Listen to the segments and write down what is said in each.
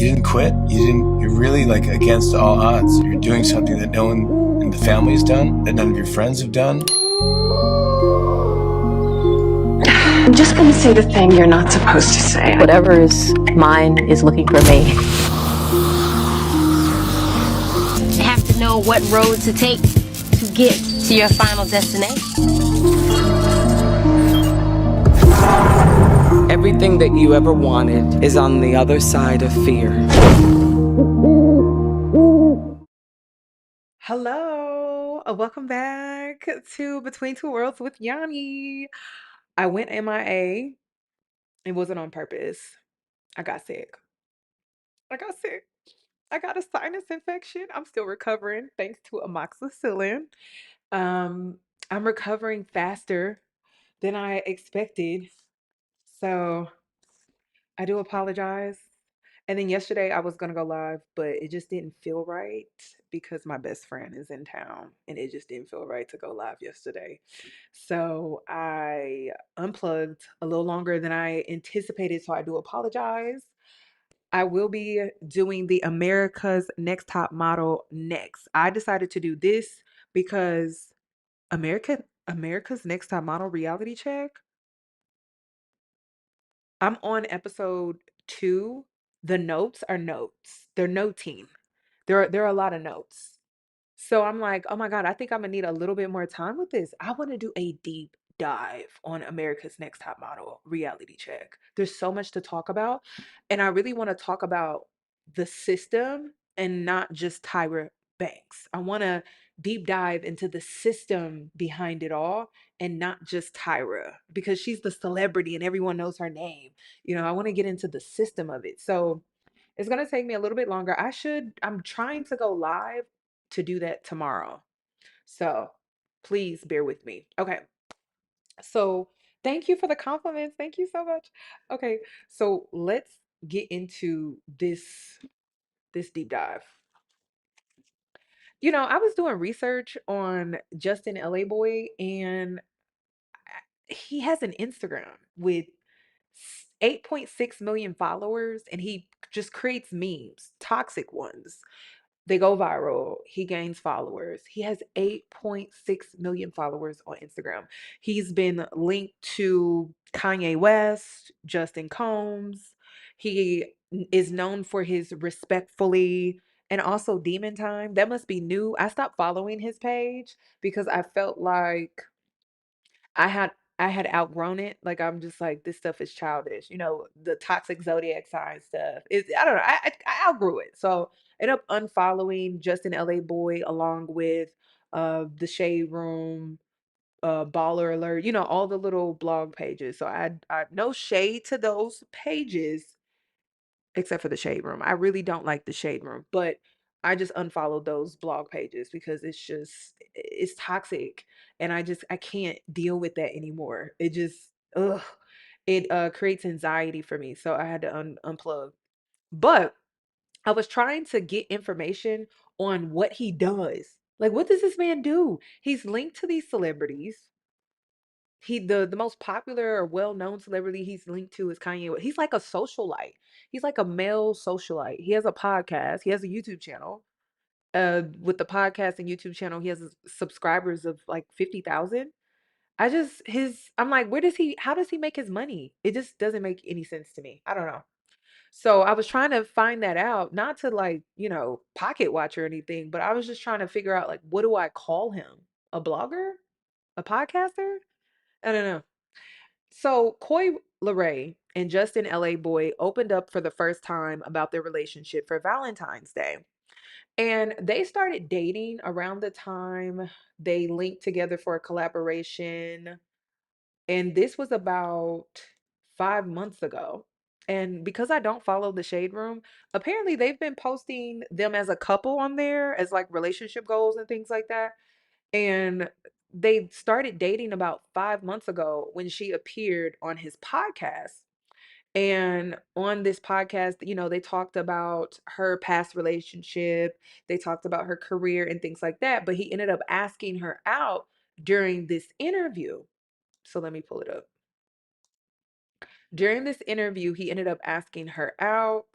You didn't quit. You're really like against all odds. You're doing something that no one in the family's done, that none of your friends have done. I'm just gonna say the thing you're not supposed to say. Whatever is mine is looking for me. You have to know what road to take to get to your final destination. Everything that you ever wanted is on the other side of fear. Hello, welcome back to Between Two Worlds with Yoni. I went MIA. It wasn't on purpose. I got sick. I got sick. I got a sinus infection. I'm still recovering thanks to amoxicillin. Um, I'm recovering faster than I expected. So I do apologize. And then yesterday I was gonna go live, but it just didn't feel right because my best friend is in town and it just didn't feel right to go live yesterday. So I unplugged a little longer than I anticipated. So I do apologize. I will be doing the America's Next Top Model next. I decided to do this because America's Next Top Model reality check. I'm on episode 2. The notes are notes. They're noting. There are a lot of notes. So I'm like, oh my God, I think I'm gonna need a little bit more time with this. I want to do a deep dive on America's Next Top Model reality check. There's so much to talk about. And I really want to talk about the system and not just Tyra Banks. I want to deep dive into the system behind it all and not just Tyra because she's the celebrity and everyone knows her name. I want to get into the system of it. So it's going to take me a little bit longer. I'm trying to go live to do that tomorrow. So please bear with me. Okay. So thank you for the compliments. Thank you so much. Okay. So let's get into this deep dive. I was doing research on Justin LA Boy and he has an Instagram with 8.6 million followers and he just creates memes, toxic ones. They go viral. He gains followers. He has 8.6 million followers on Instagram. He's been linked to Kanye West, Justin Combs. He is known for his respectfully and also Demon Time. That must be new. I stopped following his page because I felt like I had I had outgrown it. Like I'm just like this stuff is childish. The toxic zodiac sign stuff. I don't know. I outgrew it. So I ended up unfollowing Justin LA Boy along with the Shade Room, Baller Alert, all the little blog pages. So I no shade to those pages except for the Shade Room. I really don't like the Shade Room, but I just unfollowed those blog pages because it's toxic and I can't deal with that anymore. It just ugh it creates anxiety for me. So I had to unplug. But I was trying to get information on what he does. Like what does this man do? He's linked to these celebrities. The most popular or well-known celebrity he's linked to is Kanye West. He's like a socialite. He's like a male socialite. He has a podcast. He has a YouTube channel. With the podcast and YouTube channel, he has subscribers of like 50,000. I'm like, how does he make his money? It just doesn't make any sense to me. I don't know. So I was trying to find that out, not to like, pocket watch or anything, but I was just trying to figure out like, what do I call him? A blogger? A podcaster? I don't know. So Coi Leray and Justin LA Boy opened up for the first time about their relationship for Valentine's Day. And they started dating around the time they linked together for a collaboration. And this was about 5 months ago. And because I don't follow the Shade Room, apparently they've been posting them as a couple on there as like relationship goals and things like that. And they started dating about 5 months ago when she appeared on his podcast. And on this podcast, they talked about her past relationship, they talked about her career and things like that. But he ended up asking her out during this interview. So let me pull it up. During this interview, he ended up asking her out.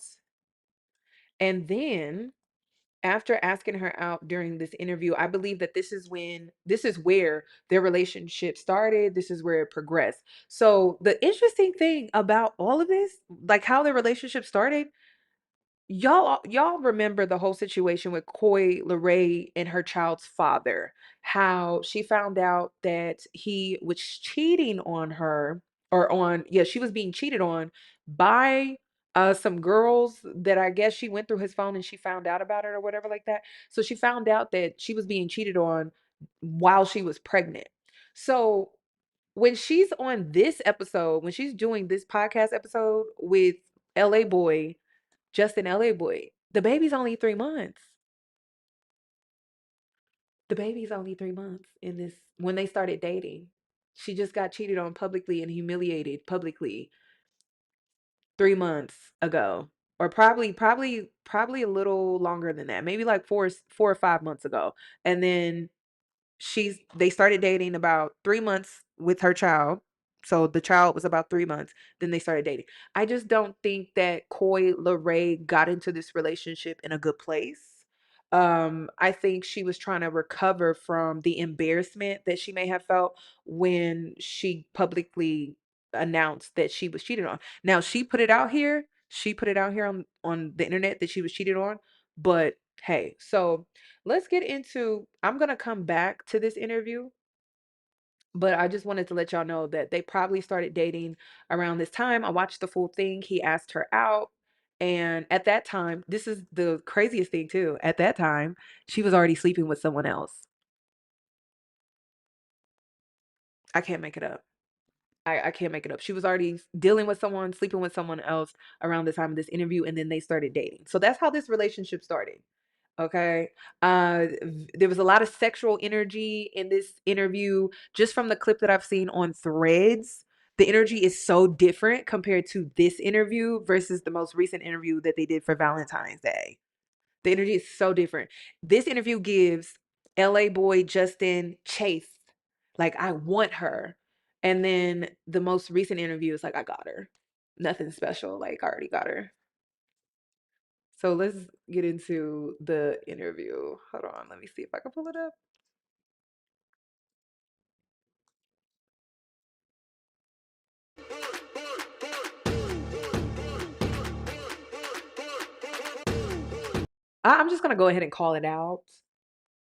And then after asking her out during this interview, I believe that this is where their relationship started. This is where it progressed. So the interesting thing about all of this, like how their relationship started, y'all remember the whole situation with Coi Leray and her child's father, how she found out that he was cheating on her, or on, yeah, she was being cheated on by some girls that I guess she went through his phone and she found out about it or whatever like that. So she found out that she was being cheated on while she was pregnant. So when she's on this episode, when she's doing this podcast episode with LA Boy, Justin LA Boy, the baby's only 3 months. The baby's only 3 months in this when they started dating. She just got cheated on publicly and humiliated publicly 3 months ago. Or probably a little longer than that. Maybe like 4 or 5 months ago. And then they started dating about 3 months with her child. So the child was about 3 months. Then they started dating. I just don't think that Coi Leray got into this relationship in a good place. I think she was trying to recover from the embarrassment that she may have felt when she publicly announced that she was cheated on. Now she put it out here. She put it out here on the internet that she was cheated on. But hey, so let's get into, I'm going to come back to this interview, but I just wanted to let y'all know that they probably started dating around this time. I watched the full thing. He asked her out. And at that time, this is the craziest thing too. At that time, she was already sleeping with someone else. I can't make it up. I can't make it up. She was already dealing with someone, sleeping with someone else around the time of this interview, and then they started dating. So that's how this relationship started. Okay. There was a lot of sexual energy in this interview. Just from the clip that I've seen on Threads, the energy is so different compared to this interview versus the most recent interview that they did for Valentine's Day. The energy is so different. This interview gives LA Boy Justin chase. Like, I want her. And then the most recent interview is like, I got her. Nothing special. Like, I already got her. So let's get into the interview. Hold on, let me see if I can pull it up. I'm just gonna go ahead and call it out.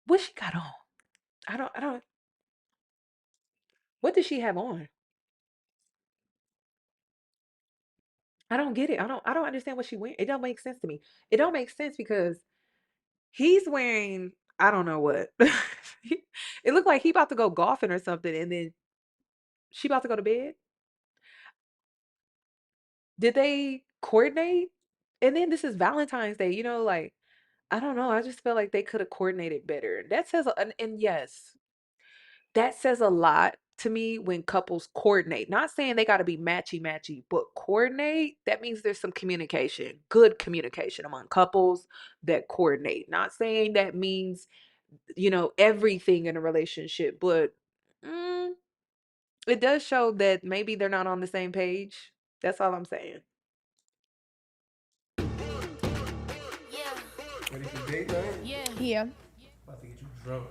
What she got on? I don't. What does she have on? I don't get it. I don't understand what she wearing. It don't make sense to me. It don't make sense because he's wearing, I don't know what. It looked like he about to go golfing or something, and then she about to go to bed. Did they coordinate? And then this is Valentine's Day, like, I don't know. I just feel like they could have coordinated better. That says, and yes, that says a lot to me when couples coordinate. Not saying they got to be matchy matchy, but coordinate. That means there's some communication, good communication among couples that coordinate. Not saying that means, everything in a relationship, but mm, it does show that maybe they're not on the same page. That's all I'm saying. Ready for date night? Yeah. About to get you drunk.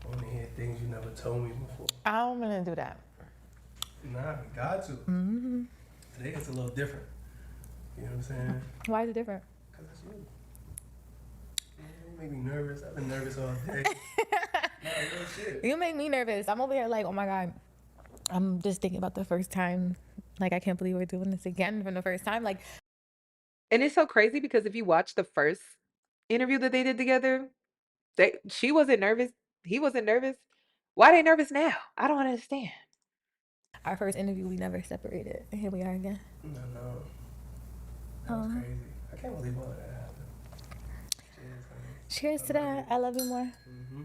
I want to hear things you never told me before. I'm gonna do that. Nah, we got to. Mm-hmm. Today it's a little different. You know what I'm saying? Why is it different? Because it's you. You make me nervous. I've been nervous all day. Nah, real shit. You make me nervous. I'm over here like, oh my God. I'm just thinking about the first time. Like, I can't believe we're doing this again from the first time. Like, And it's so crazy because if you watch the first interview that they did together, she wasn't nervous. He wasn't nervous. Why they nervous now? I don't understand. our first interview, we never separated. And here we are again. No. That was crazy. I can't believe all of that happened. Cheers, honey. Cheers to that. I love you more. Mm-hmm.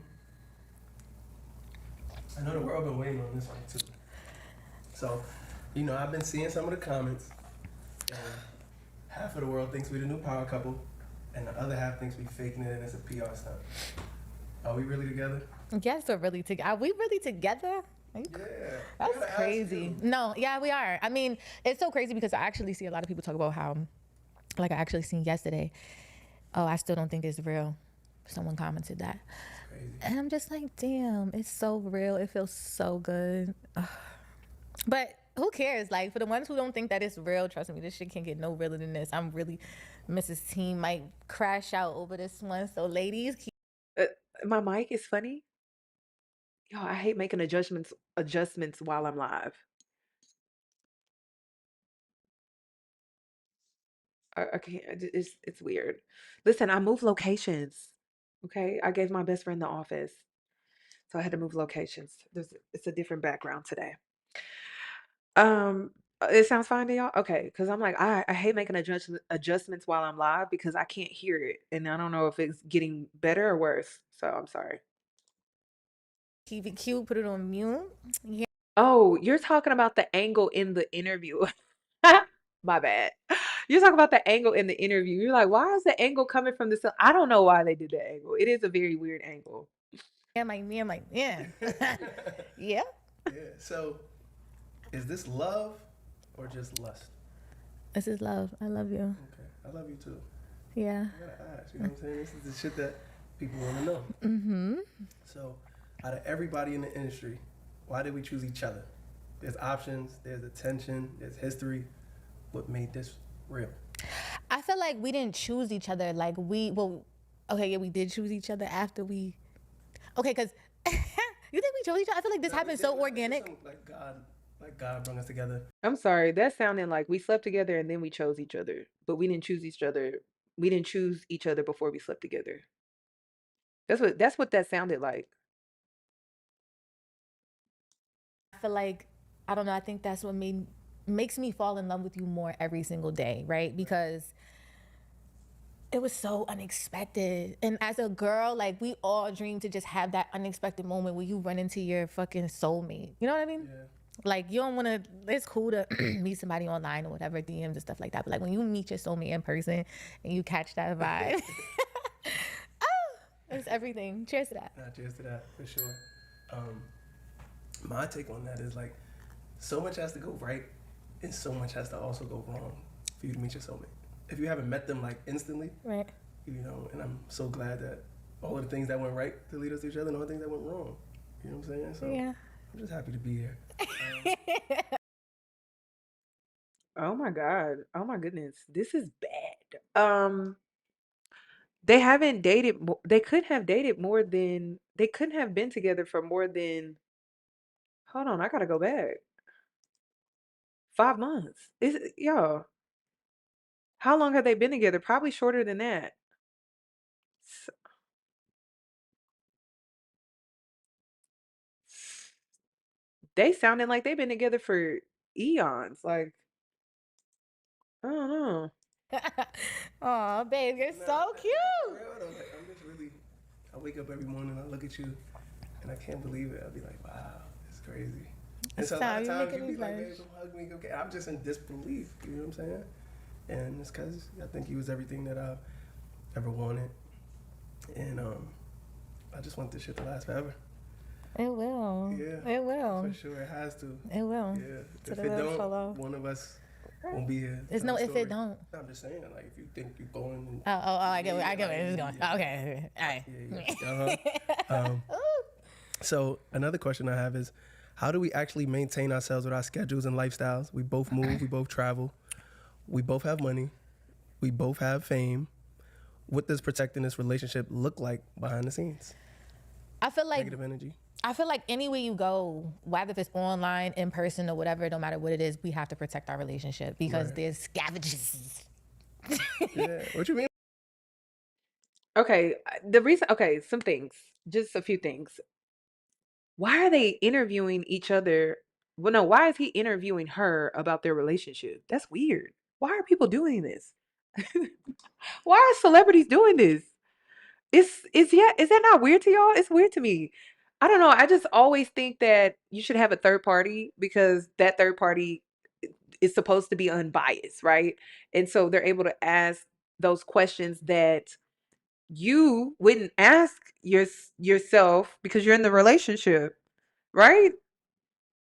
I know the world been waiting on this one too. So, I've been seeing some of the comments. And half of the world thinks we the new power couple, and the other half thinks we faking it and it's a PR stunt. Are we really together? Yes, we're really together. Are we really together? Yeah. That's crazy. No, yeah, we are. I mean, it's so crazy because I actually see a lot of people talk about how like I actually seen yesterday. Oh, I still don't think it's real. Someone commented that. Crazy. And I'm just like, damn, it's so real. It feels so good. Ugh. But who cares? Like, for the ones who don't think that it's real, trust me, this shit can't get no realer than this. I'm really, Mrs. Team might crash out over this one. So, ladies, keep. My mic is funny. Yo, I hate making adjustments while I'm live. I can't. It's weird. Listen, I moved locations. Okay, I gave my best friend the office, so I had to move locations. It's a different background today. It sounds fine to y'all? Okay, because I'm like, I hate making adjustments while I'm live because I can't hear it, and I don't know if it's getting better or worse. So I'm sorry. Keep it cute, put it on mute. Yeah. Oh, you're talking about the angle in the interview. My bad. You're talking about the angle in the interview. You're like, why is the angle coming from the? I don't know why they did that angle. It is a very weird angle. I'm like, yeah. Yeah. Yeah. So, is this love or just lust? This is love. I love you. Okay. I love you too. Yeah. I gotta ask. You know what I'm saying? This is the shit that people want to know. Mm-hmm. So, out of everybody in the industry, why did we choose each other? There's options. There's attention. There's history. What made this real? I feel like we didn't choose each other. Like we did choose each other after we. Okay, because you think we chose each other? I feel like this happened so organic. Like God brought us together. I'm sorry. That sounded like we slept together and then we chose each other, but we didn't choose each other. We didn't choose each other before we slept together. That's what that sounded like. I feel like I don't know. I think that's what makes me fall in love with you more every single day, right? Because it was so unexpected. And as a girl, like we all dream to just have that unexpected moment where you run into your fucking soulmate. You know what I mean? Yeah. Like you don't want to. It's cool to meet somebody online or whatever, DMs and stuff like that. But like when you meet your soulmate in person and you catch that vibe, it's everything. Cheers to that. Cheers to that for sure. My take on that is like, so much has to go right, and so much has to also go wrong for you to meet your soulmate. If you haven't met them like instantly, Right. you know, and I'm so glad that all of the things that went right to lead us to each other and all the things that went wrong. You know what I'm saying? So Yeah. I'm just happy to be here. Oh my God. Oh my goodness. This is bad. They haven't dated. They could have dated more than. They couldn't have been together for more than. Hold on, I gotta go back. 5 months. Is y'all? How long have they been together? Probably shorter than that. They sounded like they've been together for eons. Like, I don't know. Oh, babe, you're so cute. For real though, like, I'm just really, I wake up every morning, I look at you, and I can't believe it. I'll be like, wow, it's crazy. And so a lot of Stop, you're times you making be me like, blush. babe, come hug me, okay? I'm just in disbelief, you know what I'm saying? And it's because I think he was everything that I've ever wanted. And I just want this shit to last forever. It will. Yeah. It will. For sure, it has to. It will. Yeah. To If the it real don't, fellow. one of us won't be here. There's Tell no the if story. it don't. I'm just saying, like, if you think you're going and I get where this is going. Yeah. Okay. All right. Yeah. So another question I have is, how do we actually maintain ourselves with our schedules and lifestyles? We both move, we both travel, we both have money, we both have fame. What does protecting this relationship look like behind the scenes? I feel like Negative energy. anywhere you go, whether if it's online, in person, or whatever, no matter what it is, we have to protect our relationship because Right. there's scavengers. Yeah. What you mean? Okay, some things, just a few things. Why are they interviewing each other? Well, no, why is he interviewing her about their relationship? That's weird. Why are people doing this? Why are celebrities doing this? Is that not weird to y'all? It's weird to me. I don't know. I just always think that you should have a third party because that third party is supposed to be unbiased, right? And so they're able to ask those questions that you wouldn't ask yourself because you're in the relationship, right?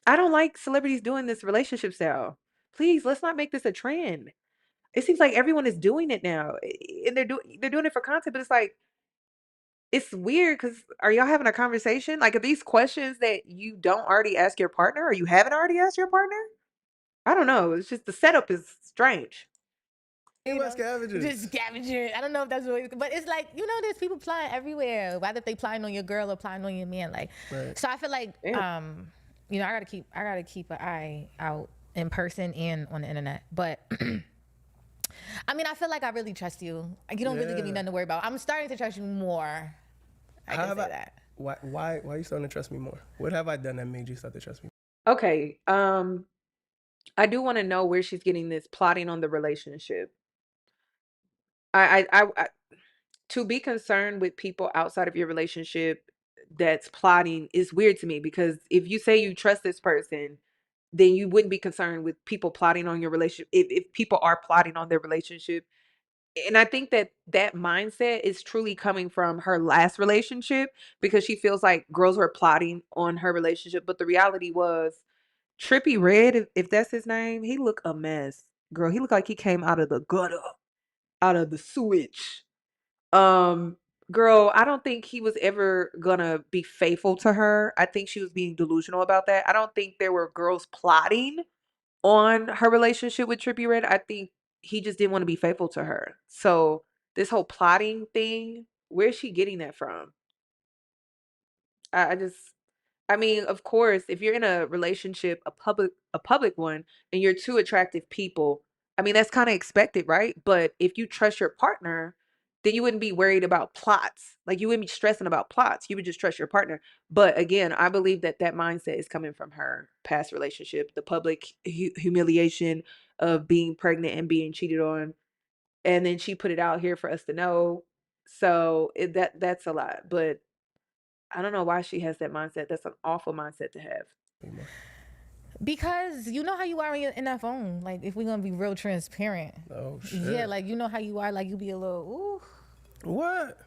I don't like celebrities doing this relationship style. Please, let's not make this a trend. It seems like everyone is doing it now, and they're doing it for content, but it's like it's weird because are y'all having a conversation? Like, are these questions that you don't already ask your partner, or you haven't already asked your partner? I don't know. It's just the setup is strange. Ain't You about know, scavengers. just scavenger. I don't know if that's what, but it's like, there's people plotting everywhere. Whether if they plotting on your girl or plotting on your man, like. Right. So I feel like, Damn. I gotta keep an eye out in person and on the internet. But I mean, I feel like I really trust you. Like, you don't really give me Yeah. nothing to worry about. I'm starting to trust you more. I How can have say I- that. Why are you starting to trust me more? What have I done that made you start to trust me? Okay. I do want to know where she's getting this plotting on the relationship. I to be concerned with people outside of your relationship that's plotting is weird to me because if you say you trust this person, then you wouldn't be concerned with people plotting on your relationship. If people are plotting on their relationship, and I think that that mindset is truly coming from her last relationship because she feels like girls were plotting on her relationship. But the reality was, Trippy Red, if that's his name, he looked a mess. Girl, he looked like he came out of the gutter, out of the sewage. Um, Girl, I don't think he was ever gonna be faithful to her. I think she was being delusional about that. I don't think there were girls plotting on her relationship with Trippie Redd. I think he just didn't want to be faithful to her. So this whole plotting thing, where's she getting that from? I just I mean, of course, if you're in a relationship, a public one, and you're two attractive people, I mean that's kind of expected, right? But if you trust your partner, then you wouldn't be worried about plots. Like you wouldn't be stressing about plots. You would just trust your partner. But again, I believe that that mindset is coming from her past relationship, the public humiliation of being pregnant and being cheated on, and then she put it out here for us to know. So that's a lot, but I don't know why she has that mindset. That's an awful mindset to have. Because you know how you are in that phone. Like, if we're gonna be real transparent. Oh shit. Yeah, like you know how you are. Like you be a little, ooh. What?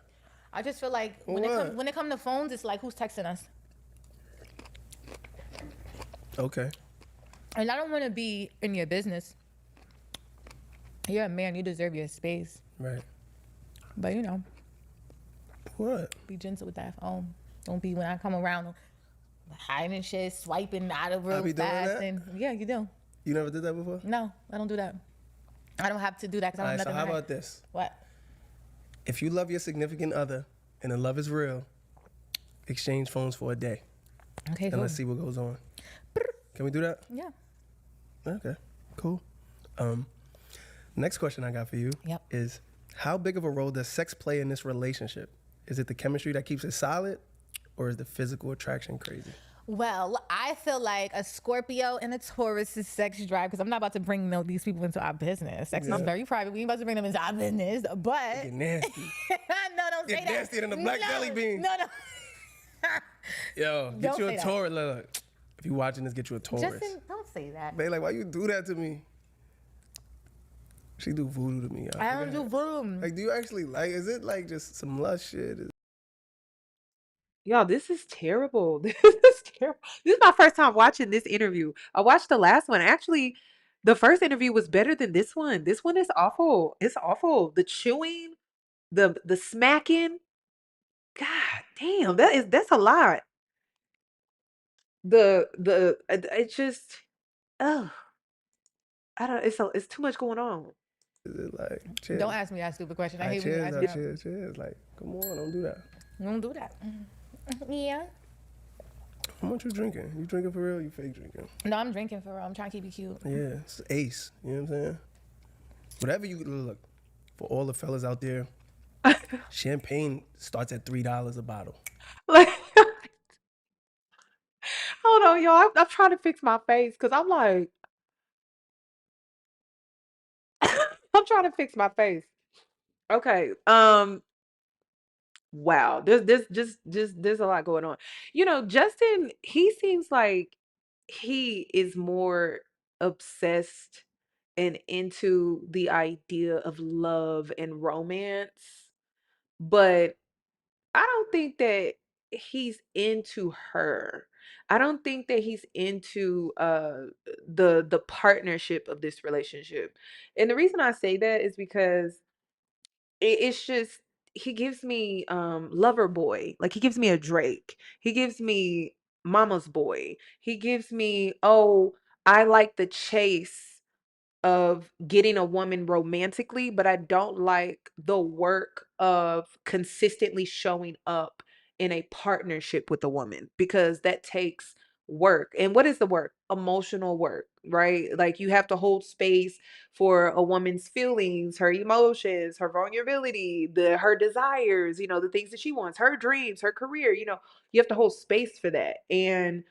I just feel like when it come to phones, it's like who's texting us. Okay. And I don't want to be in your business. You're a man. You deserve your space. Right. But What? be gentle with that phone. Don't be when I come around hiding shit, swiping out of real be doing fast. that? And yeah, you do. You never did that before? No, I don't do that. I don't have to do that because I All don't right, have so nothing how to hide. about this? What? If you love your significant other and the love is real, exchange phones for a day. Okay, And cool. let's see what goes on. Can we do that? Yeah. Okay, cool. Next question I got for you Yep. is how big of a role does sex play in this relationship? Is it the chemistry that keeps it solid or is the physical attraction crazy? Well, I feel like a Scorpio and a Taurus is sex drive because I'm not about to bring these people into our business. Sex is very private. We ain't about to bring them into our business. But Get nasty. no, don't say Get that. nastier than a black jelly bean. No. Yo, get Don't you say a that. Taurus. Look, if you watching this, get you a Taurus. Justin, don't say that. They like, why you do that to me? She do voodoo to me. I don't do voodoo. Like, do you actually like? Is it like just some lust shit? Y'all, this is terrible. This is terrible. This is my first time watching this interview. I watched the last one. Actually, the first interview was better than this one. This one is awful. It's awful. The chewing, the smacking. God damn, that's a lot. It's just oh, I don't it's too much going on. Is it like? Cheers. Don't ask me that stupid question. I All hate right, when you cheers, ask though, me that. cheers, cheers. Like, come on, don't do that. Don't do that. Yeah. How much you drinking? You drinking for real? You fake drinking? No, I'm drinking for real. I'm trying to keep you cute. Yeah, it's ace. You know what I'm saying? Whatever you look for, all the fellas out there, champagne starts at $3 a bottle. Like, hold on, y'all. I'm trying to fix my face because I'm like, I'm trying to fix my face. Okay. Wow. There's a lot going on. Justin, he seems like he is more obsessed and into the idea of love and romance, but I don't think that he's into her. I don't think that he's into the partnership of this relationship. And the reason I say that is because it's just he gives me lover boy. Like he gives me a Drake. He gives me mama's boy. He gives me, oh, I like the chase of getting a woman romantically, but I don't like the work of consistently showing up in a partnership with a woman because that takes work. And what is the work? Emotional work, right? Like you have to hold space for a woman's feelings, her emotions, her vulnerability, her desires, the things that she wants, her dreams, her career, you have to hold space for that. And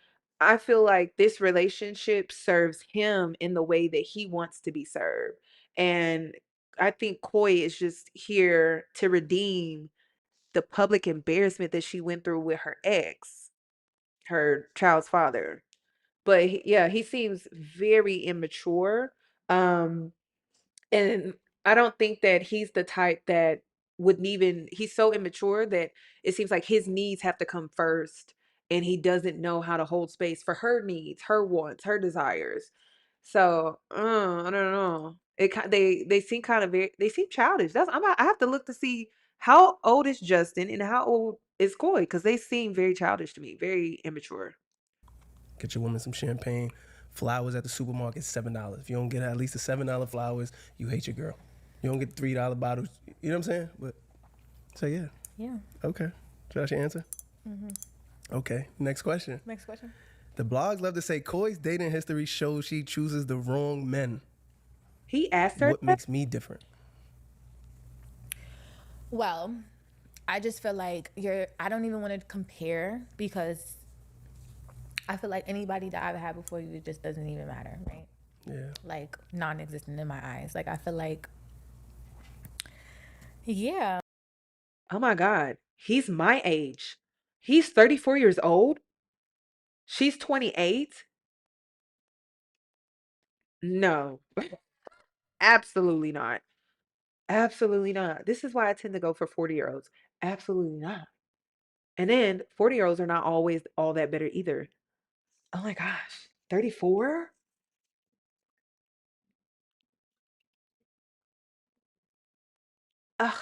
I feel like this relationship serves him in the way that he wants to be served. And I think Koi is just here to redeem the public embarrassment that she went through with her ex, her child's father. But yeah, he seems very immature. Um, and I don't think that he's the type that would even he's so immature that it seems like his needs have to come first and he doesn't know how to hold space for her needs, her wants, her desires. So, I don't know. They seem kind of they seem childish. I have to look to see how old is Justin and how old is Coy because they seem very childish to me, very immature. Get your woman some champagne. Flowers at the supermarket, $7. If you don't get at least the $7 flowers, you hate your girl. You don't get $3 bottles. You know what I'm saying? But so yeah. Yeah. Okay. So that's your answer? Okay. Next question. Next question. The blogs love to say Koi's dating history shows she chooses the wrong men. He asked her What that? makes me different? Well, I just feel like I don't even want to compare because I feel like anybody that I've had before you, it just doesn't even matter, right? Yeah. Like non-existent in my eyes. Like I feel like, yeah. Oh my God. He's my age. He's 34 years old. She's 28. No, absolutely not. Absolutely not. This is why I tend to go for 40-year-olds. Absolutely not. And then 40-year-olds are not always all that better either. Oh my gosh. 34? Ugh,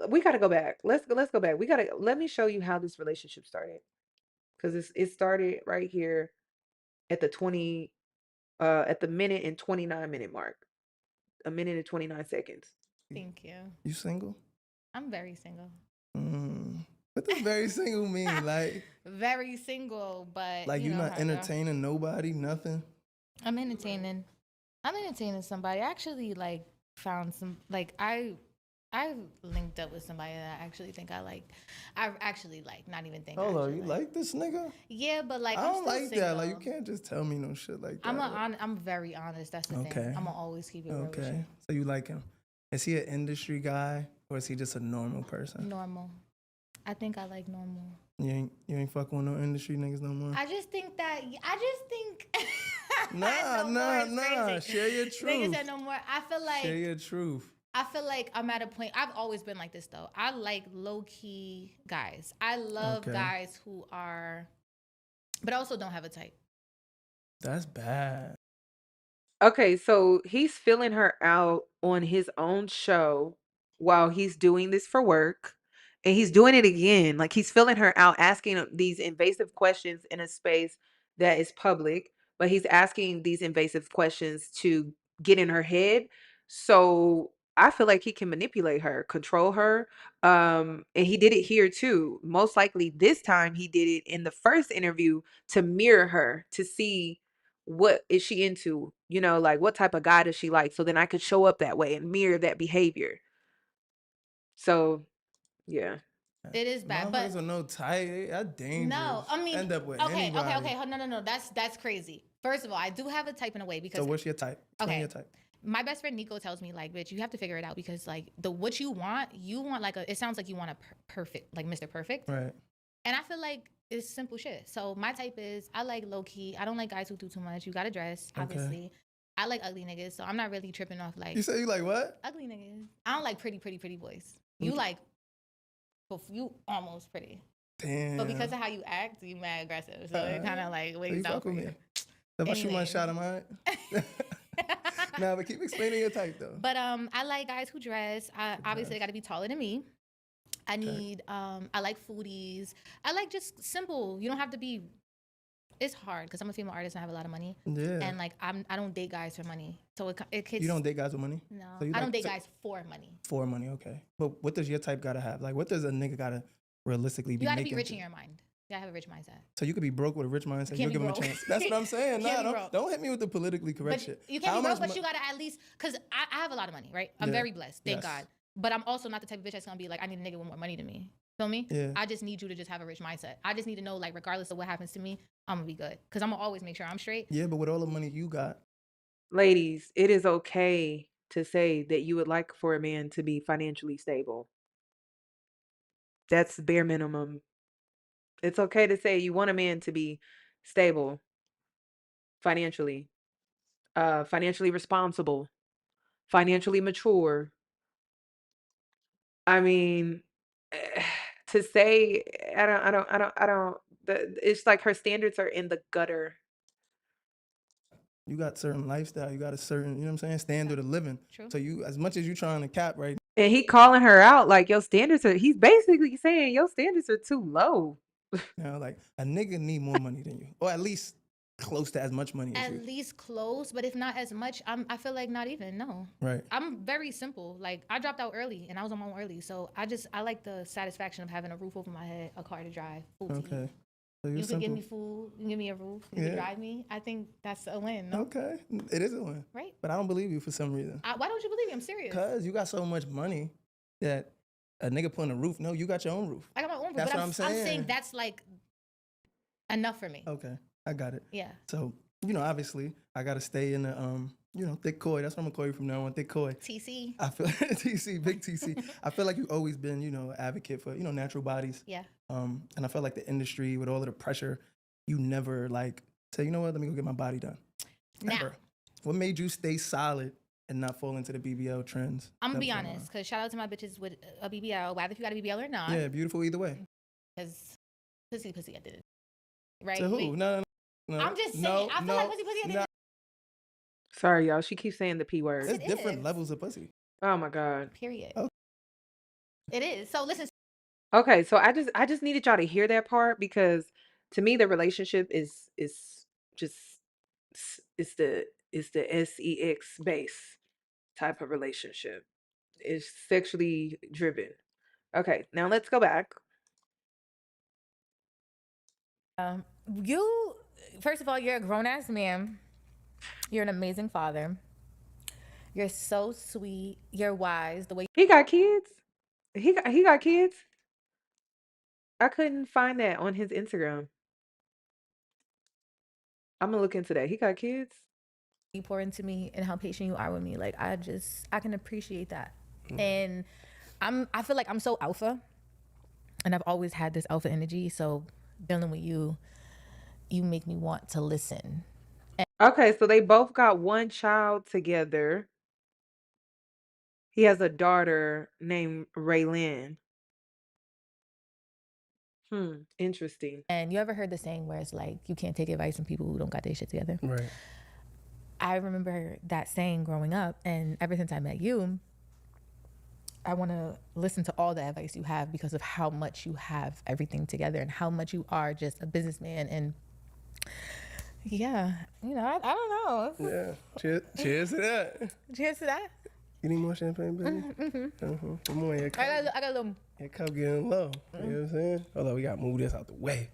we gotta go back. Let's go back. Let me show you how this relationship started. Because it started right here at the 20 at the minute and 29-minute mark. A minute and 29 seconds. Thank you. You single? I'm very single. What does very single mean? Like Very single, but you know not how I go. entertaining nobody, nothing? I'm entertaining somebody. I actually found some I linked up with somebody that I actually think I like. I actually not even think. Hold I on, actually you like this nigga? Yeah, but I I'm don't still like single. that. Like you can't just tell me no shit like that. I'm very honest. That's the Okay. thing. I'm gonna always keep it real with Okay. you. So you like him. Is he an industry guy or is he just a normal person? Normal. I think I like normal. You ain't fucking with no industry niggas no more? I just think Nah, No more, it's crazy. Share your truth. Nigga said no more. I feel like Share your truth. I'm at a point. I've always been like this though. I like low key guys. I love Okay. guys who are, but also don't have a type. That's bad. Okay, so he's filling her out on his own show while he's doing this for work. And he's doing it again. Like he's filling her out, asking these invasive questions in a space that is public, but he's asking these invasive questions to get in her head. So I feel like he can manipulate her, control her. And he did it here too. Most likely this time he did it in the first interview to mirror her to see what is she into, like what type of guy does she like, so then I could show up that way and mirror that behavior. So yeah. It is bad, but Motherfuckers with no type, that's dangerous. no, I mean, End up with okay, anybody. okay. No. That's crazy. First of all, I do have a type in a way because So what's your type? Explain your type. my best friend Nico tells me bitch, you have to figure it out because what you want it sounds like you want a perfect, like Mr. Perfect. Right. And I feel like it's simple shit. So my type is I like low key. I don't like guys who do too much. You gotta dress, obviously. Okay. I like ugly niggas, so I'm not really tripping off You say you like what? ugly niggas. I don't like pretty boys. You like, you almost pretty. Damn. But because of how you act, you mad aggressive. So it kind of like So you weighs down fuck for with you. me. So if I shoot my Anyways. shot, am I? Nah, but keep explaining your type though. But I like guys who dress. Obviously, they got to be taller than me. I need I like foodies. I like just simple. You don't have to be. It's hard because I'm a female artist and I have a lot of money. Yeah. And like I don't date guys for money. So it You don't date guys with money? No, So you I don't like- date so- guys for money. For money, okay. But what does your type gotta have? Like, what does a nigga gotta realistically be You got to making? be rich in your mind. You gotta have a rich mindset. So you could be broke with a rich mindset. Can't You'll be give him a broke. chance. That's what I'm saying. Can't Nah, be broke. don't hit me with the politically correct But shit. you can't How be broke, much but you gotta at least because I have a lot of money, right? I'm Yeah. very blessed, thank Yes. God. But I'm also not the type of bitch that's gonna be like, I need a nigga with more money than me. Feel me? Yeah. I just need you to just have a rich mindset. I just need to know, like, regardless of what happens to me, I'm gonna be good. Cause I'm gonna always make sure I'm straight. Yeah, but with all the money you got, Ladies, it is okay to say that you would like for a man to be financially stable. That's bare minimum. It's okay to say you want a man to be stable financially, financially responsible, financially mature. I mean, to say I don't. It's like her standards are in the gutter. you got certain lifestyle, you got a certain, you know what I'm saying, standard of living. True. So you, as much as you trying to cap right And he calling her out like your standards are. He's basically saying your standards are too low. now, like a nigga need more money than you, or at least close to as much money as At you. least close, but if not as much, I feel like not even, no. Right. I'm very simple. Like I dropped out early and I was on my own early. So I like the satisfaction of having a roof over my head, a car to drive, food to eat. Okay. So you're You can give simple. me food, you can give me a roof, you can Yeah. drive me. I think that's a win, no? Okay, it is a win. Right? But I don't believe you for some reason. Why don't you believe me? I'm serious. Cause you got so much money that a nigga putting a roof. No, you got your own roof. I got my own roof, That's but what I'm I'm saying saying. that's like enough for me. Okay, I got it. Yeah. So obviously, I gotta stay in the thick Coi. That's what I'm gonna call you from now on, thick Coi. TC. I feel TC, big TC. I feel like you've always been, an advocate for, natural bodies. Yeah. And I felt like the industry with all of the pressure, you never like say, you know what, let me go get my body done. Now, Never. What made you stay solid and not fall into the BBL trends? I'm gonna that be was going honest, because shout out to my bitches with a BBL, whether if you got a BBL or not. on? Yeah, beautiful either way. Because pussy at the end. Right? To who? No. I'm just saying, no, I feel no, like pussy at the no. end. Sorry, y'all. She keeps saying the P word. There's It different is. levels of pussy. Oh my God. Period. Oh. It is. So listen, Okay, so I just needed y'all to hear that part because to me the relationship is just it's the sex base type of relationship. It's sexually driven. Okay, now let's go back. you, first of all, you're a grown ass man. You're an amazing father. You're so sweet. You're wise. The way He got kids. He got kids. I couldn't find that on his Instagram. I'm gonna look into that. He got kids. you pour into me and how patient you are with me, like I can appreciate that. And I feel like I'm so alpha, and I've always had this alpha energy. So dealing with you make me want to listen. Okay, so they both got one child together. He has a daughter named Raylyn. Interesting. And you ever heard the saying where it's like you can't take advice from people who don't got their shit together? Right. I remember that saying growing up, and ever since I met you, I want to listen to all the advice you have because of how much you have everything together and how much you are just a businessman. And yeah, I don't know. Yeah. Cheers to that. Cheers to that. You need more champagne, baby? Come on, your cup. I got a little. Your cup getting low. You know what I'm saying? Hold on, we gotta move this out the way.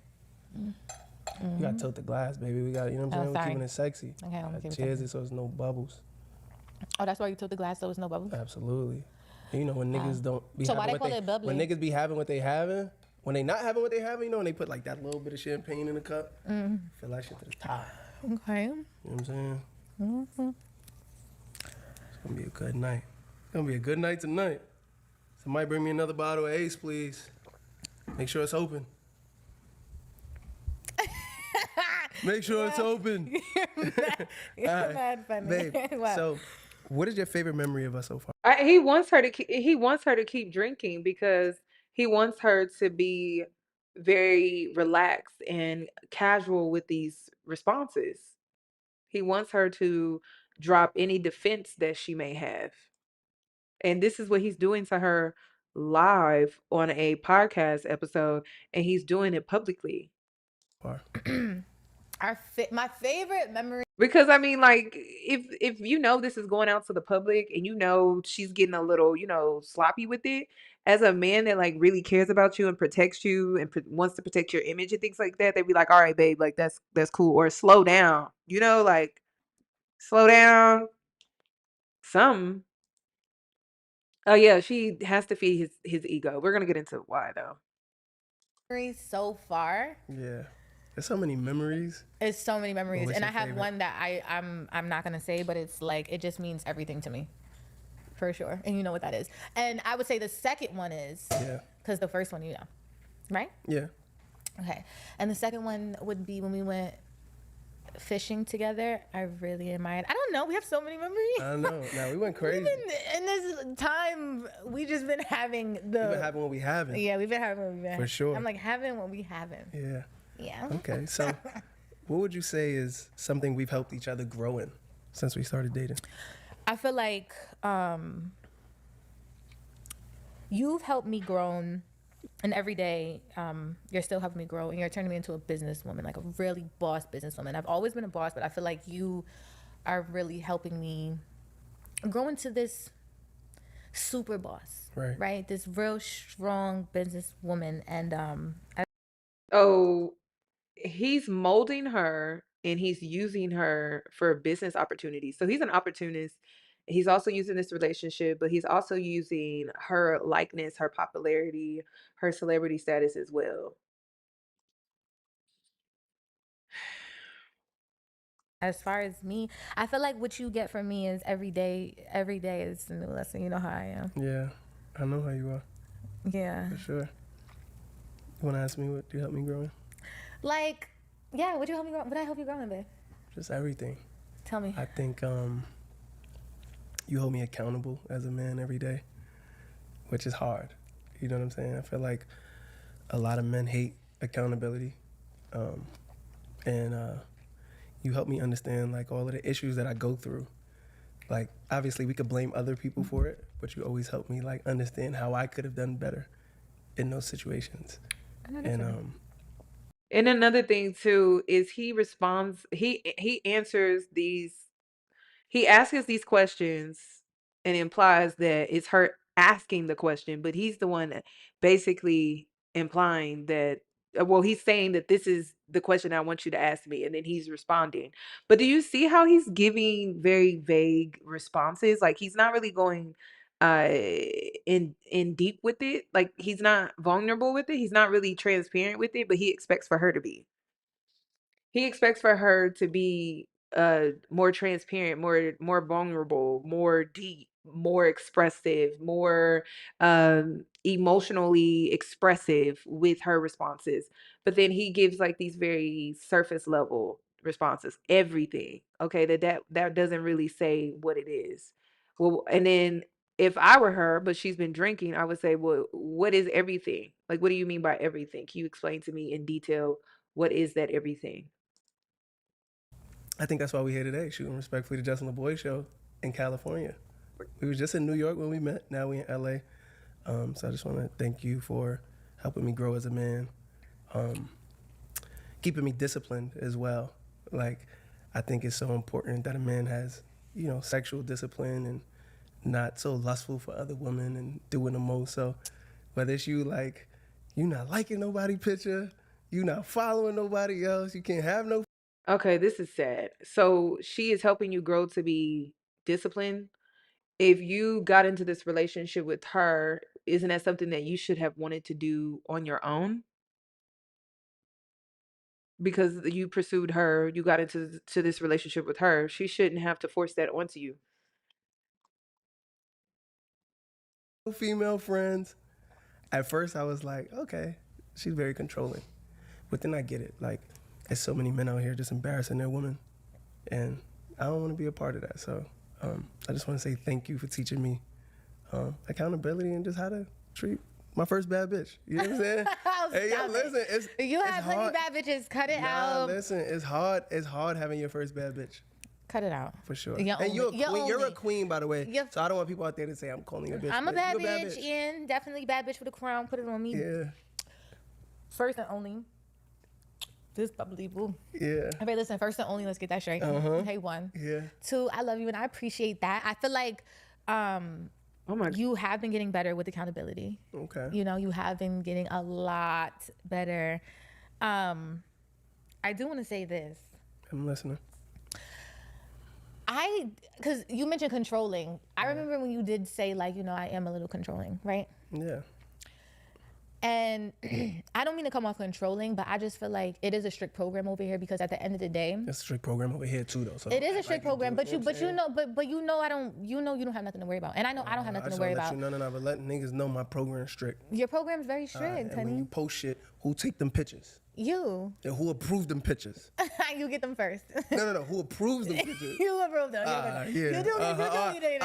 We gotta tilt the glass, baby. We got, you know what I'm saying? We're sorry. keeping it sexy. Okay, I'm keeping it Cheers it so there's no bubbles. Oh, that's why you took the glass so it's no bubbles? Absolutely. And when niggas don't be So having why they what call it bubbly? when niggas be having what they having, when they not having what they having, and they put like that little bit of champagne in the cup, fill that shit to the top. Okay. You know what I'm saying? It's gonna be a good night. It's gonna be a good night tonight. Somebody bring me another bottle of Ace, please. Make sure it's open. Make sure it's open. You're mad funny. Babe, Wow. so what is your favorite memory of us so far? He wants her to keep drinking because he wants her to be very relaxed and casual with these responses. He wants her to drop any defense that she may have. And this is what he's doing to her live on a podcast episode, and he's doing it publicly. My favorite memory. Because I mean, like, if you know this is going out to the public and you know she's getting a little, sloppy with it, as a man that like really cares about you and protects you and wants to protect your image and things like that, they'd be like, all right, babe, like that's cool, or slow down, like slow down, some. Oh yeah, she has to feed his ego. We're gonna get into why though. So far. Yeah. There's so many memories. It's so many memories. What's And I your have favorite? one that I'm not gonna say, but it's like it just means everything to me. For sure. And you know what that is. And I would say the second one is because the first one, right? Yeah. Okay. And the second one would be when we went fishing together. I really admired. I don't know. We have so many memories. I know. Now we went crazy. In this time, we just been having We've been having what we haven't. Yeah, we've been having what we've been. For sure. I'm like having what we haven't. Yeah. Yeah. Okay. So, what would you say is something we've helped each other grow in since we started dating? I feel like you've helped me grow, and every day you're still helping me grow, and you're turning me into a businesswoman, like a really boss businesswoman. I've always been a boss, but I feel like you are really helping me grow into this super boss, right? This real strong businesswoman, and He's molding her and he's using her for business opportunities. So he's an opportunist. He's also using this relationship, but he's also using her likeness, her popularity, her celebrity status as well. as far as me, I feel like what you get from me is every day is a new lesson. You know how I am. Yeah. I know how you are. Yeah. For sure. You want to ask me what you helped me grow in? Like, yeah, what help me grow? What I help you grow in, babe? Just everything. Tell me. I think you hold me accountable as a man every day, which is hard. You know what I'm saying? I feel like a lot of men hate accountability. And you help me understand like all of the issues that I go through. Like, obviously we could blame other people for it, but you always help me like understand how I could have done better in those situations. And another thing too is he responds, he answers these, he asks these questions and implies that it's her asking the question, but he's the one that basically implying that, well, he's saying that this is the question I want you to ask me, and then he's responding. But do you see how he's giving very vague responses? Like he's not really going uh in deep with it. Like he's not vulnerable with it. He's not really transparent with it, but he expects for her to be. He expects for her to be more transparent, more vulnerable, more deep, more expressive, more emotionally expressive with her responses. But then he gives like these very surface level responses. Everything. Okay, that doesn't really say what it is. Well, and then if I were her, but she's been drinking, I would say, well, what is everything? Like, what do you mean by everything? Can you explain to me in detail what is that everything? I think that's why we're here today, shooting respectfully to Justin Laboy'S show in California. We was just in New York when we met. Now we in LA. So I just want to thank you for helping me grow as a man, keeping me disciplined as well. Like, I think it's so important that a man has, sexual discipline and not so lustful for other women and doing the most. So whether it's you not liking nobody picture, you not following nobody else, you can't have no. Okay, this is sad. So she is helping you grow to be disciplined. If you got into this relationship with her, isn't that something that you should have wanted to do on your own? Because you pursued her, you got into this relationship with her. She shouldn't have to force that onto you. Female friends. At first I was like, okay, she's very controlling. But then I get it. Like, there's so many men out here just embarrassing their women. And I don't want to be a part of that. So I just want to say thank you for teaching me accountability and just how to treat My first bad bitch. You know what I'm saying? Hey, yo, Stop it. listen, it's You it's have plenty hard. bad bitches. Cut it Nah, out. listen, it's hard. It's hard having your first bad bitch. Cut it out. For sure. You're And you're a only- queen. You're a only- queen, by the way. You're- So I don't want people out there to say I'm calling you a bitch. I'm a but bad you're bitch, Ian. Definitely bad bitch with a crown. Put it on me. Yeah. First and only. This probably boo. Yeah. Okay, listen. First and only. Let's get that straight. Hey, one. Yeah. Two. I love you and I appreciate that. I feel like Oh my. you have been getting better with accountability. Okay. You know, you have been getting a lot better. I do want to say this. I'm listening. Because you mentioned controlling. I remember when you did say, like, you know, I am a little controlling, right? Yeah. And I don't mean to come off controlling, but I just feel like it is a strict program over here because at the end of the day, It's a strict program over here too, though. So it is a strict program. But you you know, you don't have nothing to worry about, and I know I don't have nothing to worry about. No, but let niggas know my program's strict. Your program's very strict, And when honey. you post shit, who take them pictures? You, And who approved them pictures? you get them first. No. Who approves them pictures? You approve them. Yeah. You do. You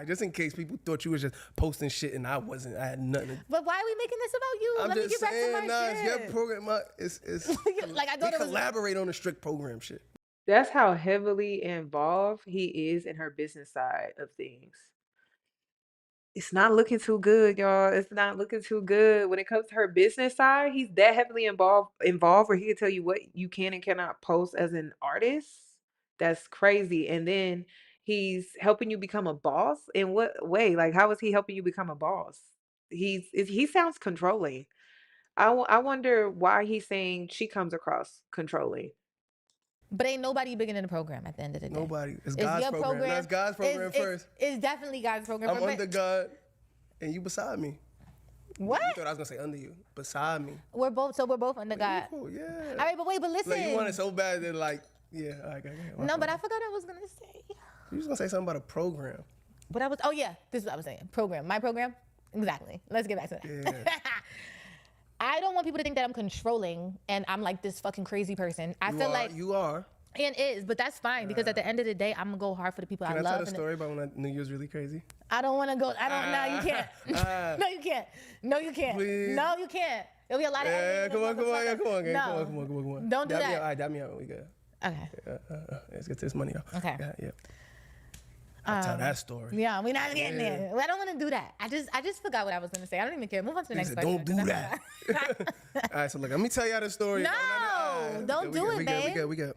do. Just in case people thought you was just posting shit and I wasn't. I had nothing. But why are we making this about you? I'm Let me just get back to my saying, shit. it's your program. It's Like, I thought we it was. collaborate on the strict program shit. That's how heavily involved he is in her business side of things. It's not looking too good, y'all. It's not looking too good. When it comes to her business side, he's that heavily involved where he can tell you what you can and cannot post as an artist. That's crazy. And then he's helping you become a boss. In what way? Like, how is he helping you become a boss? He sounds controlling. I wonder why he's saying she comes across controlling. But ain't nobody bigger than the program at the end of the day. Nobody. It's It's God's your program. That's God's program first. It's definitely God's program. I'm but- under God, and you beside me. What? You thought I was gonna say under you, beside me. We're both under God. Cool, yeah. All right, but wait, but listen. Like you want it so bad that like, yeah. Okay. No, but I forgot what I was gonna say. You was gonna say something about a program. But I was. Oh yeah, this is what I was saying. Program. My program. Exactly. Let's get back to that. Yeah. I don't want people to think that I'm controlling and I'm like this fucking crazy person. I feel like you are. and is, but that's fine because at the end of the day, I'm gonna go hard for the people Can I I love. tell the story about when I knew you was really crazy? I don't want to go. I don't. No, you can't. No, you can't. No, you can't. Please. No, you can't. There'll be a lot of. Yeah, editing in come this on, motherfucker. come on, gang. No. Come on. Don't do Dab that. Me out. All right, dab me out. We good. Okay. Let's get this money out. Okay. Yeah. I'll tell that story. Yeah, we're not getting there. I don't want to do that. I just forgot what I was gonna say. I don't even care. Move on to the He next said, question. don't do that. All right, so look, let me tell y'all the story. No, don't do it, babe. We good.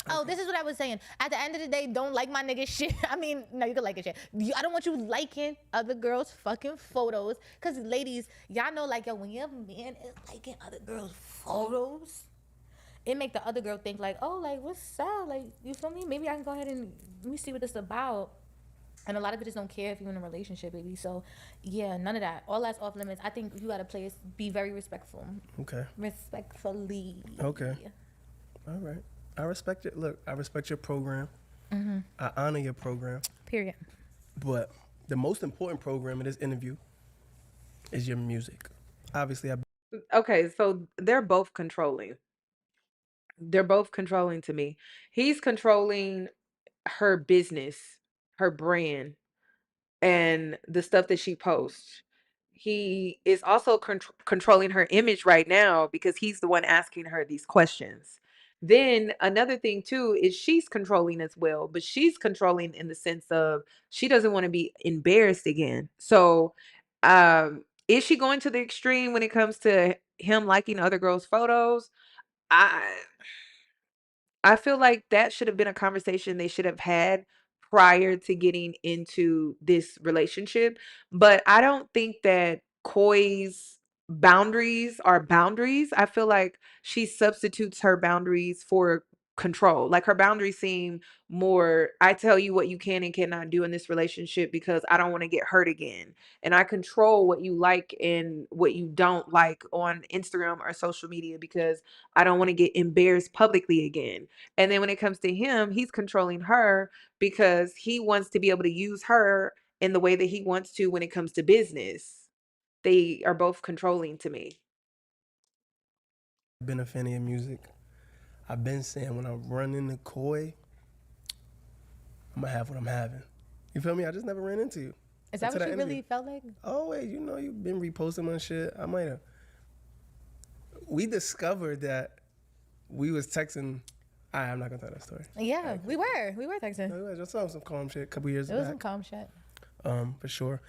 Oh, this is what I was saying. At the end of the day, don't like my nigga shit. I mean, no, you can like his shit. I don't want you liking other girls' fucking photos. Cause ladies, y'all know, like, yo, when your man is liking other girls' photos, it make the other girl think like, oh, like, what's up? Like, you feel me? Maybe I can go ahead and let me see what this about. And a lot of bitches don't care if you're in a relationship, baby. So, yeah, none of that. All that's off limits. I think you gotta be very respectful. Okay. Respectfully. Okay. All right. I respect it. Look, I respect your program. Mm-hmm. I honor your program. Period. But the most important program in this interview is your music. Obviously, Okay, so they're both controlling. They're both controlling to me. He's controlling her business, her brand, and the stuff that she posts. He is also controlling her image right now because he's the one asking her these questions. Then another thing too is she's controlling as well, but she's controlling in the sense of she doesn't want to be embarrassed again. So, is she going to the extreme when it comes to him liking other girls' photos? I I feel like that should have been a conversation they should have had prior to getting into this relationship. But I don't think that Koi's boundaries are boundaries. I feel like she substitutes her boundaries for control. Like her boundaries seem more, I tell you what you can and cannot do in this relationship because I don't want to get hurt again. And I control what you like and what you don't like on Instagram or social media because I don't want to get embarrassed publicly again. And then when it comes to him, he's controlling her because he wants to be able to use her in the way that he wants to when it comes to business. They are both controlling to me. I've been a fan of your music. I've been saying when I run into Coi, I'm gonna have what I'm having. You feel me? I just never ran into you. Is that until what you interview. really felt like? Oh, wait, you know, you've been reposting my shit. I might have. We discovered that we was texting. I'm not gonna tell that story. Yeah, we were texting. No, we was just some calm shit a couple years It was back. some calm shit. For sure.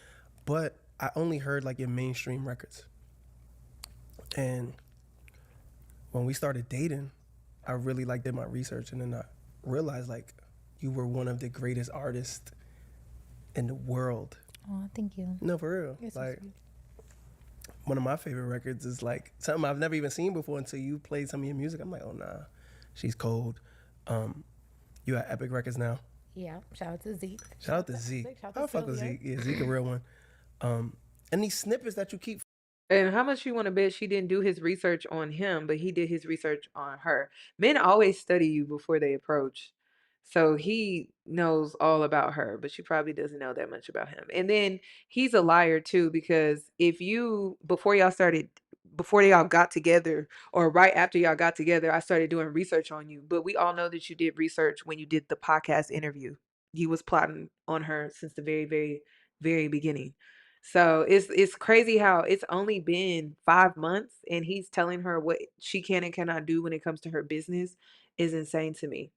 But I only heard like your mainstream records. And when we started dating, I really like did my research, and then I realized like you were one of the greatest artists in the world. Oh, thank you. No, for real. You're so Like sweet. one of my favorite records is like something I've never even seen before until you played some of your music. I'm like, oh nah, she's cold. You at Epic Records now. Yeah, shout out to Zeke. Shout out to Zeke. Shout out I to fuck with Sylvia. Zeke. Yeah, Zeke a real one. And these snippets that you keep. And how much you want to bet she didn't do his research on him, but he did his research on her? Men always study you before they approach. So he knows all about her, but she probably doesn't know that much about him. And then he's a liar too, because if you, before y'all got together or right after y'all got together, I started doing research on you. But we all know that you did research when you did the podcast interview. You was plotting on her since the very, very, very beginning. So it's crazy how it's only been 5 months and he's telling her what she can and cannot do when it comes to her business is insane to me.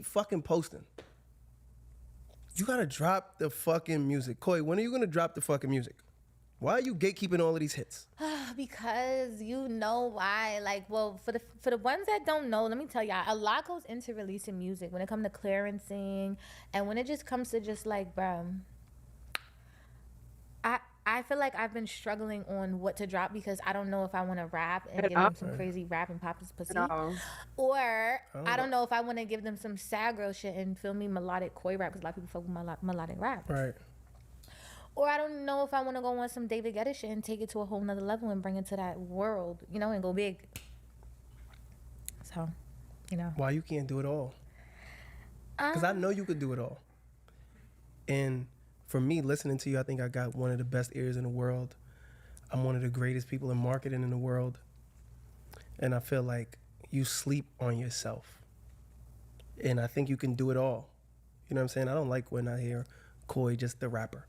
Fucking posting. You gotta drop the fucking music. Coi, when are you gonna drop the fucking music? Why are you gatekeeping all of these hits? Because you know why. Like, well, for the ones that don't know, let me tell y'all, a lot goes into releasing music when it comes to clearancing, and when it just comes to just like, bro, I feel like I've been struggling on what to drop because I don't know if I want to rap and give them some crazy rap and pop his pussy, or I don't know if I want to give them some sad girl shit and feel me melodic Coi rap because a lot of people fuck with melodic rap. Right. Or I don't know if I want to go on some David Guetta shit and take it to a whole nother level and bring it to that world, you know, and go big. So, you know. Why you can't do it all? Because I know you could do it all. And for me, listening to you, I think I got one of the best ears in the world. I'm one of the greatest people in marketing in the world. And I feel like you sleep on yourself. And I think you can do it all. You know what I'm saying? I don't like when I hear Coi just the rapper.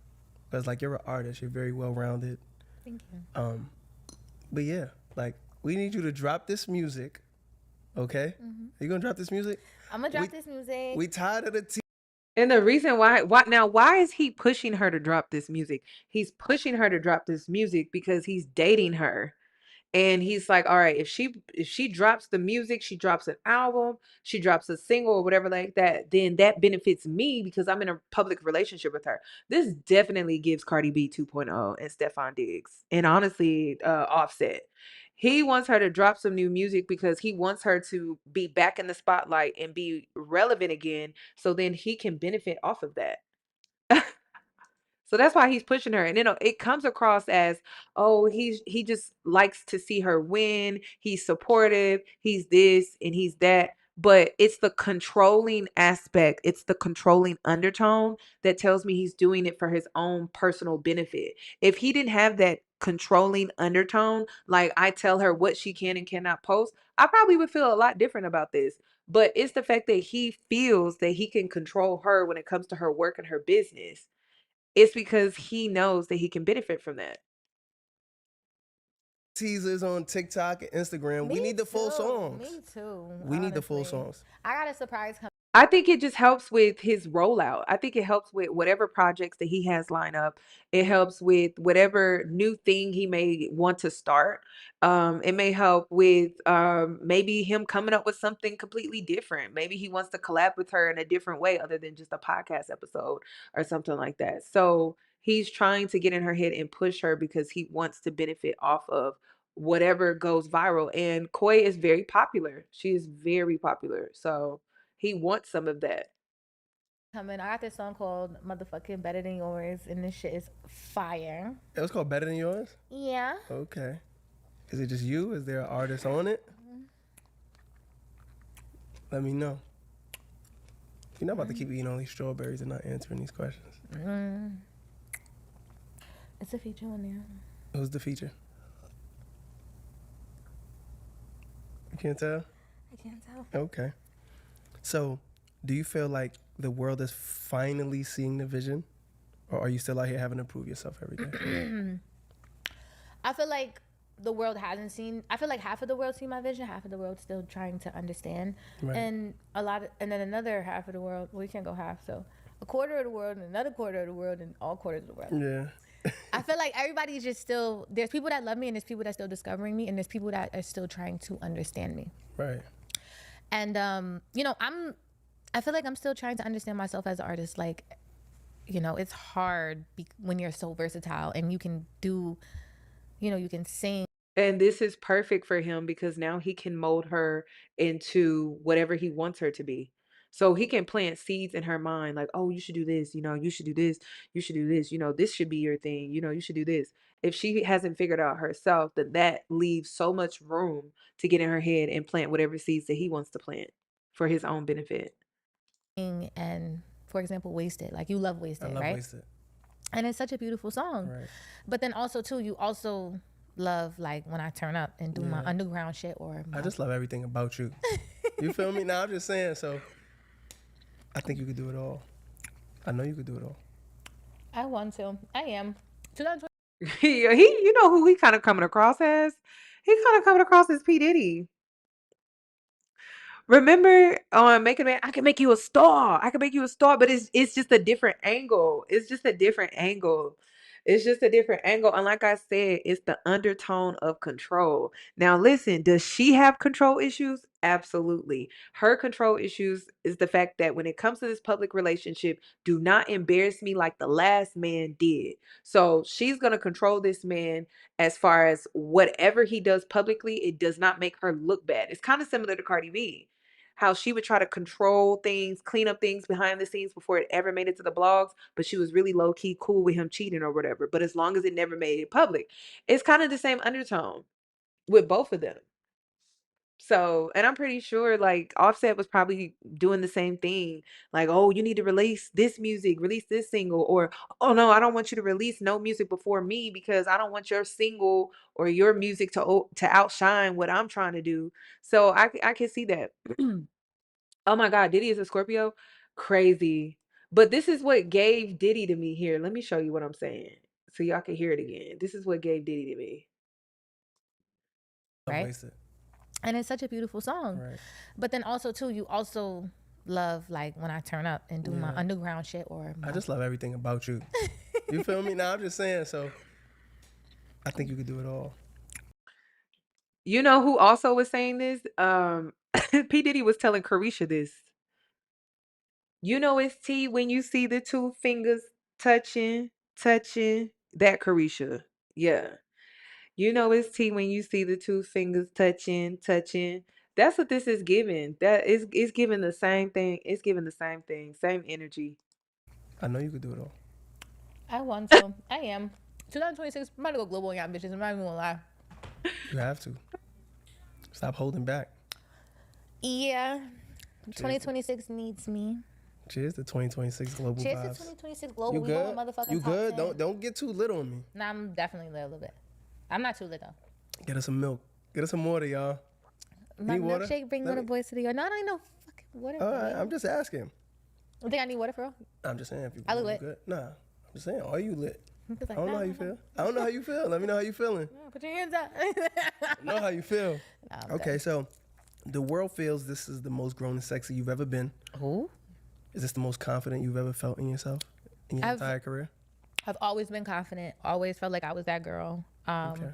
Because like you're an artist, you're very well-rounded. Thank you. But yeah, like we need you to drop this music, okay? Are you gonna drop this music? I'm gonna drop this music. We tired of the And the reason why is he pushing her to drop this music? He's pushing her to drop this music because he's dating her. And he's like, all right, if she drops the music, she drops an album, she drops a single or whatever like that, then that benefits me because I'm in a public relationship with her. This definitely gives Cardi B 2.0 and Stefan Diggs. And honestly, Offset. He wants her to drop some new music because he wants her to be back in the spotlight and be relevant again. So then he can benefit off of that. So that's why he's pushing her. And it comes across as, oh, he just likes to see her win. He's supportive. He's this and he's that. But it's the controlling aspect. It's the controlling undertone that tells me he's doing it for his own personal benefit. If he didn't have that controlling undertone, like I tell her what she can and cannot post, I probably would feel a lot different about this. But it's the fact that he feels that he can control her when it comes to her work and her business. It's because he knows that he can benefit from that. teasers on TikTok and Instagram. We need the full songs. Me too. We need the full honestly. songs. I got a surprise coming. I think it just helps with his rollout. I think it helps with whatever projects that he has lined up. It helps with whatever new thing he may want to start. It may help with maybe him coming up with something completely different. Maybe he wants to collab with her in a different way other than just a podcast episode or something like that. So he's trying to get in her head and push her because he wants to benefit off of whatever goes viral. And Coi is very popular. She is very popular. So he wants some of that. I got this song called Motherfucking Better Than Yours, and this shit is fire. It was called Better Than Yours? Yeah. Okay. Is it just you? Is there an artist on it? Let me know. You're not about to keep eating all these strawberries and not answering these questions. It's a feature on there. Who's the feature? You can't tell? I can't tell. Okay. So, do you feel like the world is finally seeing the vision Or are you still out here having to prove yourself every day? I feel like the world hasn't seen. I feel like half of the world seen my vision, half of the world still trying to understand, Right. and and then another half of the world. Well, we can't go half, so a quarter of the world, and another quarter of the world, and all quarters of the world. Yeah. I feel like everybody's just still. There's people that love me, and there's people that still discovering me, and there's people that are still trying to understand me. Right. And you know, I feel like I'm still trying to understand myself as an artist. Like, you know, it's hard when you're so versatile and you can do, you know, you can sing. And this is perfect for him because now he can mold her into whatever he wants her to be. So he can plant seeds in her mind like, oh, you should do this, you know, you should do this, you should do this, you know, this should be your thing, you know, you should do this. If she hasn't figured out herself, then that leaves so much room to get in her head and plant whatever seeds that he wants to plant for his own benefit. And for example, Wasted, like you love Wasted, I love right? Wasted. And it's such a beautiful song. Right. But then also too, you also love like When I Turn Up and do my underground shit or I just love everything about you. You feel me? Now I'm just saying, so I think you could do it all. I know you could do it all. I want to. I am. 2020. You know who he kind of coming across as? He kind of coming across as P. Diddy. Remember on Make It Man, I can make you a star. I can make you a star, but it's just a different angle. It's just a different angle. It's just a different angle. And like I said, it's the undertone of control. Now listen, does she have control issues? Absolutely. Her control issues is the fact that when it comes to this public relationship, do not embarrass me like the last man did. So she's gonna control this man as far as whatever he does publicly, it does not make her look bad. It's kind of similar to Cardi B. How she would try to control things, clean up things behind the scenes before it ever made it to the blogs, but she was really low key cool with him cheating or whatever. But as long as it never made it public, it's kind of the same undertone with both of them. So, and I'm pretty sure like Offset was probably doing the same thing. Like, oh, you need to release this music, release this single, or oh no, I don't want you to release no music before me because I don't want your single or your music to outshine what I'm trying to do. So I can see that. Oh my God, Diddy is a Scorpio? Crazy. But this is what gave Diddy to me here. Let me show you what I'm saying so y'all can hear it again. This is what gave Diddy to me. Love Right. Wasted. And it's such a beautiful song. Right. But then also too, you also love like When I Turn Up and do my underground shit or I just love everything about you. You feel me? Now I'm just saying, so I think you could do it all. You know who also was saying this? P. Diddy was telling Carisha this. You know it's T when you see the two fingers touching. That Carisha. Yeah. You know it's T when you see the two fingers touching. That's what this is giving. That is it's giving the same thing. It's giving the same thing. Same energy. I know you could do it all. I want to. I am. 2026, I'm about to go global on y'all bitches. I'm not even gonna lie. You have to. Stop holding back. Yeah. 2026 needs me. Cheers to 2026 global Cheers vibes. to 2026 global. You We good? going motherfucking You top good? 10. Don't get too lit on me. Nah, I'm definitely lit a little bit. I'm not too lit though. Get us some milk. Get us some water, y'all. My Need water? milkshake bring Let little me- boys to the yard. No, I don't need no fucking water. All right, I'm just asking. You think I need water for real? I'm just saying if you I look you lit. good. Nah, I'm just saying. Are you lit? I'm just I like, don't know how you feel. I don't know how you feel. Let me know how you feeling. Put your hands up. I know how you feel. Nah, I'm Okay, so the world feels this is the most grown and sexy you've ever been. Who? Is this the most confident you've ever felt in yourself in your entire career? I've always been confident. Always felt like I was that girl. Okay.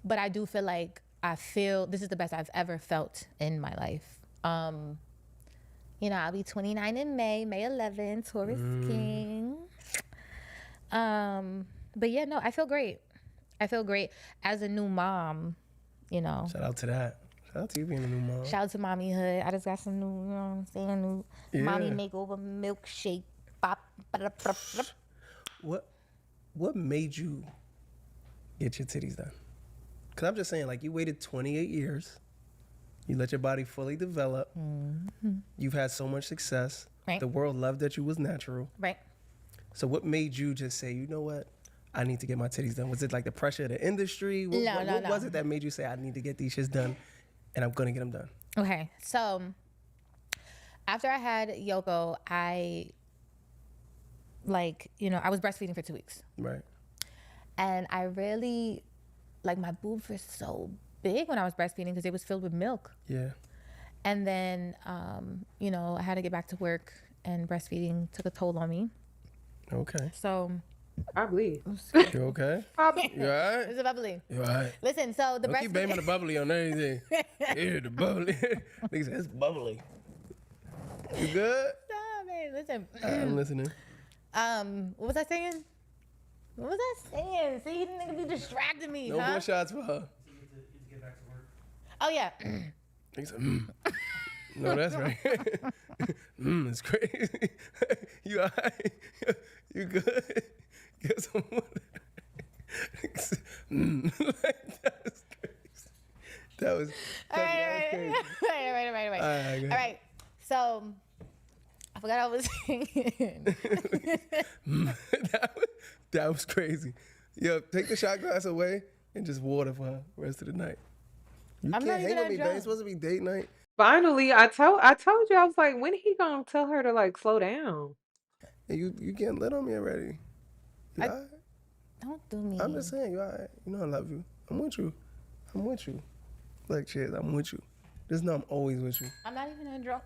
But I do feel like I feel this is the best I've ever felt in my life. You know, I'll be 29 in May 11, Taurus King. But yeah, no, I feel great. I feel great as a new mom, you know. Shout out to that. Shout out to you being a new mom. Shout out to mommyhood. I just got some new, you know what I'm saying, new mommy makeover milkshake. Bop, ba-da-ba-da-ba. What made you get your titties done? Because I'm just saying, like, you waited 28 years. You let your body fully develop. You've had so much success. Right. The world loved that you was natural. Right. So what made you just say, you know what? I need to get my titties done. Was it like the pressure of the industry? What No. was it that made you say, I need to get these shits done and I'm going to get them done? Okay, so after I had Yoko, I like, I was breastfeeding for 2 weeks. Right. And I really, like, my boobs were so big when I was breastfeeding because it was filled with milk. Yeah. And then, I had to get back to work, and breastfeeding took a toll on me. Okay. So, I believe. You okay? You all right? it's a bubbly. You all right? Listen, so the Don't keep blaming the bubbly on everything. Yeah, the bubbly. Nigga said, it's bubbly. You good? Nah, man, listen. I'm listening. What was I saying? What was I saying? See, he didn't be distracting me, No huh? more shots for her. Oh, yeah. Nigga said, No, that's right. It's crazy. You all right? You good? Get some water. Like, that was crazy. That was All right. crazy. All right. So, I forgot I was saying. that was crazy. Yo, take the shot glass away and just water for her the rest of the night. You I'm can't not even hang with that me, babe. drunk. It's supposed to be date night. Finally, I told you, I was like, when he gonna tell her to like slow down? And you getting lit on me already. You all right? Don't do me. I'm just saying, you all right. You know I love you. I'm with you. Like, cheers, I'm with you. Just know I'm always with you. I'm not even that drunk.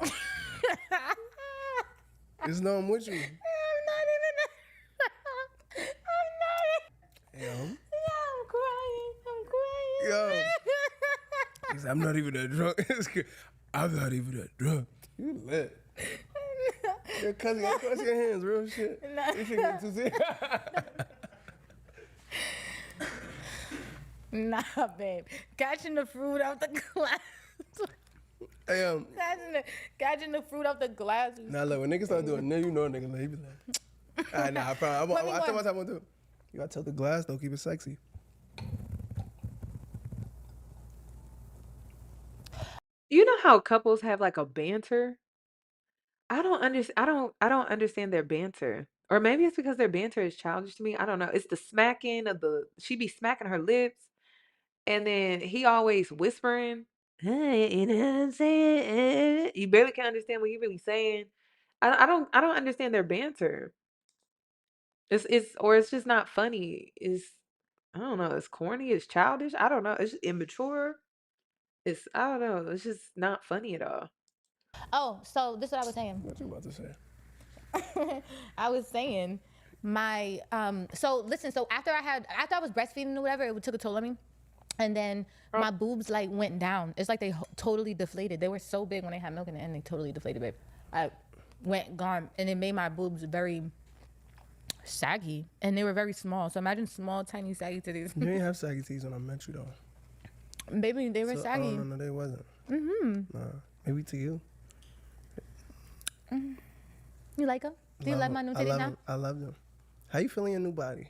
Just know I'm with you. I'm not even that. I'm not. Yo. I'm crying. Yo. He said, I'm not even that drunk. I'm not even that drunk. You lit. Your cousin got cross your hands, real shit. You should get to see. Nah, babe. Catching the fruit out the glass. Hey, Catching the fruit out the glass. Nah, look, when niggas start doing that, you know a nigga, like, he be like, all right, nah, I promise. I tell myself I'm gonna do it. You gotta tell the glass, though, keep it sexy. You know how couples have like a banter? I don't understand their banter. Or maybe it's because their banter is childish to me. I don't know. It's the smacking of she be smacking her lips, and then he always whispering. Hey, you know what I'm saying? You barely can understand what he really saying. I don't understand their banter. It's just not funny. I don't know. It's corny. It's childish. I don't know. It's just immature. I don't know. It's just not funny at all. Oh, so this is what I was saying. What you about to say? I was saying my so listen, so after I was breastfeeding or whatever, it took a toll on me. And then my boobs like went down. It's like they totally deflated. They were so big when they had milk in it, and they totally deflated, babe. I went gone, and it made my boobs very saggy, and they were very small. So imagine small, tiny, saggy titties. You didn't have saggy titties when I met you, though. Baby, they were saggy. No, they wasn't. Nah, maybe to you. You like them? Do you like my new titties now? I love them. How you feeling your new body?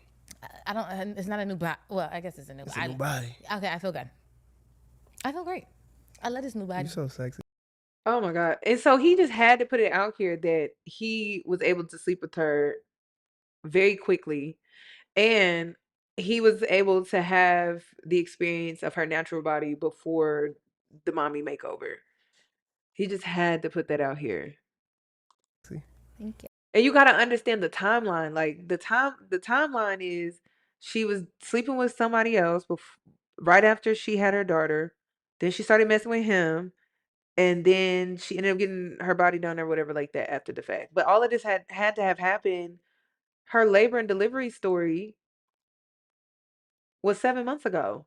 I don't. It's not a new body. Well, I guess it's a new. It's a new body. Okay, I feel good. I feel great. I love this new body. You so sexy. Oh my God. And so he just had to put it out here that he was able to sleep with her very quickly. And he was able to have the experience of her natural body before the mommy makeover. He just had to put that out here. See? Thank you. And you got to understand the timeline. Like the timeline is she was sleeping with somebody else right after she had her daughter. Then she started messing with him. And then she ended up getting her body done or whatever like that after the fact. But all of this had to have happened. Her labor and delivery story was 7 months ago.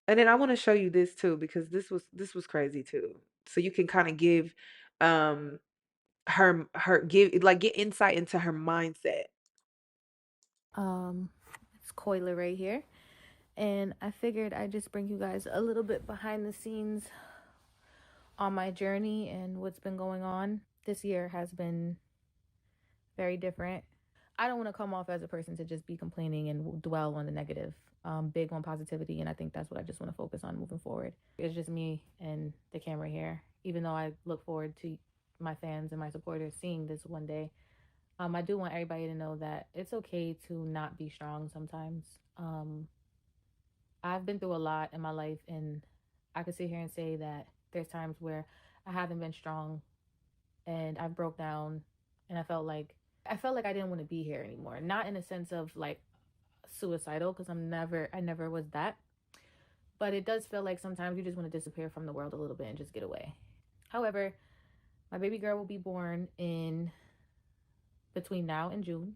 And then I want to show you this too because this was crazy too. So you can kind of give um get insight into her mindset. It's Coi Leray here, and I figured I'd just bring you guys a little bit behind the scenes on my journey and what's been going on. This year has been very different. I don't want to come off as a person to just be complaining and dwell on the negative. Big on positivity, and I think that's what I just want to focus on moving forward. It's just me and the camera here, even though I look forward to my fans and my supporters seeing this one day. I do want everybody to know that it's okay to not be strong sometimes. I've been through a lot in my life, and I could sit here and say that there's times where I haven't been strong and I broke down, and I felt like I didn't want to be here anymore. Not in a sense of like suicidal, because I never was that. But it does feel like sometimes you just want to disappear from the world a little bit and just get away. However, my baby girl will be born in between now and June.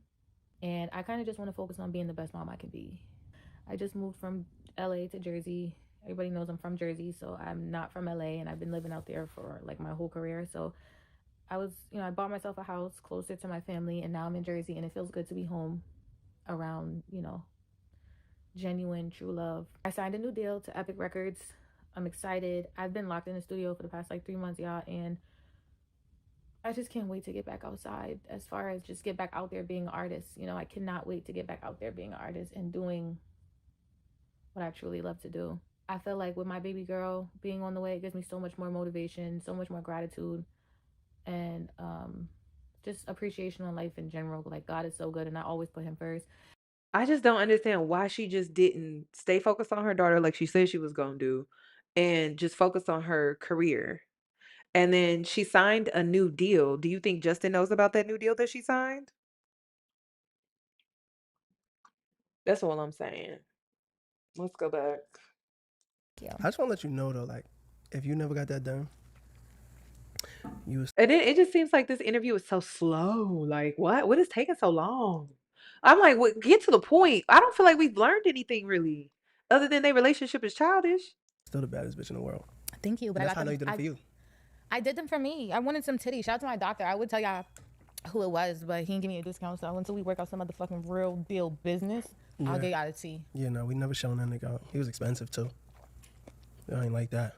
And I kind of just want to focus on being the best mom I can be. I just moved from LA to Jersey. Everybody knows I'm from Jersey, so I'm not from LA, and I've been living out there for like my whole career. So I bought myself a house closer to my family, and now I'm in Jersey, and it feels good to be home around, genuine, true love. I signed a new deal to Epic Records. I'm excited. I've been locked in the studio for the past like 3 months, y'all, and I just can't wait to get back outside, as far as just get back out there being an artist. I cannot wait to get back out there being an artist and doing what I truly love to do. I feel like with my baby girl being on the way, it gives me so much more motivation, so much more gratitude, and just appreciation on life in general. Like, God is so good, and I always put him first. I just don't understand why she just didn't stay focused on her daughter like she said she was going to do and just focus on her career. And then she signed a new deal. Do you think Justin knows about that new deal that she signed? That's all I'm saying. Let's go back. I just want to let you know though, like, if you never got that done, And it just seems like this interview is so slow. Like, what is taking so long? I'm like, get to the point. I don't feel like we've learned anything really, other than their relationship is childish. still the baddest bitch in the world. Thank you, but And that's how I know you did it for you. I did them for me. I wanted some titties. Shout out to my doctor. I would tell y'all who it was, but he didn't give me a discount. So until we work out some motherfucking real deal business, I'll get y'all the tea. Yeah, no, we never shown that nigga out. He was expensive too. I ain't like that.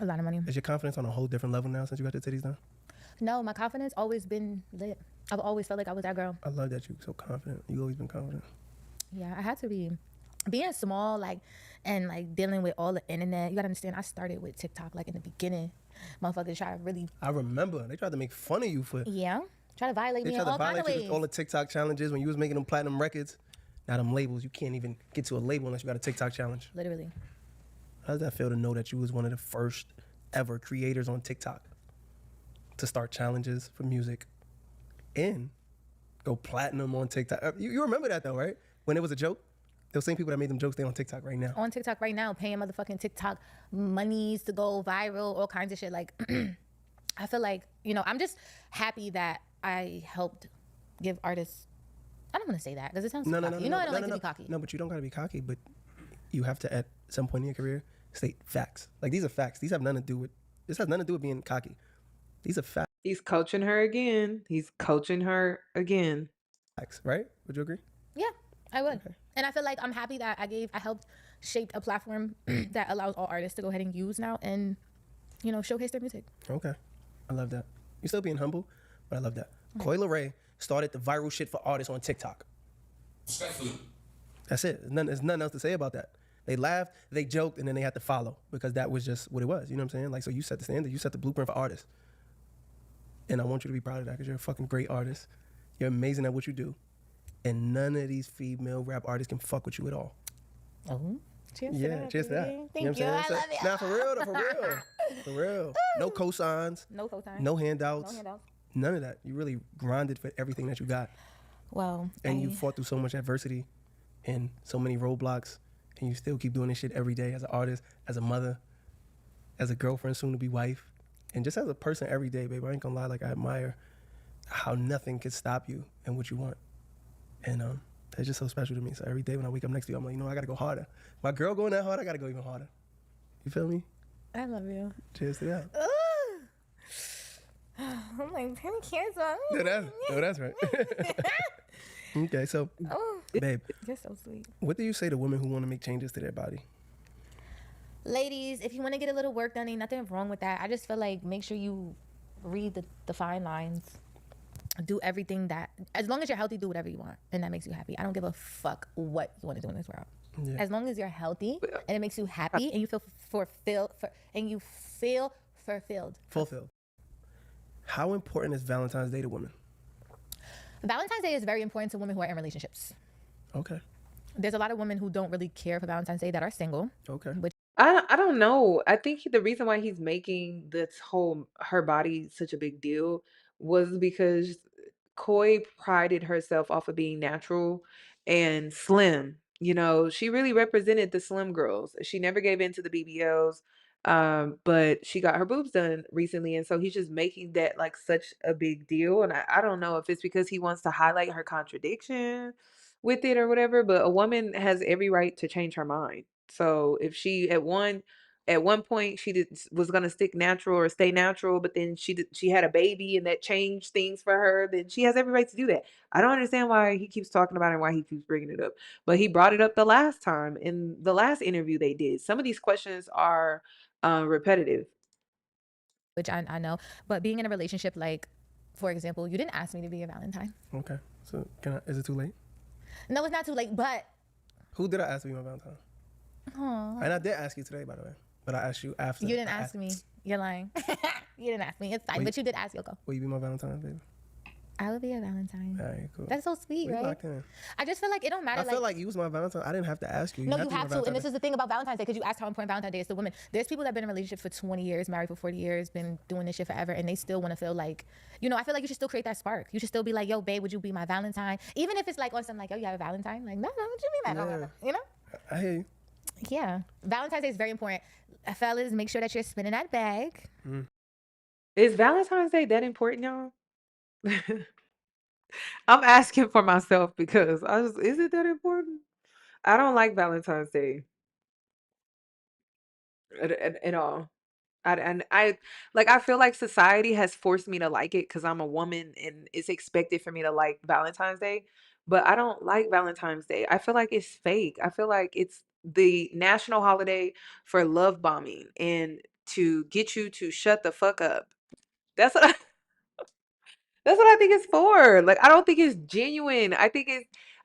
A lot of money. Is your confidence on a whole different level now since you got the titties done? No, my confidence always been lit. I've always felt like I was that girl. I love that you so confident. You always been confident. Yeah, I had to be. Being small, and dealing with all the internet, you gotta understand, I started with TikTok, in the beginning. Motherfuckers try to really... I remember. They tried to make fun of you for... Yeah. Try to violate me in all kind of ways. With all the TikTok challenges when you was making them platinum records. Now them labels, you can't even get to a label unless you got a TikTok challenge. Literally. How does that feel to know that you was one of the first ever creators on TikTok to start challenges for music and go platinum on TikTok? You remember that though, right? When it was a joke? Those same people that made them jokes, they on TikTok right now. On TikTok right now, paying motherfucking TikTok monies to go viral, all kinds of shit. I feel like, I'm just happy that I helped give artists... I don't want to say that because it sounds cocky. I don't like to be cocky. No, but you don't got to be cocky, but you have to, at some point in your career, state facts. These are facts. This has nothing to do with being cocky. These are facts. He's coaching her again. Facts, right? Would you agree? Yeah, I would. Okay. And I feel like I'm happy that I helped shape a platform that allows all artists to go ahead and use now and, showcase their music. Okay. I love that. You're still being humble, but I love that. Coi Leray started the viral shit for artists on TikTok. Respectfully. That's it. There's nothing else to say about that. They laughed, they joked, and then they had to follow because that was just what it was. You know what I'm saying? So you set the standard, you set the blueprint for artists. And I want you to be proud of that because you're a fucking great artist. You're amazing at what you do. And none of these female rap artists can fuck with you at all. Oh, cheers to that. Cheers to that. Thank you. I love it. Now, for real. For real. No cosigns. No cosigns. No handouts. None of that. You really grinded for everything that you got. Well, and you fought through so much adversity and so many roadblocks. And you still keep doing this shit every day as an artist, as a mother, as a girlfriend, soon to be wife. And just as a person every day, babe, I ain't gonna lie, I admire how nothing can stop you and what you want. And it's just so special to me. So every day when I wake up next to you, I'm like, I gotta go harder. My girl going that hard, I gotta go even harder. You feel me? I love you. Cheers to that. I'm like, Penny cancer. No, that's right. Okay, so, babe. You're so sweet. What do you say to women who want to make changes to their body? Ladies, if you want to get a little work done, ain't nothing wrong with that. I just feel like make sure you read the fine lines. Do everything that, as long as you're healthy, do whatever you want, and that makes you happy. I don't give a fuck what you want to do in this world. Yeah. As long as you're healthy and it makes you happy and you feel fulfilled. How important is Valentine's Day to women? Valentine's Day is very important to women who are in relationships. Okay. There's a lot of women who don't really care for Valentine's Day that are single. Okay. Which I don't know. I think the reason why he's making this whole her body such a big deal was because Koi prided herself off of being natural and slim. You know, she really represented the slim girls. She never gave in to the BBLs, but she got her boobs done recently, and so he's just making that like such a big deal. And I don't know if it's because he wants to highlight her contradiction with it or whatever, but a woman has every right to change her mind. So if she at one point she was gonna stick natural or stay natural, but then she had a baby and that changed things for her, then she has every right to do that. I don't understand why he keeps talking about it and why he keeps bringing it up. But he brought it up the last time in the last interview they did. Some of these questions are repetitive. which I know. But being in a relationship, like, for example, you didn't ask me to be a Valentine. Okay. So is it too late? No, it's not too late, but Who did I ask to be my Valentine? aw, And I did ask you today, by the way. But I asked you after. you didn't ask me. You're lying. You didn't ask me. It's fine, Wait. but you did ask Yoko. Will you be my Valentine, baby? I would be a Valentine. All right, cool. That's so sweet, We right? locked in. I just feel like it don't matter. I feel like you was my Valentine. I didn't have to ask you. No, have you be my have to. And Valentine. this is the thing about Valentine's Day, because you asked how important Valentine's Day is to women. There's people that have been in a relationship for 20 years, married for 40 years, been doing this shit forever, and they still want to feel like, I feel like you should still create that spark. You should still be like, yo, babe, would you be my Valentine? Even if it's like on some like, yo, you have a Valentine? Like, no, what you mean that? No. You know? I hear you. Yeah. Valentine's Day is very important. Fellas, make sure that you're spinning that bag. Is Valentine's Day that important, y'all? I'm asking for myself because is it that important? I don't like Valentine's Day at all. And I like I feel like society has forced me to like it because I'm a woman and it's expected for me to like Valentine's Day. But I don't like Valentine's Day. I feel like it's fake. I feel like it's the national holiday for love bombing and to get you to shut the fuck up. That's what I that's what I think it's for. Like I don't think it's genuine. I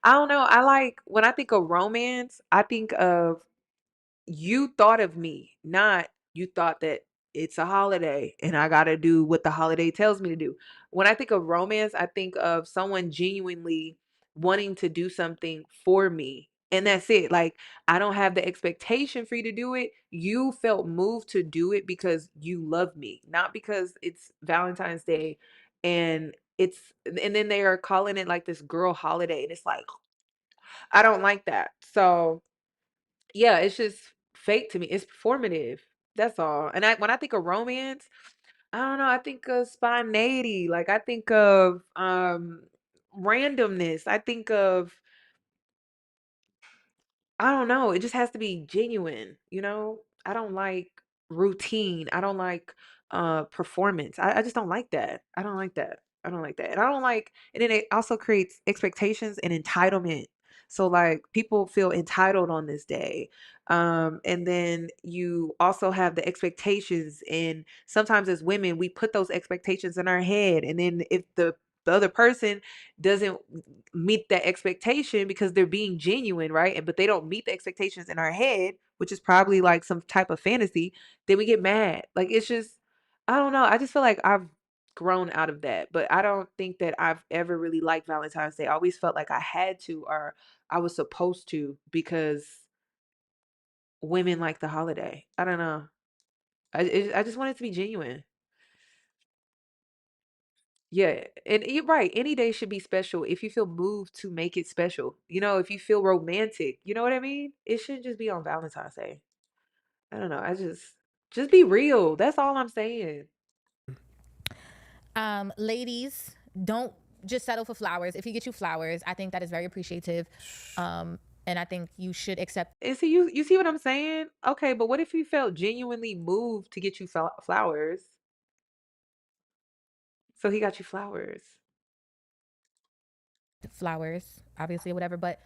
don't know. I like when I think of romance, I think of you thought of me, not you thought that it's a holiday and I got to do what the holiday tells me to do. When I think of romance, I think of someone genuinely wanting to do something for me. And that's it. Like, I don't have the expectation for you to do it. You felt moved to do it because you love me, not because it's Valentine's Day and and then they are calling it like this girl holiday. And it's like, I don't like that. So, yeah, it's just fake to me. It's performative. That's all. And when I think of romance, I don't know, I think of spontaneity. Like I think of randomness. I think of I don't know, it just has to be genuine, you know? I don't like routine. I don't like performance. I just don't like that. I don't like that. I don't like that. And I don't like and then it also creates expectations and entitlement. So like people feel entitled on this day. And then you also have the expectations and sometimes as women we put those expectations in our head and then if the other person doesn't meet that expectation because they're being genuine, right? But they don't meet the expectations in our head, which is probably like some type of fantasy, then we get mad. Like it's just, I don't know. I just feel like I've grown out of that, but I don't think that I've ever really liked Valentine's Day. I always felt like I had to or I was supposed to because women like the holiday. I don't know. I just want it to be genuine. Yeah, and you're right. Any day should be special if you feel moved to make it special. If you feel romantic, you know what I mean? It shouldn't just be on Valentine's Day. I don't know. I just be real. That's all I'm saying. Ladies, don't just settle for flowers. If he gets you flowers, I think that is very appreciative. And I think you should accept. And see, you see what I'm saying? Okay, but what if you felt genuinely moved to get you flowers? So he got you flowers. Flowers, obviously, or whatever. But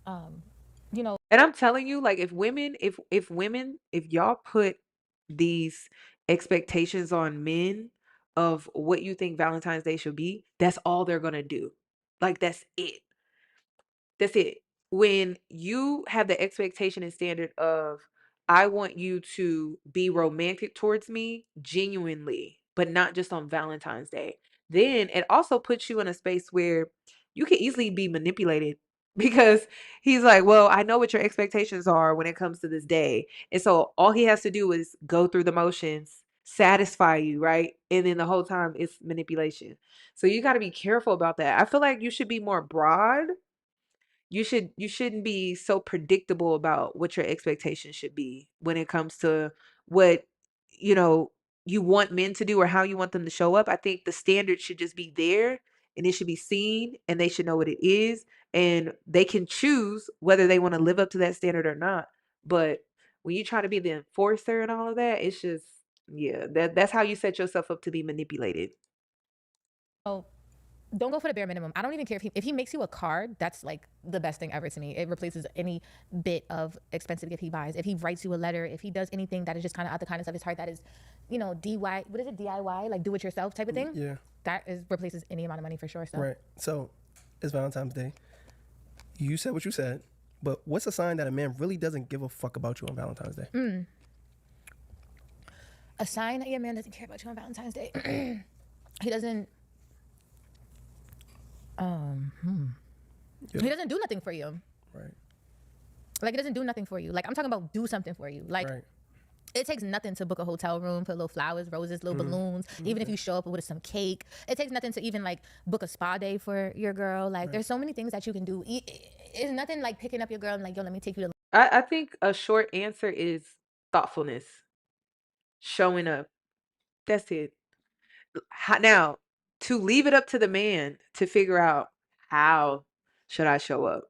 And I'm telling you, like if y'all put these expectations on men of what you think Valentine's Day should be, that's all they're gonna do. Like that's it. That's it. When you have the expectation and standard of I want you to be romantic towards me genuinely, but not just on Valentine's Day, then it also puts you in a space where you can easily be manipulated because he's like, well, I know what your expectations are when it comes to this day. And so all he has to do is go through the motions, satisfy you, right? And then the whole time it's manipulation. So you got to be careful about that. I feel like you should be more broad. You shouldn't be so predictable about what your expectations should be when it comes to what you know you want men to do or how you want them to show up. I think the standard should just be there, and it should be seen, and they should know what it is, and they can choose whether they want to live up to that standard or not. But when you try to be the enforcer and all of that, it's just yeah, that's how you set yourself up to be manipulated. Oh, don't go for the bare minimum. I don't even care if he makes you a card. That's like the best thing ever to me. It replaces any bit of expensive gift he buys. If he writes you a letter, if he does anything that is just kind of out the kindness of his heart, that is, DIY. What is it? DIY, like do it yourself type of thing. Yeah. That is replaces any amount of money for sure. So. Right. So it's Valentine's Day. You said what you said, but what's a sign that a man really doesn't give a fuck about you on Valentine's Day? A sign that your man doesn't care about you on Valentine's Day. He doesn't. He doesn't do nothing for you. Right. Like he doesn't do nothing for you. Like I'm talking about do something for you. Like Right. it takes nothing to book a hotel room, put little flowers, roses, little balloons. Even if you show up with some cake, it takes nothing to even like book a spa day for your girl. Like there's so many things that you can do. It's nothing like picking up your girl and like, yo, let me take you to. I think a short answer is thoughtfulness, showing up. That's it. Now, to leave it up to the man to figure out how should I show up?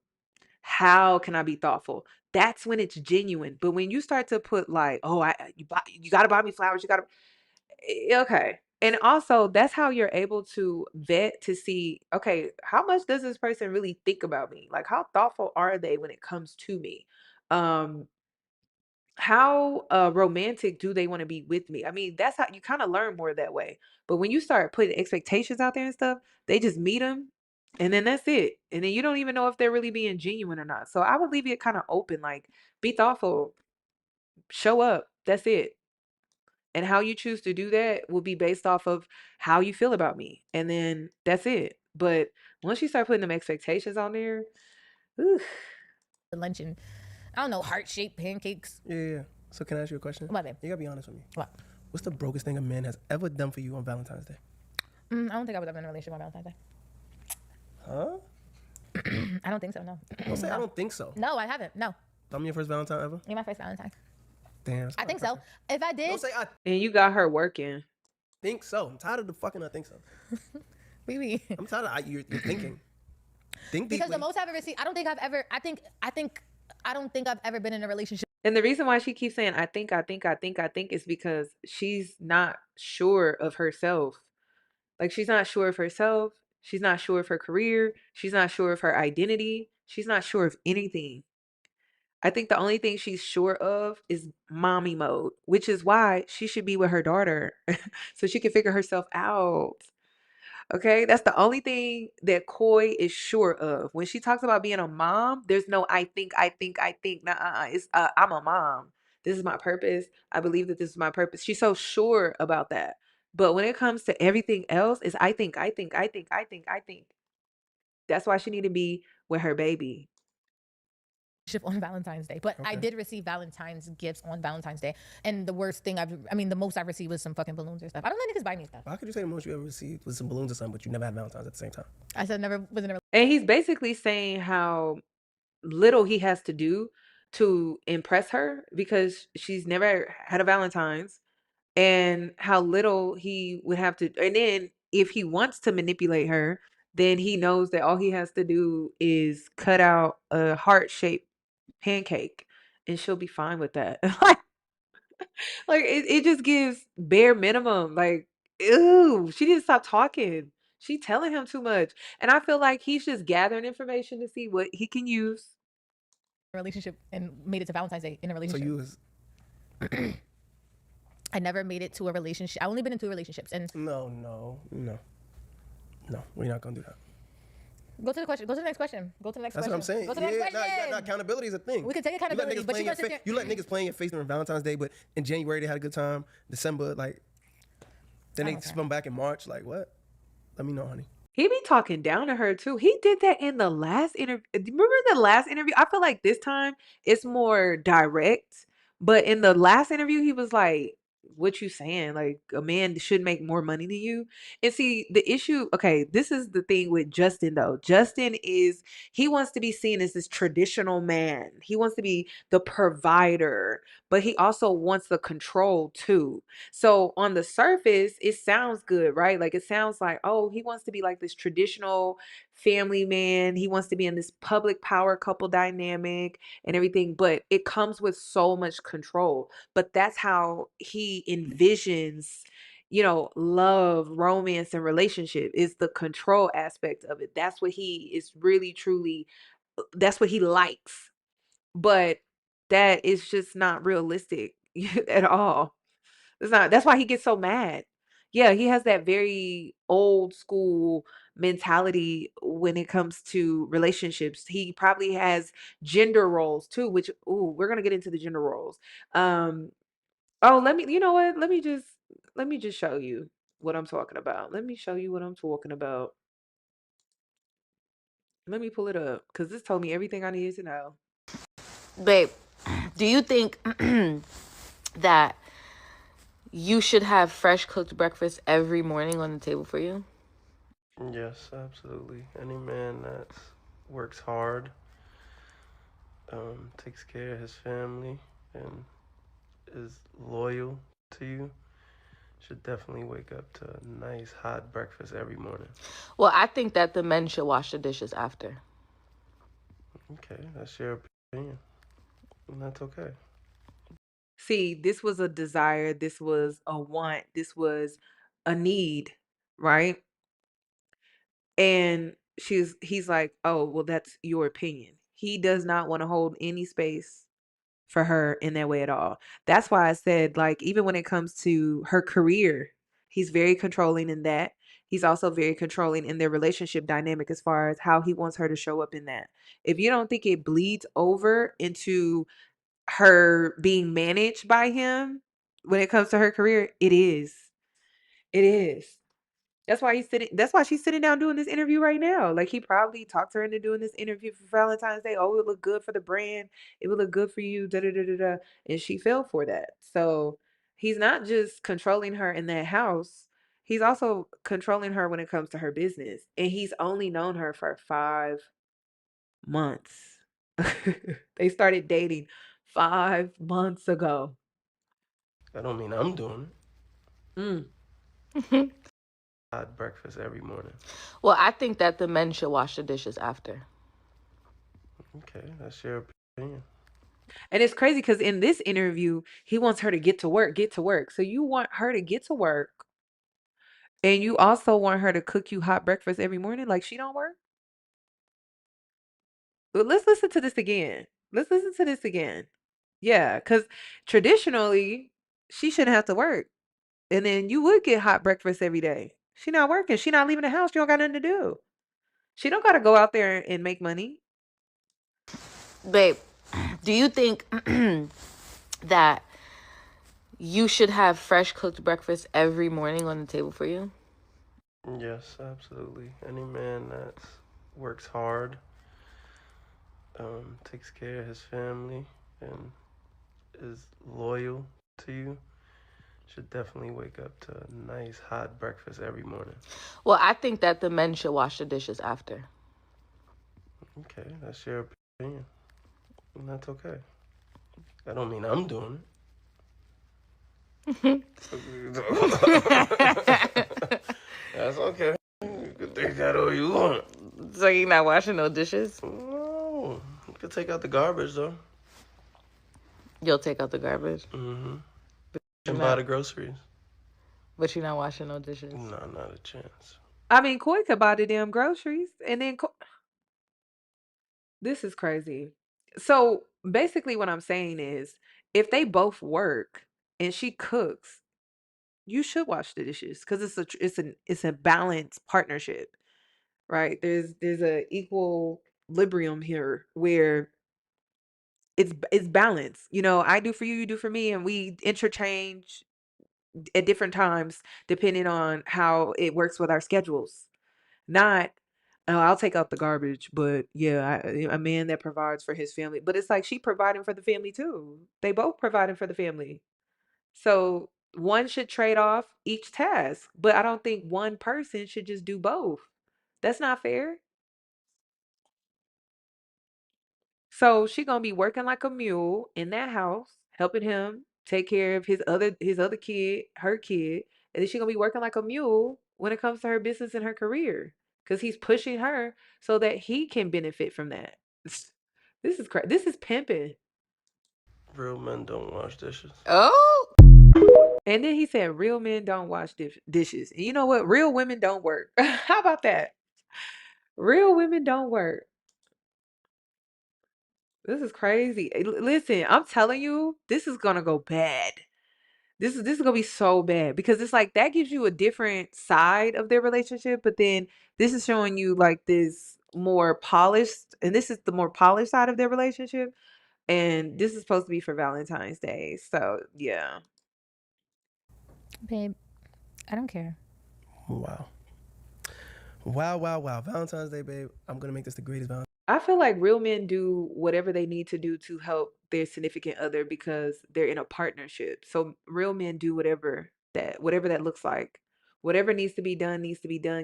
How can I be thoughtful? That's when it's genuine. But when you start to put like, oh, you got to buy me flowers, you got to okay. And also, that's how you're able to vet to see, okay, how much does this person really think about me? Like how thoughtful are they when it comes to me? Um how romantic do they want to be with me? I mean, that's how you kind of learn more that way. But when you start putting expectations out there and stuff, they just meet them and then that's it. And then you don't even know if they're really being genuine or not. So I would leave it kind of open, like be thoughtful, show up. That's it. And how you choose to do that will be based off of how you feel about me. And then that's it. But once you start putting them expectations on there, ooh, Luncheon. I don't know, heart-shaped pancakes. Yeah. So can I ask you a question? What, babe? You gotta be honest with me. What? What's the brokest thing a man has ever done for you on Valentine's Day? I don't think I was ever in a relationship on Valentine's Day. Huh? I don't think so, no. Don't say I don't think so. No, I haven't. No. I'm your first Valentine ever? You're my first Valentine. Damn. I think so. If I did, Don't say I and you got her working. think so. I'm tired of the fucking I think so. we. I'm tired of you're thinking. Think Because deeply. the most I've ever seen, I don't think I've ever been in a relationship. And the reason why she keeps saying, I think is because she's not sure of herself. Like, she's not sure of herself. She's not sure of her career. She's not sure of her identity. She's not sure of anything. I think the only thing she's sure of is mommy mode, which is why she should be with her daughter so she can figure herself out. Okay, that's the only thing that Coi is sure of. When she talks about being a mom, there's no I think. Nah, it's I'm a mom. This is my purpose. I believe that this is my purpose. She's so sure about that. But when it comes to everything else, it's I think. That's why she need to be with her baby. On Valentine's Day, but I Okay. did receive Valentine's gifts on Valentine's Day, and the worst thing the most I've received was some fucking balloons or stuff. I don't let niggas buy me stuff. How could you say the most you ever received was some balloons or something, but you never had Valentine's at the same time? I said never was in a And he's basically saying how little he has to do to impress her because she's never had a Valentine's, and how little he would have to. And then if he wants to manipulate her, then he knows that all he has to do is cut out a heart-shaped pancake and she'll be fine with that. Like it just gives bare minimum. Like, ew, she didn't stop talking. She telling him too much. And I feel like he's just gathering information to see what he can use. relationship and made it to Valentine's Day in a So relationship. you was I never made it to a relationship. I only been in 2 relationships. And no. We're not gonna do that. go to the question. Go to the next question. Go to the next That's question. what I'm saying. Go to the next question. Accountability is a thing. We can take accountability, but you gotta sit there. You let niggas play in your face during Valentine's Day, but in January they had a good time. December, like, then I they don't care. spun back in March. Like, what? Let me know, honey. He be talking down to her too. He did that in the last interview. Remember the last interview? I feel like this time it's more direct. But in the last interview, he was like, "What you saying? Like a man should make more money than you." And see, the issue, okay, this is the thing with Justin though. Justin is he wants to be seen as this traditional man. He wants to be the provider, but he also wants the control too. So on the surface, it sounds good, right? Like it sounds like, oh, he wants to be like this traditional family man. He wants to be in this public power couple dynamic and everything, but it comes with so much control. But that's how he envisions, love, romance, and relationship is the control aspect of it. That's what he is really, truly, that's what he likes. But that is just not realistic at all. It's not that's why he gets so mad. Yeah, he has that very old school mentality when it comes to relationships. He probably has gender roles too, which we're gonna get into the gender roles. Um, oh, you know what? Let me just show you what I'm talking about. Let me show you what I'm talking about. Let me pull it up because this told me everything I needed to know. Babe, do you think that you should have fresh cooked breakfast every morning on the table for you? Yes, absolutely. Any man that works hard, takes care of his family, and is loyal to you should definitely wake up to a nice hot breakfast every morning. Well, I think that the men should wash the dishes after. Okay, that's your opinion, and that's okay. See, this was a desire, this was a want, this was a need, right? And he's like, "Oh, well, that's your opinion." He does not want to hold any space for her in that way at all. That's why I said, like, even when it comes to her career, he's very controlling in that. He's also very controlling in their relationship dynamic as far as how he wants her to show up in that. If you don't think it bleeds over into her being managed by him when it comes to her career, it is. It is. That's why she's sitting down doing this interview right now. Like he probably talked her into doing this interview for Valentine's Day. Oh, it would look good for the brand. It would look good for you. Da da da da da. And she fell for that. So he's not just controlling her in that house. He's also controlling her when it comes to her business. And he's only known her for 5 months. They started dating 5 months ago. That don't mean I'm doing Mm. it. Hot breakfast every morning. Well, I think that the men should wash the dishes after. Okay, that's your opinion. And it's crazy because in this interview, he wants her to get to work, get to work. So you want her to get to work and you also want her to cook you hot breakfast every morning like she don't work? But let's listen to this again. Let's listen to this again. Yeah, because traditionally, she shouldn't have to work. And then you would get hot breakfast every day. She not working. She not leaving the house. She don't got nothing to do. She don't got to go out there and make money. Babe, do you think that you should have fresh cooked breakfast every morning on the table for you? Yes, absolutely. Any man that works hard, takes care of his family, and is loyal to you should definitely wake up to a nice hot breakfast every morning. Well, I think that the men should wash the dishes after. Okay, that's your opinion, and that's okay. That don't mean I'm doing it. That's okay. You can think that all you want. So you're not washing no dishes? No, you can take out the garbage though. You'll take out the garbage? Mm-hmm. And buy the groceries. But you're not washing no dishes? No, not a chance. I mean, Koi could buy the damn groceries and then this is crazy. So basically, what I'm saying is, if they both work and she cooks, you should wash the dishes because it's a balanced partnership, right? There's a equilibrium here where it's balance. I do for you, you do for me, and we interchange at different times depending on how it works with our schedules. Not, oh, I'll take out the garbage, but yeah, a man that provides for his family. But it's like she providing for the family too. They both providing for the family. So one should trade off each task, but I don't think one person should just do both. That's not fair. So she gonna be working like a mule in that house, helping him take care of his other kid, her kid, and then she gonna be working like a mule when it comes to her business and her career, because he's pushing her so that he can benefit from that. This is crazy. This is pimping. Real men don't wash dishes. Oh, And then he said, "Real men don't wash dishes." And you know what? Real women don't work. How about that? Real women don't work. This is crazy. Listen, I'm telling you, this is gonna go bad. This is gonna be so bad because it's like that gives you a different side of their relationship, but then this is showing you like this more polished, and this is the more polished side of their relationship, and this is supposed to be for Valentine's Day. So yeah. Babe, I don't care. Wow. Wow, wow, wow. Valentine's Day, babe. I'm going to make this the greatest Valentine's. I feel like real men do whatever they need to do to help their significant other because they're in a partnership. So real men do whatever that looks like. Whatever needs to be done,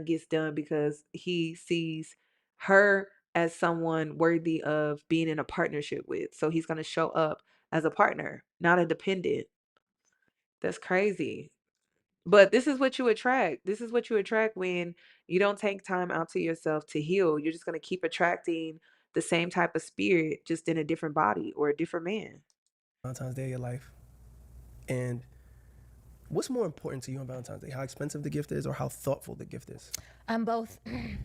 gets done because he sees her as someone worthy of being in a partnership with. So he's going to show up as a partner, not a dependent. That's crazy. But this is what you attract. This is what you attract when you don't take time out to yourself to heal. You're just going to keep attracting the same type of spirit, just in a different body or a different man. Day of your life. And what's more important to you on Valentine's Day? How expensive the gift is or how thoughtful the gift is? Both. Okay.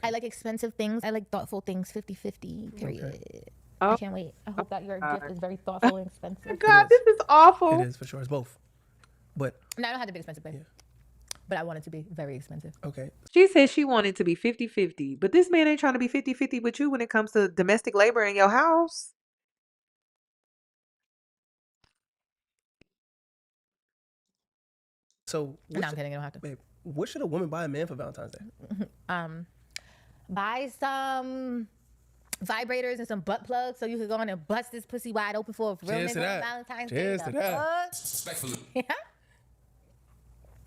I like expensive things. I like thoughtful things. 50-50, period. Okay. Oh, I can't wait. I hope that your God. gift is very thoughtful and Oh my expensive. God, is. this is awful. It is for sure. It's both. But No, I don't have to be expensive, babe. Yeah. But I want it to be very expensive. okay. She said she wanted to be 50-50, but this man ain't trying to be 50-50 with you when it comes to domestic labor in your house. So No, I'm kidding. I don't have to. babe, what should a woman buy a man for Valentine's Day? Buy some vibrators and some butt plugs so you can go in and bust this pussy wide open for a real Cheers nigga to on that. Valentine's Cheers Day. to that. Fuck? Respectfully. Yeah.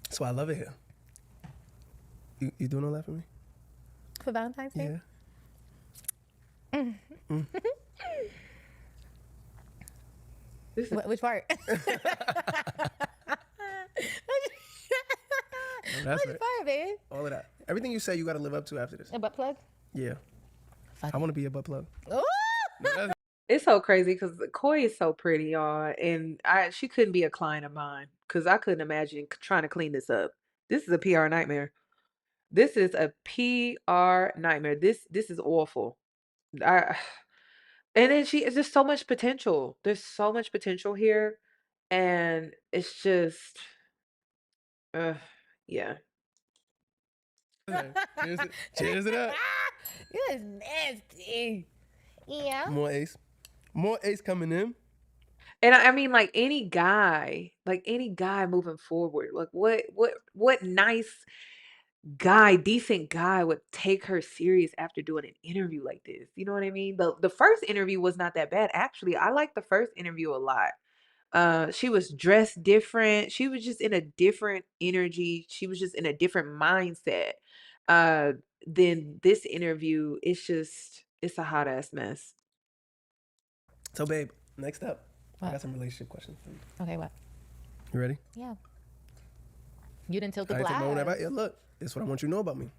So I love it here. You doing all that for me? For Valentine's Day? Yeah. Which part? That's Which right. part, babe? All of that. Everything you say, you got to live up to after this. A butt plug? Yeah. Fuck. I want to be a butt plug. Ooh! It's so crazy because Koi is so pretty, y'all, and she couldn't be a client of mine because I couldn't imagine trying to clean this up. This is a PR nightmare. This is a PR nightmare. This is awful. I and then it's just so much potential. There's so much potential here, and it's just, yeah. Cheers to that. You is nasty. Yeah. More ace. More ace coming in. And I mean, like any guy moving forward, like what nice guy, decent guy would take her serious after doing an interview like this? You know what I mean? The first interview was not that bad. Actually, I liked the first interview a lot. She was dressed different. She was just in a different energy. She was just in a different mindset. Uh, than this interview. It's a hot ass mess. So, babe, next up, I What? got some relationship questions for you. Okay, what? You ready? Yeah. You didn't tilt the I take my own glass. advice. Yeah, look, this is what I want you to know about me.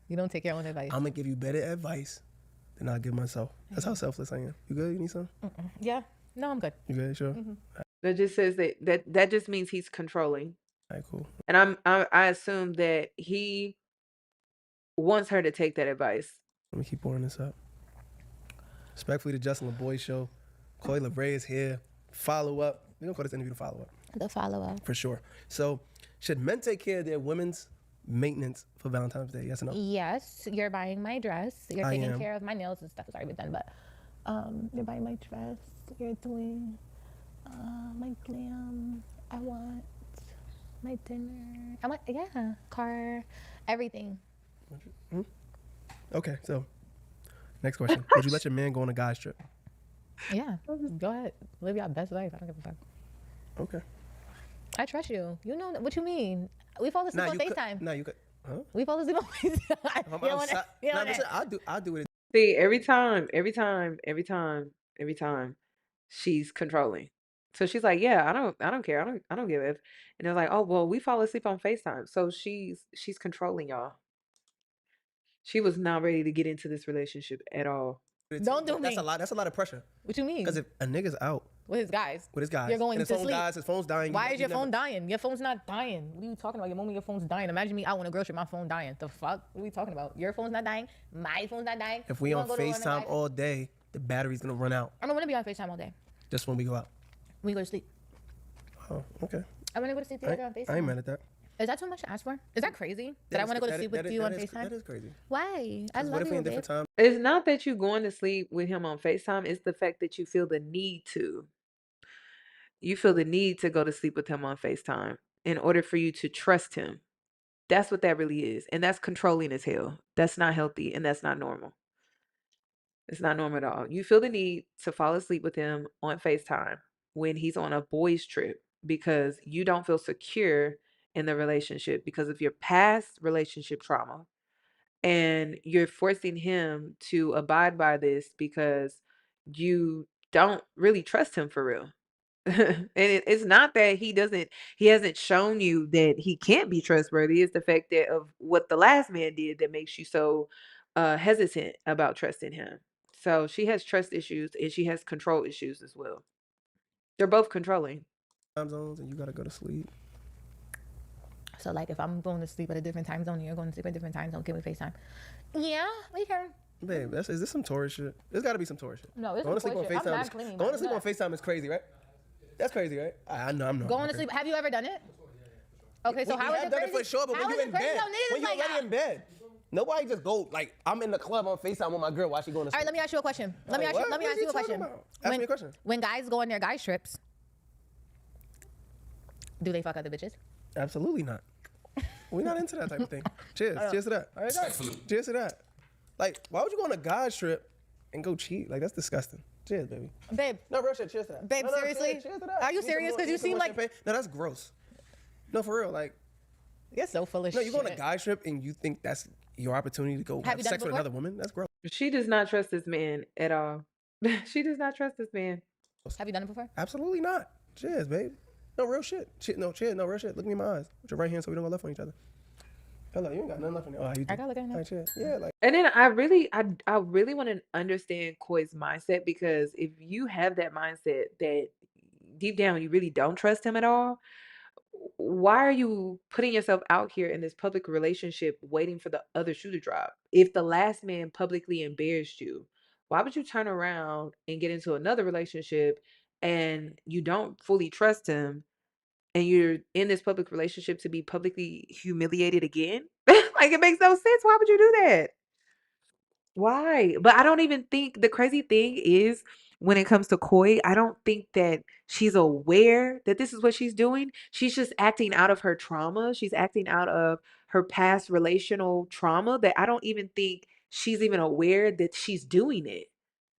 You don't take your own advice. I'm going to give you better advice than I'll give myself. That's how selfless I am. You good? You need some? Yeah. No, I'm good. You good? Sure? That just says that just means he's controlling. All right, cool. And I assume that he wants her to take that advice. Let me keep pouring this up. Respectfully to Justin Laboy'S show. Coi Leray is here. Follow up. We're going to call this interview the follow up. The follow-up. For sure. So, should men take care of their women's maintenance for Valentine's Day? Yes or no? Yes, you're buying my dress. You're I taking am. care of my nails and stuff. Has already been done, but you're buying my dress. You're doing my glam. I want my dinner. I want car, everything. Okay, so next question. Would you let your man go on a guy's trip? Yeah, go ahead, live your best life. I don't give a fuck. Okay. I trust you. You know what you mean. We fall asleep on FaceTime. You could. Huh? We fall asleep on FaceTime. If I'm You know outside, what? nah, listen, I'll do it. See, every time, she's controlling. So she's like, "Yeah, I don't care. I don't give it." And they're like, "Oh, well, we fall asleep on FaceTime." So she's controlling y'all. She was not ready to get into this relationship at all. Don't do me. That's a lot. That's a lot of pressure. What you mean? Because if a nigga's out With his guys. you're going to his phone sleep. dies, his phone's dying. Why is your phone dying? Your phone's not dying. What are you talking about? Your moment your phone's dying. Imagine me out on a girl trip, my phone dying. The fuck? What are we talking about? Your phone's not dying. My phone's not dying. If we on FaceTime all day, the battery's gonna run out. I'm gonna be on FaceTime all day. Just when we go out. We go to sleep. Oh, okay. I'm gonna go to sleep together on FaceTime. I ain't mad at that. Is that too much to ask for? Is that crazy? That I want to go to sleep with you on FaceTime? That is crazy. Why? I What love if we you, in different babe. time? It's not that you going to sleep with him on FaceTime, it's the fact that you feel the need to. You feel the need to go to sleep with him on FaceTime in order for you to trust him. That's what that really is. And that's controlling as hell. That's not healthy and that's not normal. It's not normal at all. You feel the need to fall asleep with him on FaceTime when he's on a boys' trip because you don't feel secure in the relationship because of your past relationship trauma. And you're forcing him to abide by this because you don't really trust him for real. And it's not that he hasn't shown you that he can't be trustworthy. It's the fact that of what the last man did that makes you so hesitant about trusting him. So she has trust issues and she has control issues as well. They're both controlling. Time zones and you gotta go to sleep. So like if I'm going to sleep at a different time zone and you're going to sleep at a different time zone, can we FaceTime? Yeah, we can. Babe, is this some Taurus shit? There's gotta be some Taurus shit. No, it's going to sleep on shit. I'm FaceTime. not clean. Going to sleep on FaceTime is crazy, right? That's crazy, right? I know, I'm not. Going to sleep. Have you ever done it? Okay, so how is it done crazy? it for sure, but How when is you it in crazy? bed, No, niggas when you like, already in bed, nobody just go like I'm in the club on FaceTime with my girl while she going to sleep. All right, let me ask you a question. Let me ask you a question. Ask me a question. When guys go on their guys trips, do they fuck other bitches? Absolutely not. We're not into that type of thing. Cheers. Cheers to that. All right, guys. Cheers to that. Like, why would you go on a guy's trip and go cheat? Like, that's disgusting. Cheers, baby. Babe. No, real shit. Cheers to that. Babe, no, seriously? Cheers to that. Are you serious? Because you seem like... Champagne. No, that's gross. No, for real. Like, you're so full of shit. no, you go on a guy trip and you think that's your opportunity to go have sex with another woman? That's gross. She does not trust this man at all. She does not trust this man. Have you done it before? Absolutely not. Cheers, babe. No, real shit. No, cheers. No, real shit. Look me in my eyes with your right hand so we don't go left on each other. Hello, you ain't got nothing left on you. Oh, how you doing? I gotta look at it now. Like, cheers. Yeah, like. And then I really want to understand Koi's mindset because if you have that mindset that deep down you really don't trust him at all, why are you putting yourself out here in this public relationship waiting for the other shoe to drop? If the last man publicly embarrassed you, why would you turn around and get into another relationship and you don't fully trust him and you're in this public relationship to be publicly humiliated again? Like, it makes no sense. Why would you do that? Why? But I don't even think the crazy thing is when it comes to Koi, I don't think that she's aware that this is what she's doing. She's just acting out of her trauma. She's acting out of her past relational trauma that I don't even think she's even aware that she's doing it.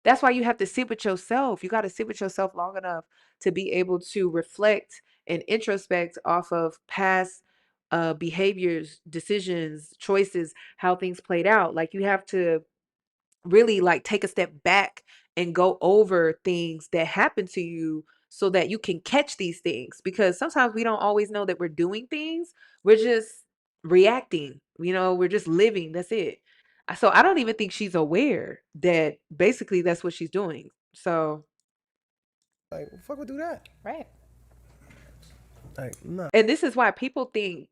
That's why you have to sit with yourself. You got to sit with yourself long enough to be able to reflect and introspect off of past behaviors, decisions, choices, how things played out. Like you have to really like take a step back and go over things that happen to you so that you can catch these things because sometimes we don't always know that we're doing things. We're just reacting, we're just living. That's it. So I don't even think she's aware that basically that's what she's doing. So Like, fuck would do that? Right. Like, no. And this is why people think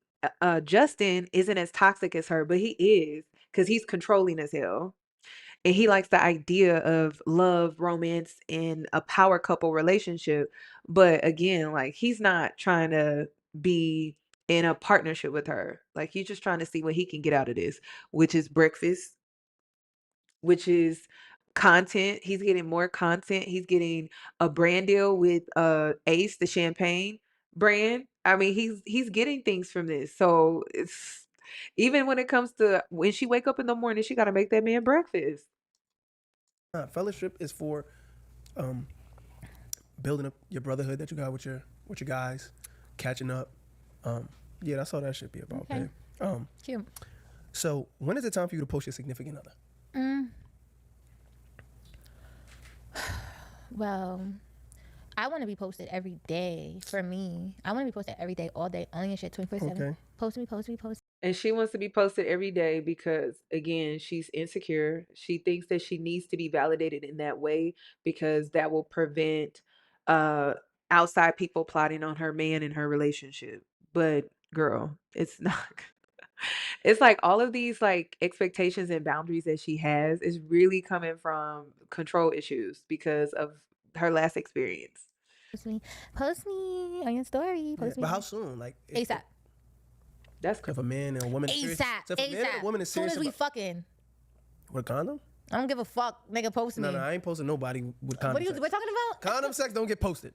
Justin isn't as toxic as her, but he is because he's controlling as hell. And he likes the idea of love, romance, and a power couple relationship. But again, like he's not trying to be in a partnership with her. Like he's just trying to see what he can get out of this, which is breakfast, which is content. He's getting more content. He's getting a brand deal with Ace, the champagne brand. I mean, he's getting things from this. So Even when it comes to when she wake up in the morning, she got to make that man breakfast. Fellowship is for building up your brotherhood that you got with your guys, catching up. Yeah, that's all that should be about, Okay. babe. Cute. So when is it time for you to post your significant other? Well, I want to be posted every day. For me, I want to be posted every day, all day, on your shit, 24/7. Okay. Post me, post me, post. And she wants to be posted every day because, again, she's insecure. She thinks that she needs to be validated in that way because that will prevent uh, outside people plotting on her man in her relationship. But girl, it's not. It's like all of these like expectations and boundaries that she has is really coming from control issues because of her last experience. Post me on your story. Yeah, Post me. but how soon? Like ASAP. That's if a man and a woman is serious, ASAP. so if a man and a ASAP. woman is As soon serious as we about, fucking. with condom? I don't give a fuck. Nigga, post me. No, I ain't posting nobody with condom What are you? sex. We're talking about? Condom sex don't get posted.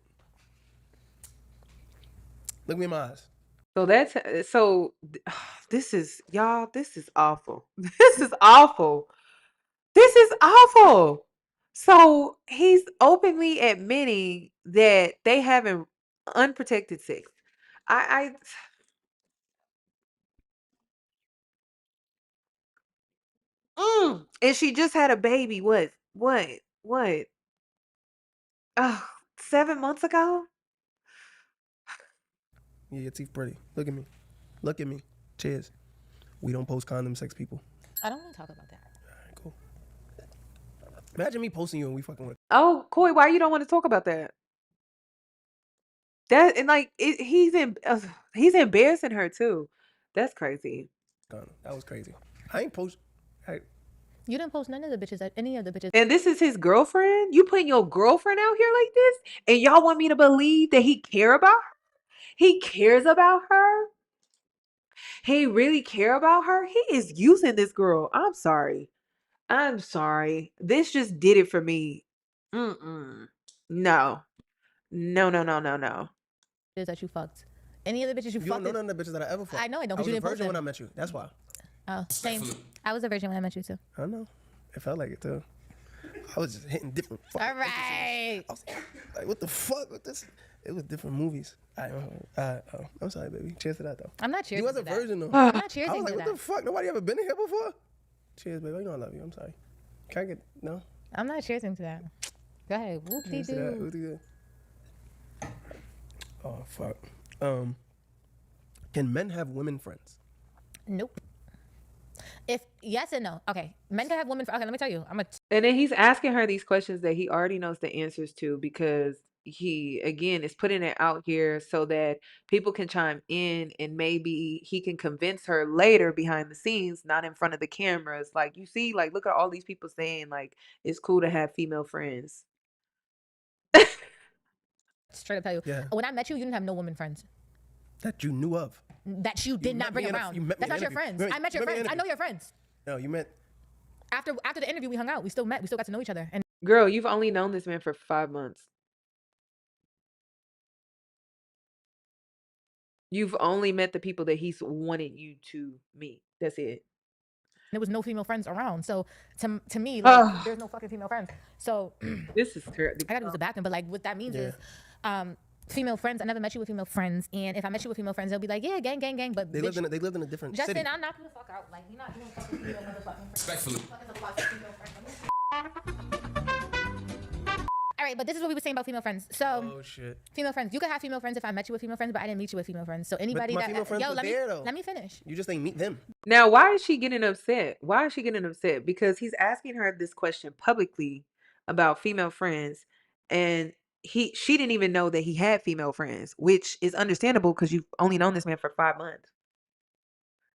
Look me in my eyes. so that's so this is y'all, this is awful. This is awful. This is awful. So he's openly admitting that they having unprotected sex. I and she just had a baby. What? Oh, 7 months ago? Yeah, your teeth pretty. Look at me. Look at me. Cheers. We don't post condom sex, people. I don't want to talk about that. All right, cool. Imagine me posting you and we fucking with Oh, Koi, why you don't want to talk about that? That and like he's embarrassing her too. That's crazy. a condom. That was crazy. I ain't post. You didn't post none of the bitches, any of the bitches. And this is his girlfriend? You putting your girlfriend out here like this? And y'all want me to believe that he care about her? He cares about her? He really care about her? He is using this girl. I'm sorry. I'm sorry. This just did it for me. Mm-mm. No. No. That you fucked. Any of the bitches you You fucked. don't know none of the bitches that I ever fucked. I know I don't, I but was you a didn't post virgin them. when I met you. That's why. Oh, same. I was a virgin when I met you too. I know. It felt like it too. I was just hitting different. All right. I was like, what the fuck with this? It was different movies. I'm sorry, baby. Cheers to that though. I'm not cheersing. You was a to that. virgin though. I'm not I was cheersing like, to what that. the fuck? Nobody ever been in here before? Cheers, baby. You know I love you. I'm sorry. Can I get no? I'm not cheersing to that. Go ahead. Whoop-de-doo. Cheers to that. Whoop-de-doo. Oh fuck. Can men have women friends? Nope. If yes and no. Okay. Men can have women. Okay, let me tell you. And then he's asking her these questions that he already knows the answers to because he, again, is putting it out here so that people can chime in and maybe he can convince her later behind the scenes, not in front of the cameras. Like, you see, like, look at all these people saying, like, it's cool to have female friends. straight up tell you. Yeah. When I met you, you didn't have no women friends. That you knew of. That you did not bring around. That's not your friends. I met your friends. I know your friends. No, you met. After the interview, we hung out. We still met. We still got to know each other. And Girl, you've only known this man for 5 months. You've only met the people that he's wanted you to meet. That's it. there was no female friends around. So to me, like, there's no fucking female friends. So This is terrible. I gotta use the bathroom. But like what that means Yeah. is female friends. I never met you with female friends. And if I met you with female friends, they'll be like, yeah, gang. But They bitch, lived in a different Justin, city. I'll knock you the fuck out. Like, you're not doing fucking female motherfucking friends. Respectfully. All right, but this is what we were saying about female friends. So Oh shit. female friends, you could have female friends if I met you with female friends, but I didn't meet you with female friends. So anybody my that female friends were there, though. let me finish. You just ain't meet them. Now, why is she getting upset? Why is she getting upset? Because he's asking her this question publicly about female friends, and she didn't even know that he had female friends, which is understandable because you've only known this man for 5 months.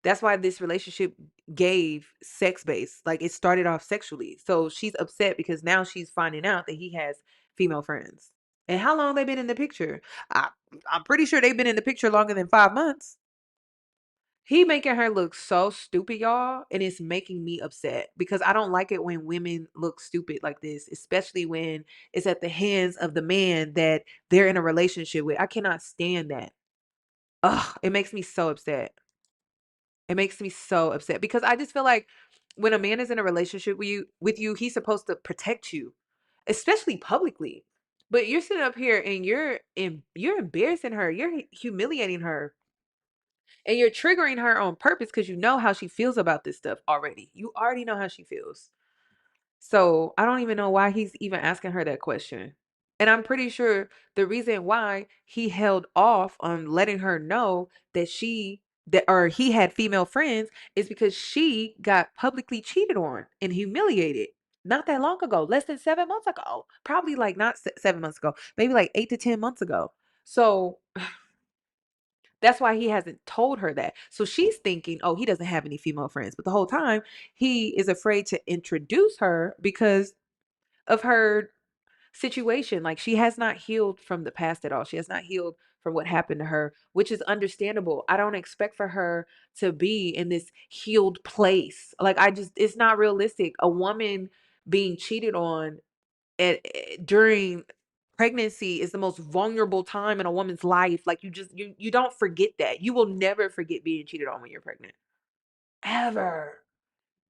That's why this relationship gave sex based. Like, it started off sexually. So she's upset because now she's finding out that he has female friends. And how long they been in the picture? I'm pretty sure they've been in the picture longer than 5 months. He making her look so stupid, y'all, and it's making me upset because I don't like it when women look stupid like this, especially when it's at the hands of the man that they're in a relationship with. I cannot stand that. Ugh, it makes me so upset. It makes me so upset because I just feel like when a man is in a relationship with you, he's supposed to protect you, especially publicly. But you're sitting up here and you're embarrassing her, you're humiliating her, and you're triggering her on purpose because you know how she feels about this stuff already. You already know how she feels. So I don't even know why he's even asking her that question. And I'm pretty sure the reason why he held off on letting her know that he had female friends is because she got publicly cheated on and humiliated not that long ago, less than 7 months ago. Probably like not 7 months ago, maybe like 8 to 10 months ago. So that's why he hasn't told her that. So she's thinking, oh, he doesn't have any female friends. But the whole time, he is afraid to introduce her because of her situation. Like she has not healed from the past at all. She has not healed from what happened to her, which is understandable. I don't expect for her to be in this healed place. Like it's not realistic. A woman being cheated on during pregnancy is the most vulnerable time in a woman's life. Like you don't forget that. You will never forget being cheated on when you're pregnant. Ever.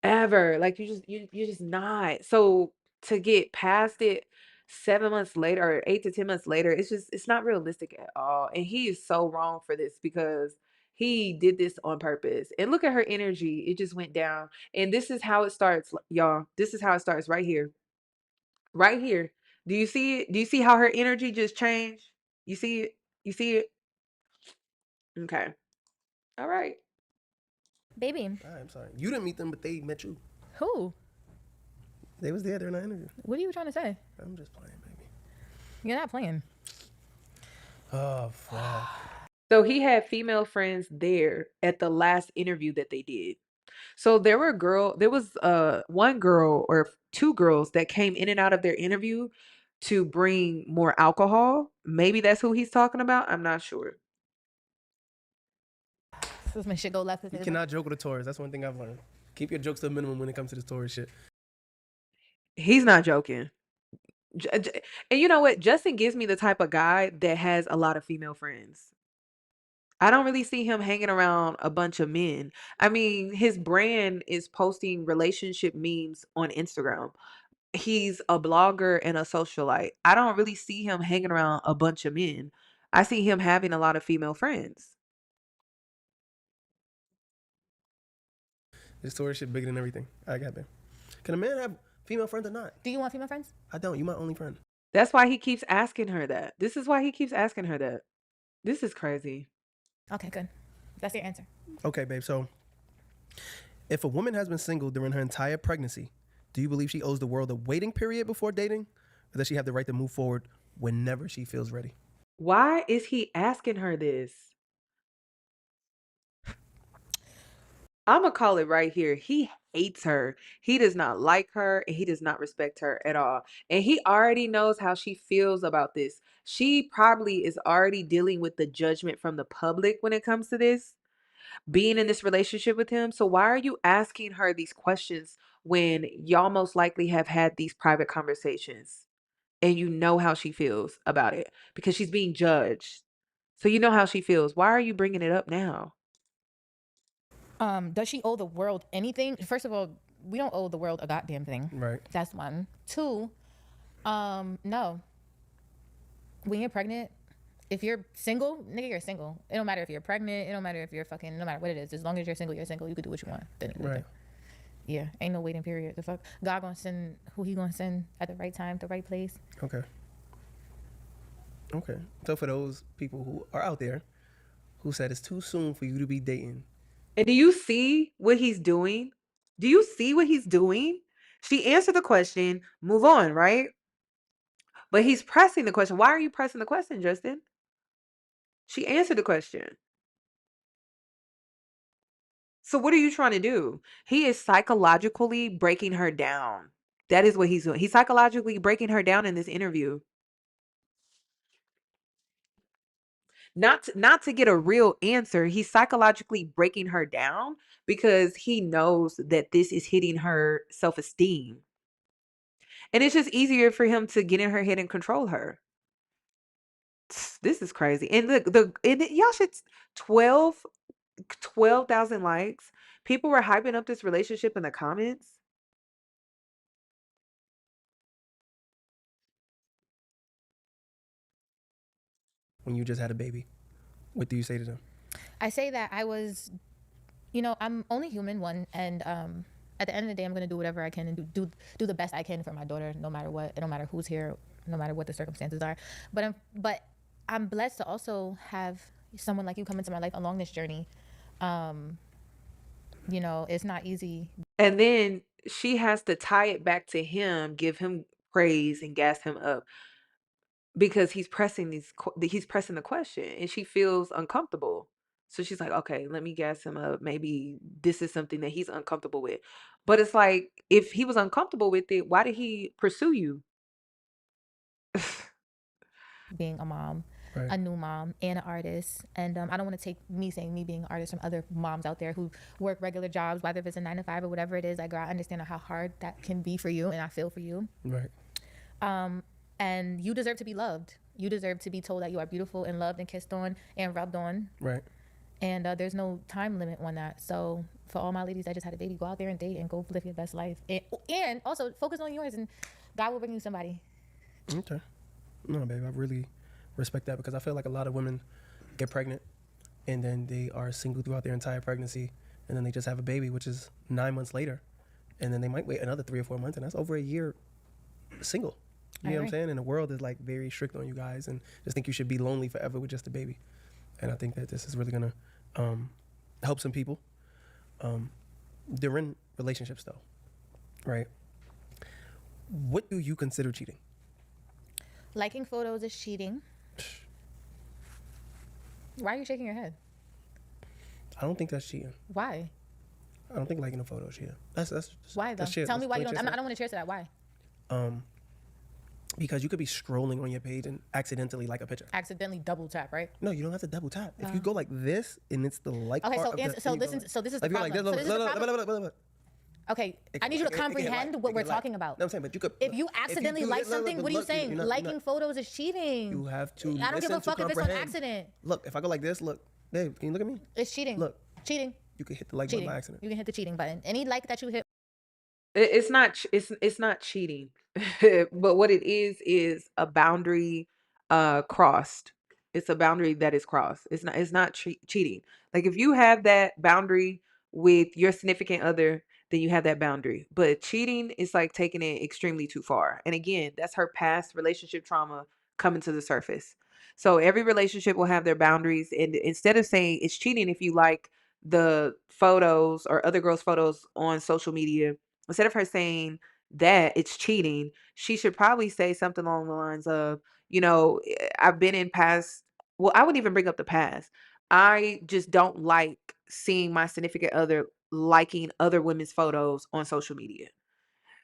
Ever. Like you're just not. So to get past it 7 months later or 8 to 10 months later, it's not realistic at all. And he is so wrong for this because he did this on purpose. And look at her energy. It just went down. And this is how it starts, y'all. This is how it starts right here. Right here. Do you see it? Do you see how her energy just changed? You see it? You see it? Okay. All right. Baby, I'm sorry. You didn't meet them, but they met you. who? They was there during our interview. What are you trying to say? I'm just playing, baby. You're not playing. Oh, fuck. So he had female friends there at the last interview that they did. So there was one girl or two girls that came in and out of their interview to bring more alcohol. Maybe that's who he's talking about. I'm not sure. This is when shit go left. You cannot joke with the tourists. That's one thing I've learned. Keep your jokes to a minimum when it comes to this tourist shit. He's not joking. And you know what? Justin gives me the type of guy that has a lot of female friends. I don't really see him hanging around a bunch of men. I mean, his brand is posting relationship memes on Instagram. He's a blogger and a socialite. I don't really see him hanging around a bunch of men. I see him having a lot of female friends. This tourist shit bigger than everything. I got it. Can a man have female friends or not? Do you want female friends? I don't. You my only friend. That's why he keeps asking her that. This is why he keeps asking her that. This is crazy. Okay, good. That's your answer. Okay, babe. So, if a woman has been single during her entire pregnancy, do you believe she owes the world a waiting period before dating? Or does she have the right to move forward whenever she feels ready? Why is he asking her this? I'm going to call it right here. He hates her. He does not like her and he does not respect her at all. And he already knows how she feels about this. She probably is already dealing with the judgment from the public when it comes to this, being in this relationship with him. So why are you asking her these questions when y'all most likely have had these private conversations and you know how she feels about it because she's being judged. So you know how she feels. Why are you bringing it up now? Does she owe the world anything? First of all, we don't owe the world a goddamn thing. Right. That's one. Two, no. When you're pregnant, if you're single, nigga, you're single. It don't matter if you're pregnant. It don't matter if you're fucking, no matter what it is. As long as you're single, you're single. You can do what you want. Right. Yeah, ain't no waiting period. The fuck? God gonna send who he gonna send at the right time, the right place. Okay. Okay. So for those people who are out there who said it's too soon for you to be dating. And do you see what he's doing? Do you see what he's doing? She answered the question, move on, right? But he's pressing the question. Why are you pressing the question, Justin? She answered the question. So what are you trying to do? He is psychologically breaking her down. That is what he's doing. He's psychologically breaking her down in this interview. Not to get a real answer. He's psychologically breaking her down because he knows that this is hitting her self-esteem. And it's just easier for him to get in her head and control her. This is crazy. And y'all should 12 12,000 likes. People were hyping up this relationship in the comments. When you just had a baby, what do you say to them? I say that I was, I'm only human, one, and at the end of the day, I'm gonna do whatever I can and do the best I can for my daughter, no matter what, no matter who's here, no matter what the circumstances are. But I'm blessed to also have someone like you come into my life along this journey. It's not easy. And then she has to tie it back to him, give him praise and gas him up because he's pressing the question and she feels uncomfortable. So she's like, "Okay, let me gas him up. Maybe this is something that he's uncomfortable with." But it's like if he was uncomfortable with it, why did he pursue you? Being a mom, Right. a new mom, and an artist. And I don't want to take me saying me being an artist from other moms out there who work regular jobs, whether if it's a 9 to 5 or whatever it is. Like, girl, I understand how hard that can be for you, and I feel for you. Right. And you deserve to be loved. You deserve to be told that you are beautiful and loved and kissed on and rubbed on. Right. And there's no time limit on that. So for all my ladies that just had a baby, go out there and date and go live your best life. And also focus on yours, and God will bring you somebody. Okay. No, babe, I really respect that because I feel like a lot of women get pregnant and then they are single throughout their entire pregnancy and then they just have a baby, which is 9 months later. And then they might wait another 3 or 4 months, and that's over a year single. You know what I'm saying? And the world is like very strict on you guys and just think you should be lonely forever with just a baby. And I think that this is really going to help some people. They're in relationships though, right? What do you consider cheating? Liking photos is cheating. Why are you shaking your head? I don't think that's cheating. Why? I don't think liking a photo is cheating. That's why though? that's cheating. Tell me why you That's don't. I cheating. don't want to cheers to that. Why? Because you could be scrolling on your page and accidentally like a picture. Accidentally double tap, right? No, you don't have to double tap. If you go like this and it's the like Okay, part so of answer, the, so and you listen. go So this is like, the if you problem. go So like this this, is the problem. look. Okay, It I need you to can hit like- comprehend it what can we're hit like- talking about. No, I'm saying, but you could. If you look, accidentally do like this- look, something, look, what are you look, saying? you're not- Liking photos is cheating. You have to. I don't give a listen to fuck if it's on comprehend. accident. Look, if I go like this, look, babe, can you look at me? It's cheating. Look, Cheating. you could hit the like button Cheating. by accident. You can hit the cheating button. Any like that you hit. It's not it's not cheating. But what it is a boundary crossed. It's a boundary that is crossed. It's not cheating. Like if you have that boundary with your significant other, then you have that boundary. But cheating is like taking it extremely too far. And again, that's her past relationship trauma coming to the surface. So every relationship will have their boundaries, and instead of saying it's cheating if you like the photos or other girls' photos on social media, instead of her saying that it's cheating, she should probably say something along the lines of, I've been in past, well, I wouldn't even bring up the past. I just don't like seeing my significant other liking other women's photos on social media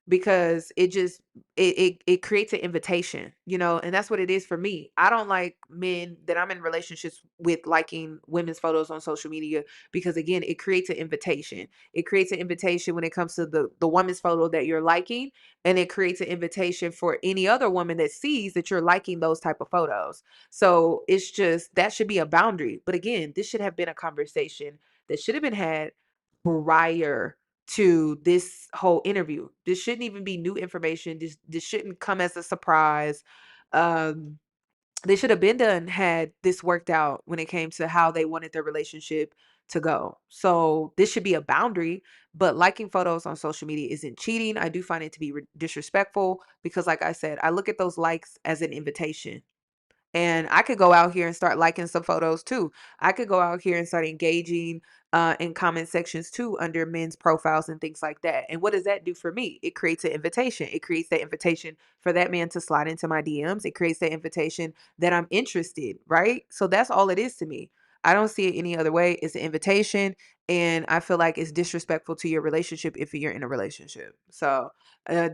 because it creates an invitation, and that's what it is for me. I don't like men that I'm in relationships with liking women's photos on social media because again, it creates an invitation. It creates an invitation when it comes to the woman's photo that you're liking, and it creates an invitation for any other woman that sees that you're liking those type of photos. So it's just that should be a boundary. But again, this should have been a conversation that should have been had prior to this whole interview. This shouldn't even be new information. This shouldn't come as a surprise. Um, they should have been done had this worked out when it came to how they wanted their relationship to go. So this should be a boundary, but liking photos on social media isn't cheating. I do find it to be disrespectful because like I said, I look at those likes as an invitation. And I could go out here and start liking some photos too. I could go out here and start engaging in comment sections too under men's profiles and things like that. And what does that do for me? It creates an invitation. It creates that invitation for that man to slide into my DMs. It creates that invitation that I'm interested, right? So that's all it is to me. I don't see it any other way. It's an invitation. And I feel like it's disrespectful to your relationship if you're in a relationship. So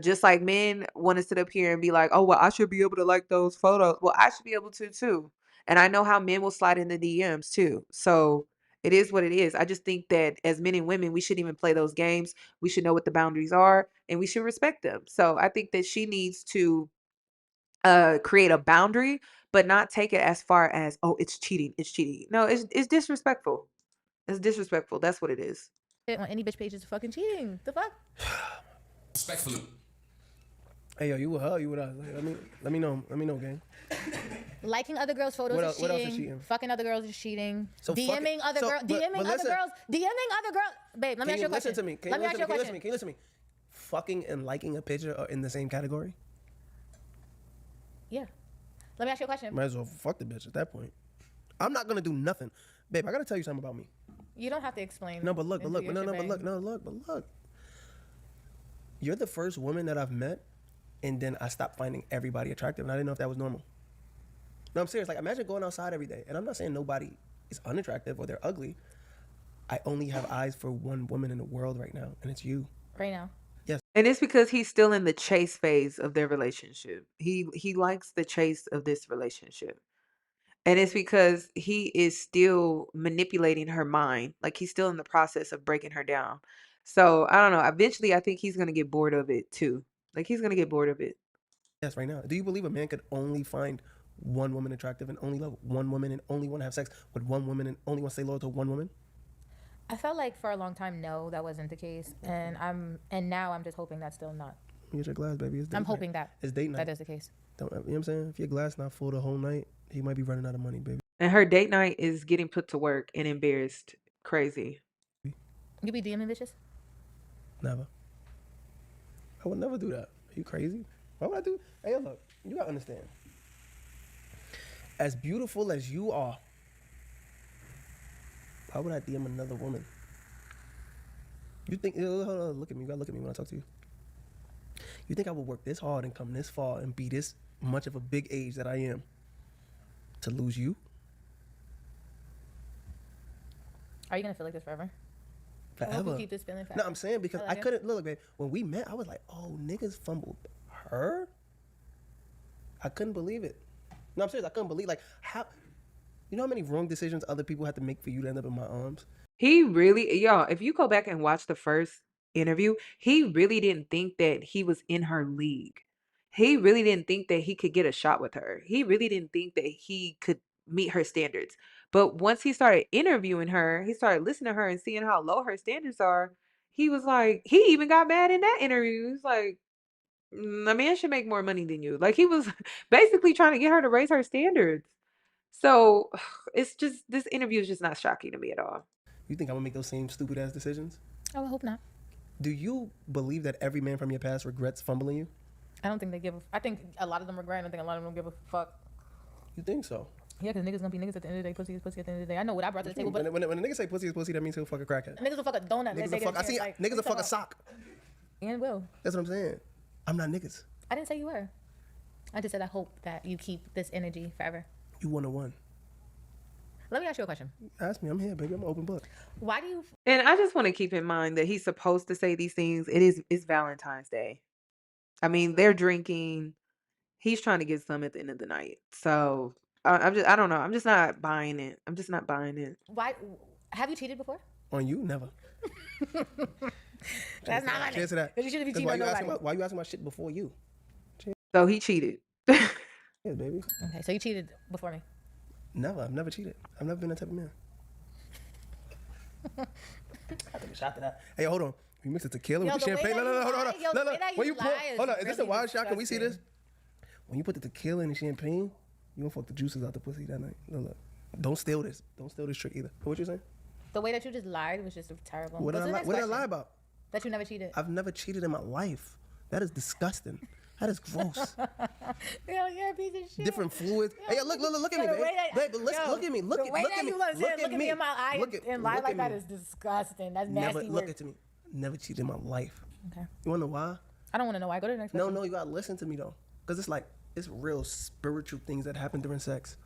just like men want to sit up here and be like, oh, well, I should be able to like those photos. Well, I should be able to too. And I know how men will slide in the DMs too. So it is what it is. I just think that as men and women, we shouldn't even play those games. We should know what the boundaries are and we should respect them. So I think that she needs to create a boundary, but not take it as far as, oh, it's cheating. It's cheating. No, it's disrespectful. It's disrespectful. That's what it is. On any bitch page is fucking cheating. The fuck? Respectfully. Hey, yo, you with her? Or you with us? Like, let me know, gang. Liking other girls' photos What is else- what else is cheating. cheating? Fucking other girls is cheating. So DMing other girls. DMing but other listen. girls. DMing other girls. Babe, let me ask you a question. Listen to me. Let me ask you a question. Can you listen to me? Fucking and liking a picture are in the same category? Yeah. Let me ask you a question. Might as well fuck the bitch at that point. I'm not gonna do nothing. Babe, I gotta tell you something about me. You don't have to explain. No, but look. and do your shebang. Look. You're the first woman that I've met, and then I stopped finding everybody attractive, and I didn't know if that was normal. No, I'm serious. Like, imagine going outside every day, and I'm not saying nobody is unattractive or they're ugly. I only have eyes for one woman in the world right now, and it's you. Right now. And it's because he's still in the chase phase of their relationship. He likes the chase of this relationship. And it's because he is still manipulating her mind. Like, he's still in the process of breaking her down. So, I don't know. Eventually, I think he's going to get bored of it too. Like, he's going to get bored of it. Yes, right now. Do you believe a man could only find one woman attractive and only love one woman and only want to have sex with one woman and only want to stay loyal to one woman? I felt like for a long time, no, that wasn't the case. And now I'm just hoping that's still not. Get your glass, baby. It's date I'm night. hoping that It's date night. that is the case. You know what I'm saying? If your glass not full the whole night, he might be running out of money, baby. And her date night is getting put to work and embarrassed. Crazy. You be DMing bitches? Never. I would never do that. Are you crazy? Why would I do? Hey, look, you gotta understand. As beautiful as you are, why would I DM another woman? You think? Hold on, look at me. You gotta look at me when I talk to you. You think I would work this hard and come this far and be this much of a big age that I am to lose you? Are you gonna feel like this forever? I hope Forever. you keep this feeling forever. No, I'm saying because I I like it. couldn't look, babe. When we met, I was like, "Oh, niggas fumbled her." I couldn't believe it. No, I'm serious. I couldn't believe how. You know how many wrong decisions other people had to make for you to end up in my arms? He really, y'all, if you go back and watch the first interview, he really didn't think that he was in her league. He really didn't think that he could get a shot with her. He really didn't think that he could meet her standards. But once he started interviewing her, he started listening to her and seeing how low her standards are. He was like, he even got mad in that interview. He was like, a man should make more money than you. Like, he was basically trying to get her to raise her standards. So it's just, this interview is just not shocking to me at all. You think I'm gonna make those same stupid ass decisions? I would hope not. Do you believe that every man from your past regrets fumbling you? I don't think they give a. I think a lot of them regret. I don't think a lot of them give a fuck. You think so? Yeah, because niggas gonna be niggas at the end of the day. Pussy is pussy at the end of the day. I know what I brought to the table, but When a nigga say pussy is pussy, that means he'll fuck a crackhead. niggas will fuck a donut. Niggas They will fuck. I see. like, Niggas will fuck a sock. And will. That's what I'm saying. I'm not niggas. I didn't say you were. I just said I hope that you keep this energy forever. You 101. Let me ask you a question. Ask me. I'm here, baby. I'm an open book. Why do you? And I just want to keep in mind that he's supposed to say these things. It's Valentine's Day. I mean, they're drinking. He's trying to get some at the end of the night. So I don't know. I'm just not buying it. I'm just not buying it. Why? Have you cheated before? On you, never. That's not honest. Cheers to that. Because you shouldn't be 'Cause cheating on nobody. why you asking my shit before you? So he cheated. Yeah, baby. Okay, so you cheated before me. Never. I've never cheated. I've never been that type of man. I took a shot to that. Hey, hold on. You mix it tequila Yo, with the the way champagne. that No, you hold on. lie- yo, the way that When you you pour, lie is hold on. Is this a really wild shot? Can we see this? disgusting. When you put the tequila in the champagne, you gonna fuck the juices out the pussy that night. Look. Don't steal this. Don't steal this trick either. What you saying? The way that you just lied was just terrible. What did What's I the lie? next What did I question? lie about? That you never cheated. I've never cheated in my life. That is disgusting. That is gross. Yo, you're a piece of shit. Different fluids. Hey, look at me, Yo, the babe. way that- Babe, look at me. Look the way at that me. you look at me in my eye Look at- and lie look like at that me. is disgusting. That's Never nasty look work. at me. Never cheated in my life. Okay. You wanna know why? I don't want to know why. Go to the next question. No, you gotta listen to me though, cause it's real spiritual things that happen during sex,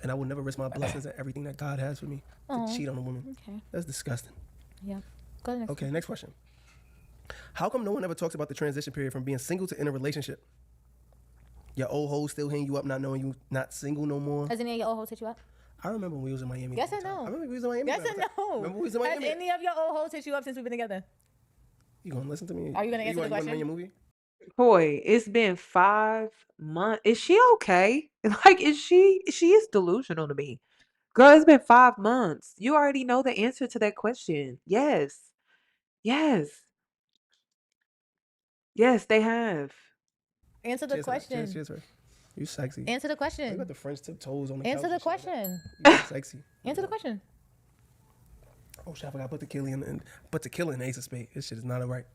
and I will never risk my blessings and everything that God has for me to cheat on a woman. Okay. That's disgusting. Yeah. Go to the next Okay, next question. How come no one ever talks about the transition period from being single to in a relationship? Your old hoes still hang you up, not knowing you not single no more. Has any of your old hoes hit you up? I remember when we was in Miami. Yes the or time. no? I remember we was in Miami. Yes the or time. no? Remember we was in Has Miami. any of your old hoes hit you up since we've been together? You gonna listen to me? Are you gonna answer the You gonna question? your movie? Boy, it's been 5 months. Is she okay? Like, is she is delusional to me. Girl, it's been 5 months. You already know the answer to that question. Yes. Yes. Yes, they have. Answer the Cheers to that. question. Cheers, cheers. You sexy. Answer the Why you question. got the French tip toes on the Answer couch the and shit like that? question. You look sexy. Answer the question. Oh shit, I forgot to put tequila in Ace of Spades. This shit is not alright.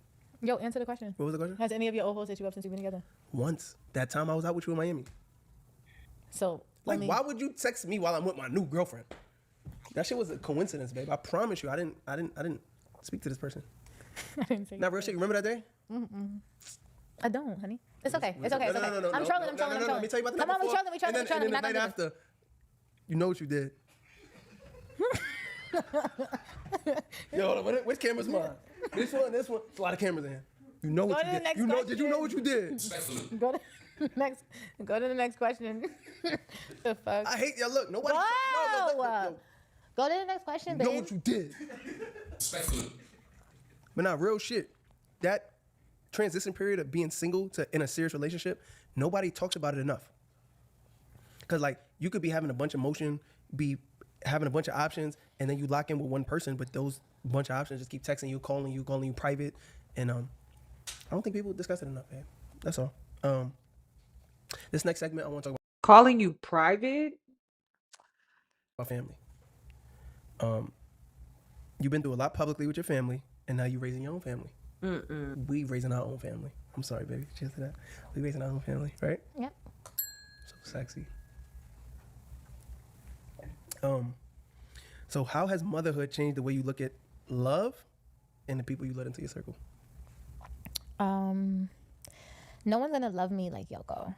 Yo, answer the question. What was the question? Has any of your old hoes hit you up since you've been together? Once. That time I was out with you in Miami. So, Like, why would you text me while I'm with my new girlfriend? That shit was a coincidence, babe. I promise you, I didn't speak to this person. I didn't say Not real shit. You remember that day? I don't, honey. It's okay. It's okay. No, It's okay. no, I'm trolling. I'm trolling. Let me tell you about the Come night on, we before. trolling. We trolling. We trolling. And We're then not the night gonna do after, you know what you did. Yo, hold on. Which camera's mine? This one. There's a lot of cameras in here. You know what Go you to the did. next You know? question. Did you know what you did? Respectfully. Go to next. Go to the next question. The fuck. I hate y'all. Look, nobody. Whoa! Go to the next question, You babe. know what you did. Respectfully. But not real shit. That transition period of being single to in a serious relationship, nobody talks about it enough. Cause like you could be having a bunch of motion, be having a bunch of options, and then you lock in with one person, but those bunch of options just keep texting you, calling you private, and I don't think people discuss it enough, man. That's all. This next segment I want to talk Calling you private? about family. You've been through a lot publicly with your family, and now you're raising your own family. We raising our own family. I'm sorry, baby. Cheers to that. We raising our own family, right? Yep. So sexy. So how has motherhood changed the way you look at love and the people you let into your circle? No one's gonna love me like Yoko.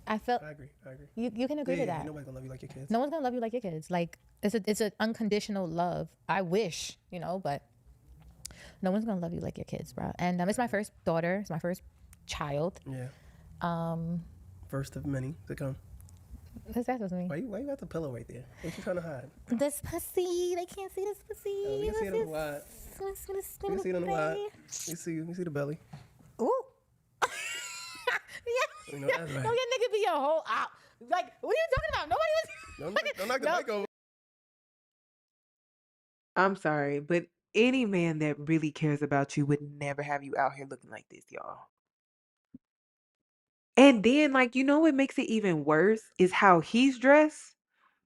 I agree. You can agree to that. Nobody's gonna love you like your kids. No one's gonna love you like your kids. Like it's an unconditional love. I wish, but no one's gonna love you like your kids, bro. And it's my first daughter. It's my first child. Yeah. First of many to come. What's that supposed to mean? Why you got the pillow right there? What you trying to hide? This pussy. They can't see this pussy. Oh, we can see it on the wide. We can see it on the wide. You see the belly. Ooh. Yeah. You know, that's right. No, your nigga be your whole out. Like, what are you talking about? Nobody was. Don't knock the mic over. I'm sorry, but any man that really cares about you would never have you out here looking like this, y'all. And then, like, what makes it even worse is how he's dressed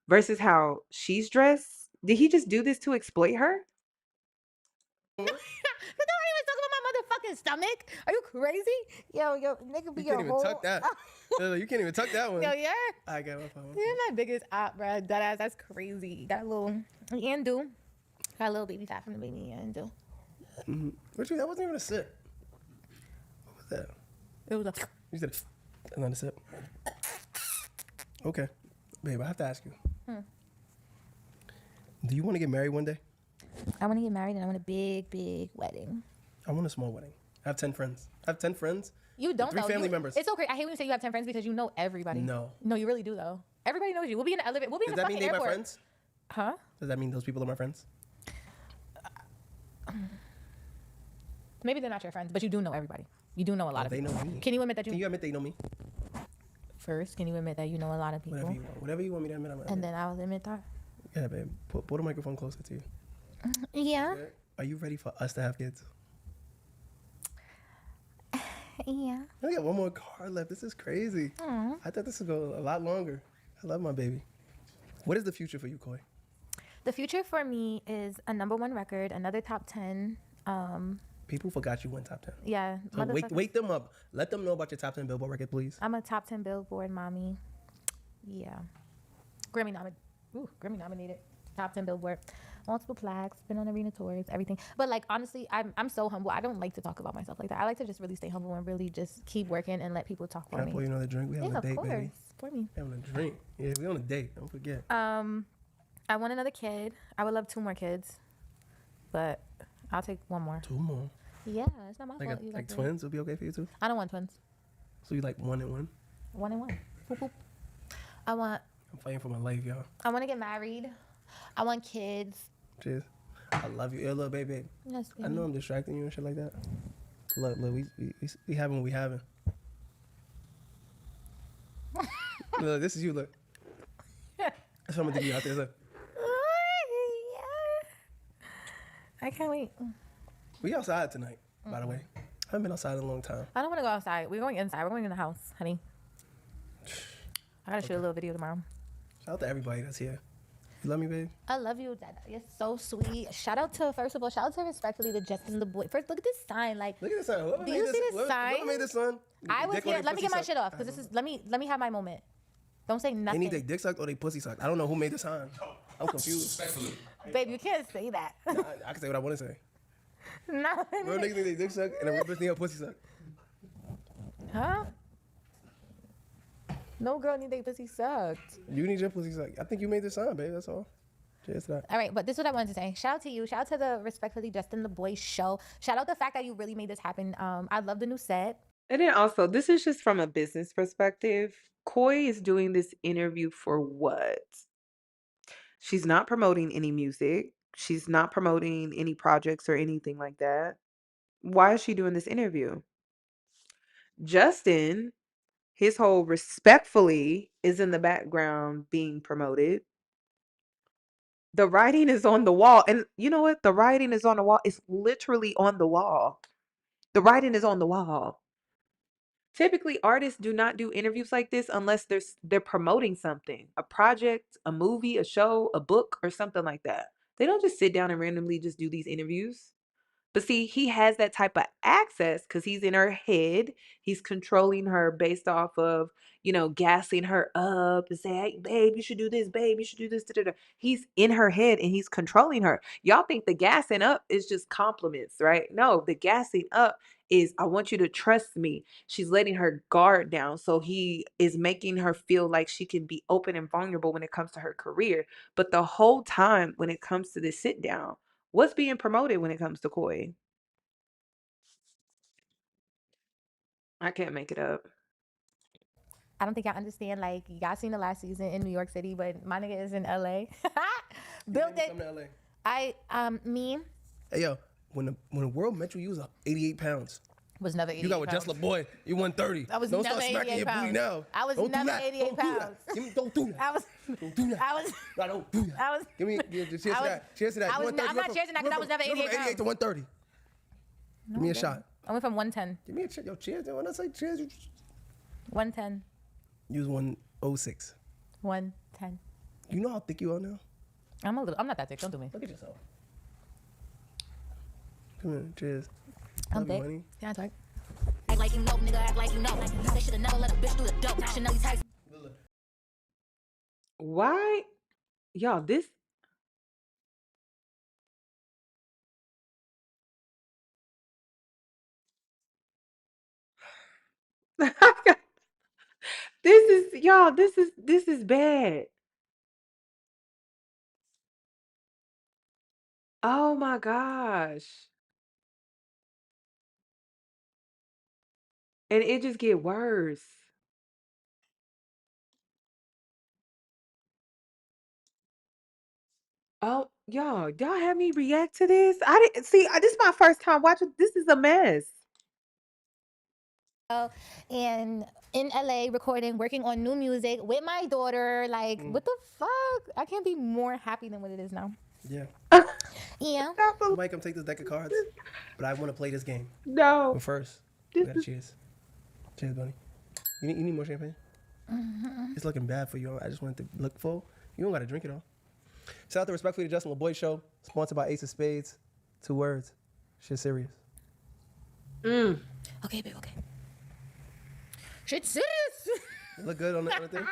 versus how she's dressed. Did he just do this to exploit her? Don't even talk about my motherfucking stomach. Are you crazy? Yo, nigga be You your can't even whole. tuck that. You can't even tuck that one. Yo, yeah. I got my phone. You're my biggest op, bro. Deadass, that's crazy. Got a little Andu. Got a little baby fat from the baby Andu. That wasn't even a sip. What was that? It was a. You said another sip. Okay. Babe, I have to ask you. Do you want to get married one day? I want to get married and I want a big, big wedding. I want a small wedding. I have 10 friends. You don't 3 know. family members. It's okay. I hate when you say you have 10 friends because you know everybody. No. No, you really do though. Everybody knows you. We'll be in the elevator. We'll be in Does the that fucking mean they're airport. my friends? Huh? Does that mean those people are my friends? Maybe they're not your friends, but you do know everybody. You do know a lot of They people. know me. Can you admit that Can you admit they know me? First, can you admit that you know a lot of people? Whatever you want me to admit, I'm gonna And admit. then I'll admit that. Yeah, babe. Pull the microphone closer to you. Yeah. Are you ready for us to have kids? Yeah. I only got one more card left. This is crazy. I thought this would go a lot longer. I love my baby. What is the future for you, Coi? The future for me is a #1 record, another top 10. People forgot you went top 10. Yeah. So wake them up. Let them know about your top 10 Billboard record, please. I'm a top 10 Billboard mommy. Yeah. Grammy nominated. Top 10 Billboard. Multiple plaques. Been on arena tours. Everything. But like honestly, I'm so humble. I don't like to talk about myself like that. I like to just really stay humble and really just keep working and let people talk for Can me. I pour you another drink? We having a date, of course. baby. For me. Having a drink. Yeah, we on a date. Don't forget. I want another kid. I would love 2 more kids, but I'll take 1 more. 2 more. Yeah, it's not my fault. You Like that. twins would be okay for you too? I don't want twins. So you like 1 and 1? 1 and 1. Boop, boop. I'm fighting for my life, y'all. I want to get married. I want kids. Cheers. I love you. Yeah, little baby. Yes, I know I'm distracting you and shit like that. Look, we having what we having. Look, this is you. Look, That's what I'm gonna do you out there. Look. I can't wait. We outside tonight, by the way. I haven't been outside in a long time. I don't want to go outside. We're going inside. We're going in the house, honey. I gotta shoot a little video tomorrow. Shout out to everybody that's here. You love me, babe? I love you, Dada. You're so sweet. Shout out to, first of all, shout out to respectfully to Justin the boy. First, look at this sign. Like, Look at this sign. Whoever do made you see this whoever sign? made this sign? I was dick or here. they Let me pussy get my suck? shit off because this is. Let me have my moment. Don't say They nothing. need their dick sucked or they pussy sucked. I don't know who made the sign. I'm confused. Respectfully. Babe, you can't say that. I can say what I want to say. No. Real niggas need their dick sucked and a real bitch need her pussy sucked. Huh? No girl need their pussy sucked. You need your pussy sucked. I think you made the sign, babe. That's all. Cheers to that. All right, but this is what I wanted to say. Shout out to you. Shout out to the Respectfully Justin the Boy show. Shout out the fact that you really made this happen. I love the new set. And then also, this is just from a business perspective. Coi is doing this interview for what? She's not promoting any music. She's not promoting any projects or anything like that. Why is she doing this interview? Justin, his whole respectfully is in the background being promoted. The writing is on the wall. And you know what? The writing is on the wall. It's literally on the wall. The writing is on the wall. Typically, artists do not do interviews like this unless they're promoting something, a project, a movie, a show, a book, or something like that. They don't just sit down and randomly just do these interviews. But see, he has that type of access because he's in her head. He's controlling her based off of, gassing her up and say, hey, babe, you should do this, babe, you should do this. Da, da, da. He's in her head and he's controlling her. Y'all think the gassing up is just compliments, right? No, the gassing up is, I want you to trust me. She's letting her guard down. So he is making her feel like she can be open and vulnerable when it comes to her career. But the whole time when it comes to this sit down, what's being promoted when it comes to Coi? I can't make it up. I don't think y'all understand. Like, y'all seen the last season in New York City, but my nigga is in LA. Built it. Come to LA. Me Hey, yo, when the world met you was 88 pounds. was never 88 You got with pounds. Just Laboy, you 130. I was Don't never start smacking 88 your booty pounds. now. I was Don't do never that. 88 Don't do that. pounds. Don't do that. I was. Don't do that. I was. No, don't do that. I was. Give me cheers to I was- that. Cheers to that. I You was- 130, I'm not cheersing that 'cause I was never you went 88 from 88 to 130. Give me a shot. I went from 110. Give me a cheers. Yo, cheers. When I say cheers, 110. you was 106. 110. You know how thick you are now? I'm not that thick. Don't do me. Look at yourself. Come here. Cheers. I'm Love you, thick. honey. Yeah, I talk. Act like you know, nigga, act like you know. They should have never let a bitch do the dope. Should know these types. Why? Y'all, this. This is bad. Oh my gosh. And it just get worse. Oh, y'all have me react to this? I didn't see. This is my first time watching. This is a mess. And in LA recording, working on new music with my daughter. Like, what the fuck? I can't be more happy than what it is now. Yeah. Yeah. Somebody come take this deck of cards, but I want to play this game. No. But first, we gotta cheers. Cheers, buddy. You need more champagne? It's looking bad for you. I just want it to look full. You don't gotta drink it all. Shout out to Respectfully to Justin Laboy show, sponsored by Ace of Spades. 2 words. Shit serious. Okay, babe, okay. Shit serious. It look good on the thing?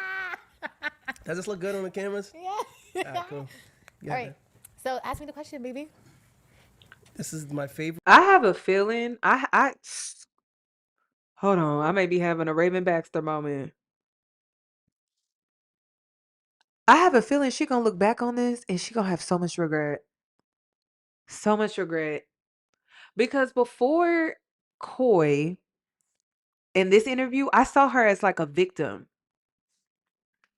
Does this look good on the cameras? Yeah. All right, cool. All right. So ask me the question, baby. This is my favorite. I have a feeling. Hold on. I may be having a Raven Baxter moment. I have a feeling she gonna look back on this and she gonna have so much regret. So much regret. Because before Coi, in this interview, I saw her as like a victim.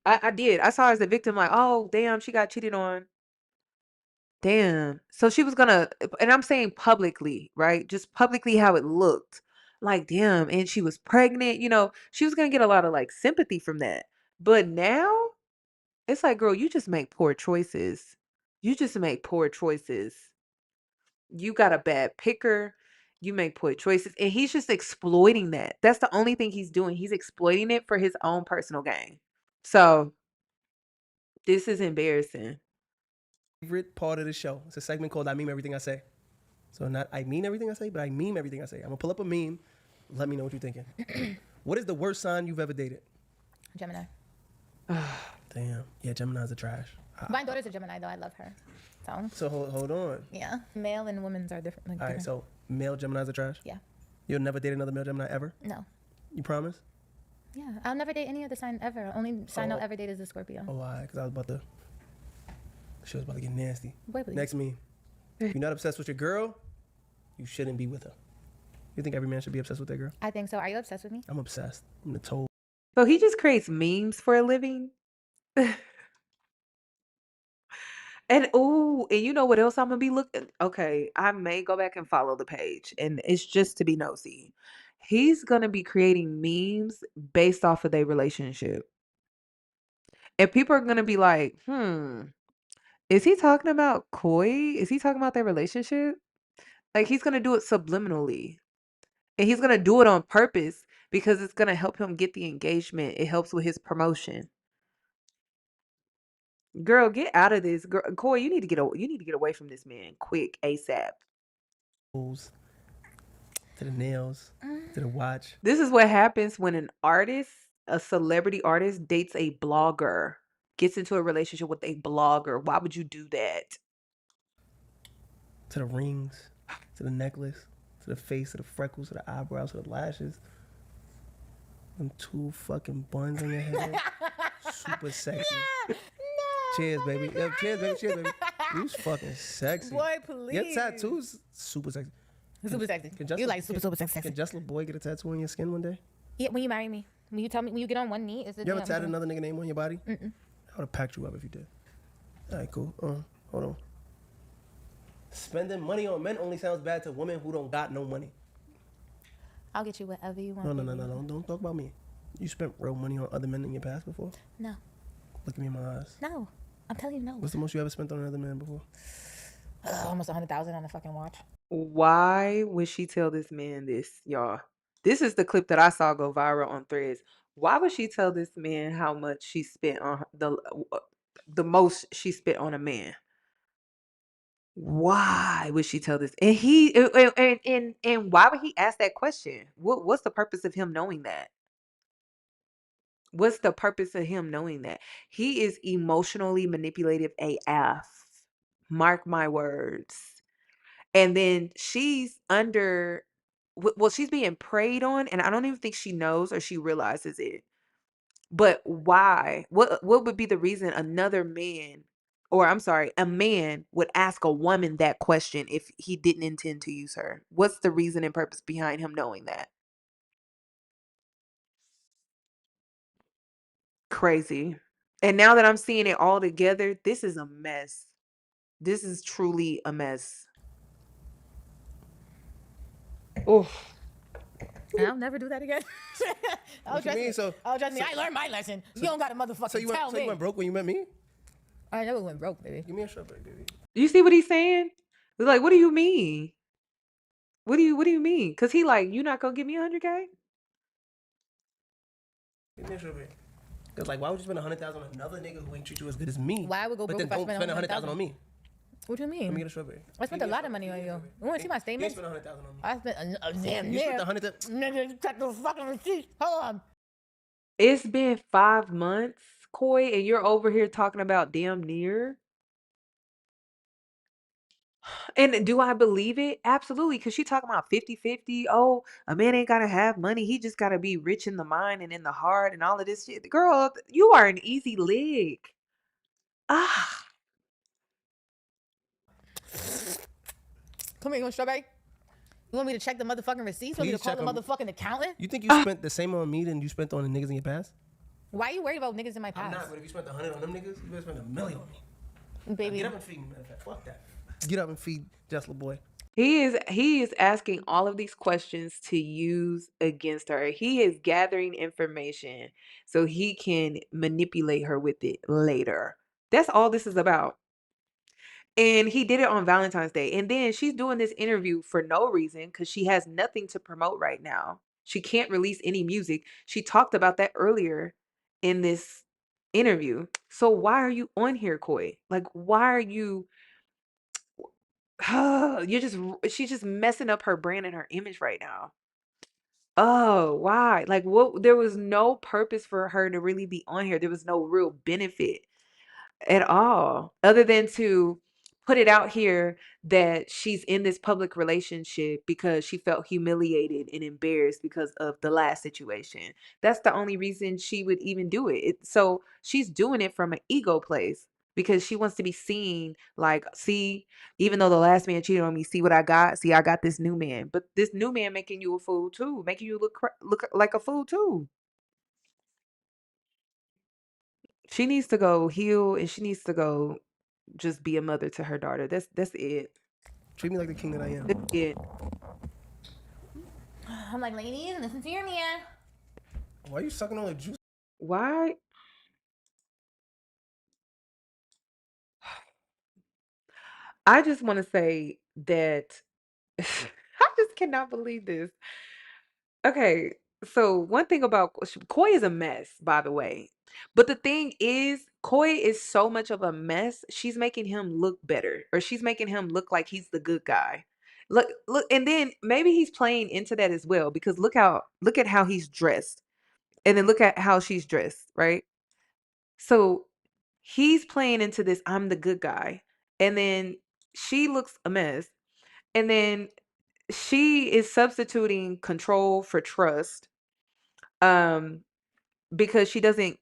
I did. I saw her as a victim, like, oh, damn, she got cheated on. Damn. So she was gonna, and I'm saying publicly, right? Just publicly how it looked. Like, damn, and she was pregnant, she was gonna get a lot of like sympathy from that. But now, It's like, girl, you just make poor choices. You just make poor choices. You got a bad picker. You make poor choices. And he's just exploiting that. That's the only thing he's doing. He's exploiting it for his own personal gain. So this is embarrassing. Favorite part of the show. It's a segment called I Meme Everything I Say. So not I mean everything I say, but I meme everything I say. I'm gonna pull up a meme. Let me know what you're thinking. What is the worst sign you've ever dated? Gemini. Damn. Yeah, Gemini's are trash. My daughter's a Gemini, though. I love her. So hold on. Yeah. Male and women's are different. Like, All right, so male Geminis are trash? Yeah. You'll never date another male Gemini ever? No. You promise? Yeah. I'll never date any other sign ever. Only sign I'll ever date is a Scorpio. Oh, why? Because I was about to... She was about to get nasty. Wait, please. Next meme. If you're not obsessed with your girl, you shouldn't be with her. You think every man should be obsessed with their girl? I think so. Are you obsessed with me? I'm obsessed. I'm the total. So he just creates memes for a living. And you know what else I'm gonna be looking? Okay, I may go back and follow the page, and it's just to be nosy. He's gonna be creating memes based off of their relationship, and people are gonna be like, is he talking about Coi? Is he talking about their relationship? Like he's gonna do it subliminally, and he's gonna do it on purpose because it's gonna help him get the engagement. It helps with his promotion. Girl, get out of this. Girl, Coi, you need to get away from this man quick, ASAP. To the nails, to the watch. This is what happens when an artist, a celebrity artist, dates a blogger, gets into a relationship with a blogger. Why would you do that? To the rings, to the necklace, to the face, to the freckles, to the eyebrows, to the lashes. Them 2 fucking buns on your head. Super sexy. No. Cheers, baby. Yeah, cheers, baby. Cheers, baby. You fucking sexy. Boy, please. Your tattoos, super sexy. Super sexy. Can You like super sexy. Can Just Laboy get a tattoo on your skin one day? Yeah, when you marry me. When you tell me, when you get on one knee, is it? You ever tatted another nigga name on your body? Mm-mm. I would have packed you up if you did. All right, cool. Hold on. Spending money on men only sounds bad to women who don't got no money. I'll get you whatever you want. No. Don't talk about me. You spent real money on other men in your past before? No. Look at me in my eyes. No. I'm telling you no. What's the most you ever spent on another man before? Almost 100,000 on a fucking watch. Why would she tell this man this, y'all? This is the clip that I saw go viral on Threads. Why would she tell this man how much she spent on the most she spent on a man? Why would she tell this? And and why would he ask that question? What's the purpose of him knowing that? What's the purpose of him knowing that? He is emotionally manipulative AF. Mark my words. And then she's she's being preyed on, and I don't even think she knows or she realizes it. But why? What would be the reason a man would ask a woman that question if he didn't intend to use her? What's the reason and purpose behind him knowing that? Crazy. And now that I'm seeing it all together, this is a mess. This is truly a mess. Oof. And I'll never do that again. What you mean? Trust me. I learned my lesson. You don't got to motherfucking So you me. went broke when you met me? I never went broke, baby. Give me a strawberry, baby. You see what he's saying? He's like, what do you mean? What do you mean? Because he like, you not going to give me 100K? Give me a strawberry. Because like, why would you spend 100,000 on another nigga who ain't treat you as good as me? Why would go broke but then if I don't spend spend 100,000 on me? What do you mean? Let me get a strawberry. I spent a lot of money on you. You want to see my You statements? spent 100,000 on me. I spent a damn You spent near. 100,000. Nigga, check the fucking receipt. Hold on. It's been 5 months, Coi, and you're over here talking about damn near. And do I believe it? Absolutely. Because she talking about 50-50. Oh, a man ain't got to have money. He just got to be rich in the mind and in the heart and all of this shit. Girl, you are an easy lick. Ah. Come here, you want strawberry? You want me to check the motherfucking receipts? You want me to Please call the check 'em. motherfucking accountant? You think you spent the same on me than you spent on the niggas in your past? Why are you worried about niggas in my I'm past? not, but if you spent 100 on them niggas, you better spend $1 million on me. Baby. Get up and feed me, matter of fact. Fuck that. Get up and feed Just Laboy. He is asking all of these questions to use against her. He is gathering information so he can manipulate her with it later. That's all this is about. And he did it on Valentine's Day. And then she's doing this interview for no reason because she has nothing to promote right now. She can't release any music. She talked about that earlier in this interview. So why are you on here, Koi? Like, why are you you're just she's just messing up her brand and her image right now. Oh, why? Like, what? There was no purpose for her to really be on here. There was no real benefit at all, other than to put it out here that she's in this public relationship because she felt humiliated and embarrassed because of the last situation. That's the only reason she would even do it. So she's doing it from an ego place because she wants to be seen like, see, even though the last man cheated on me, see what I got? See, I got this new man. But this new man making you a fool too, making you look like a fool too. She needs to go heal and she needs to go just be a mother to her daughter. That's it. Treat me like the king that I am. That's it. I'm like, ladies, listen to your man. Why are you sucking all the juice? Why? I just want to say that I just cannot believe this. Okay, so one thing about Koi is a mess, by the way. But the thing is, Koi is so much of a mess. She's making him look better, or she's making him look like he's the good guy. Look, and then maybe he's playing into that as well because look at how he's dressed, and then look at how she's dressed, right? So he's playing into this, I'm the good guy, and then she looks a mess, and then she is substituting control for trust. Um, because she doesn't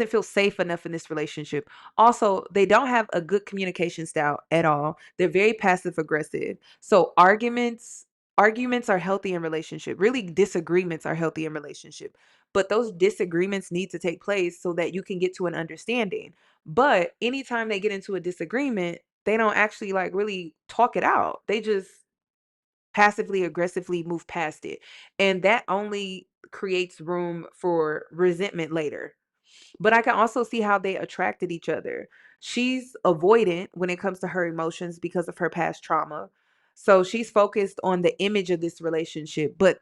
feel safe enough in this relationship. Also, they don't have a good communication style at all. They're very passive aggressive. So arguments are healthy in relationship. Really, disagreements are healthy in relationship. But those disagreements need to take place so that you can get to an understanding. But anytime they get into a disagreement, they don't actually like really talk it out. They just passively aggressively move past it. And that only creates room for resentment later. But I can also see how they attracted each other. She's avoidant when it comes to her emotions because of her past trauma. So she's focused on the image of this relationship. But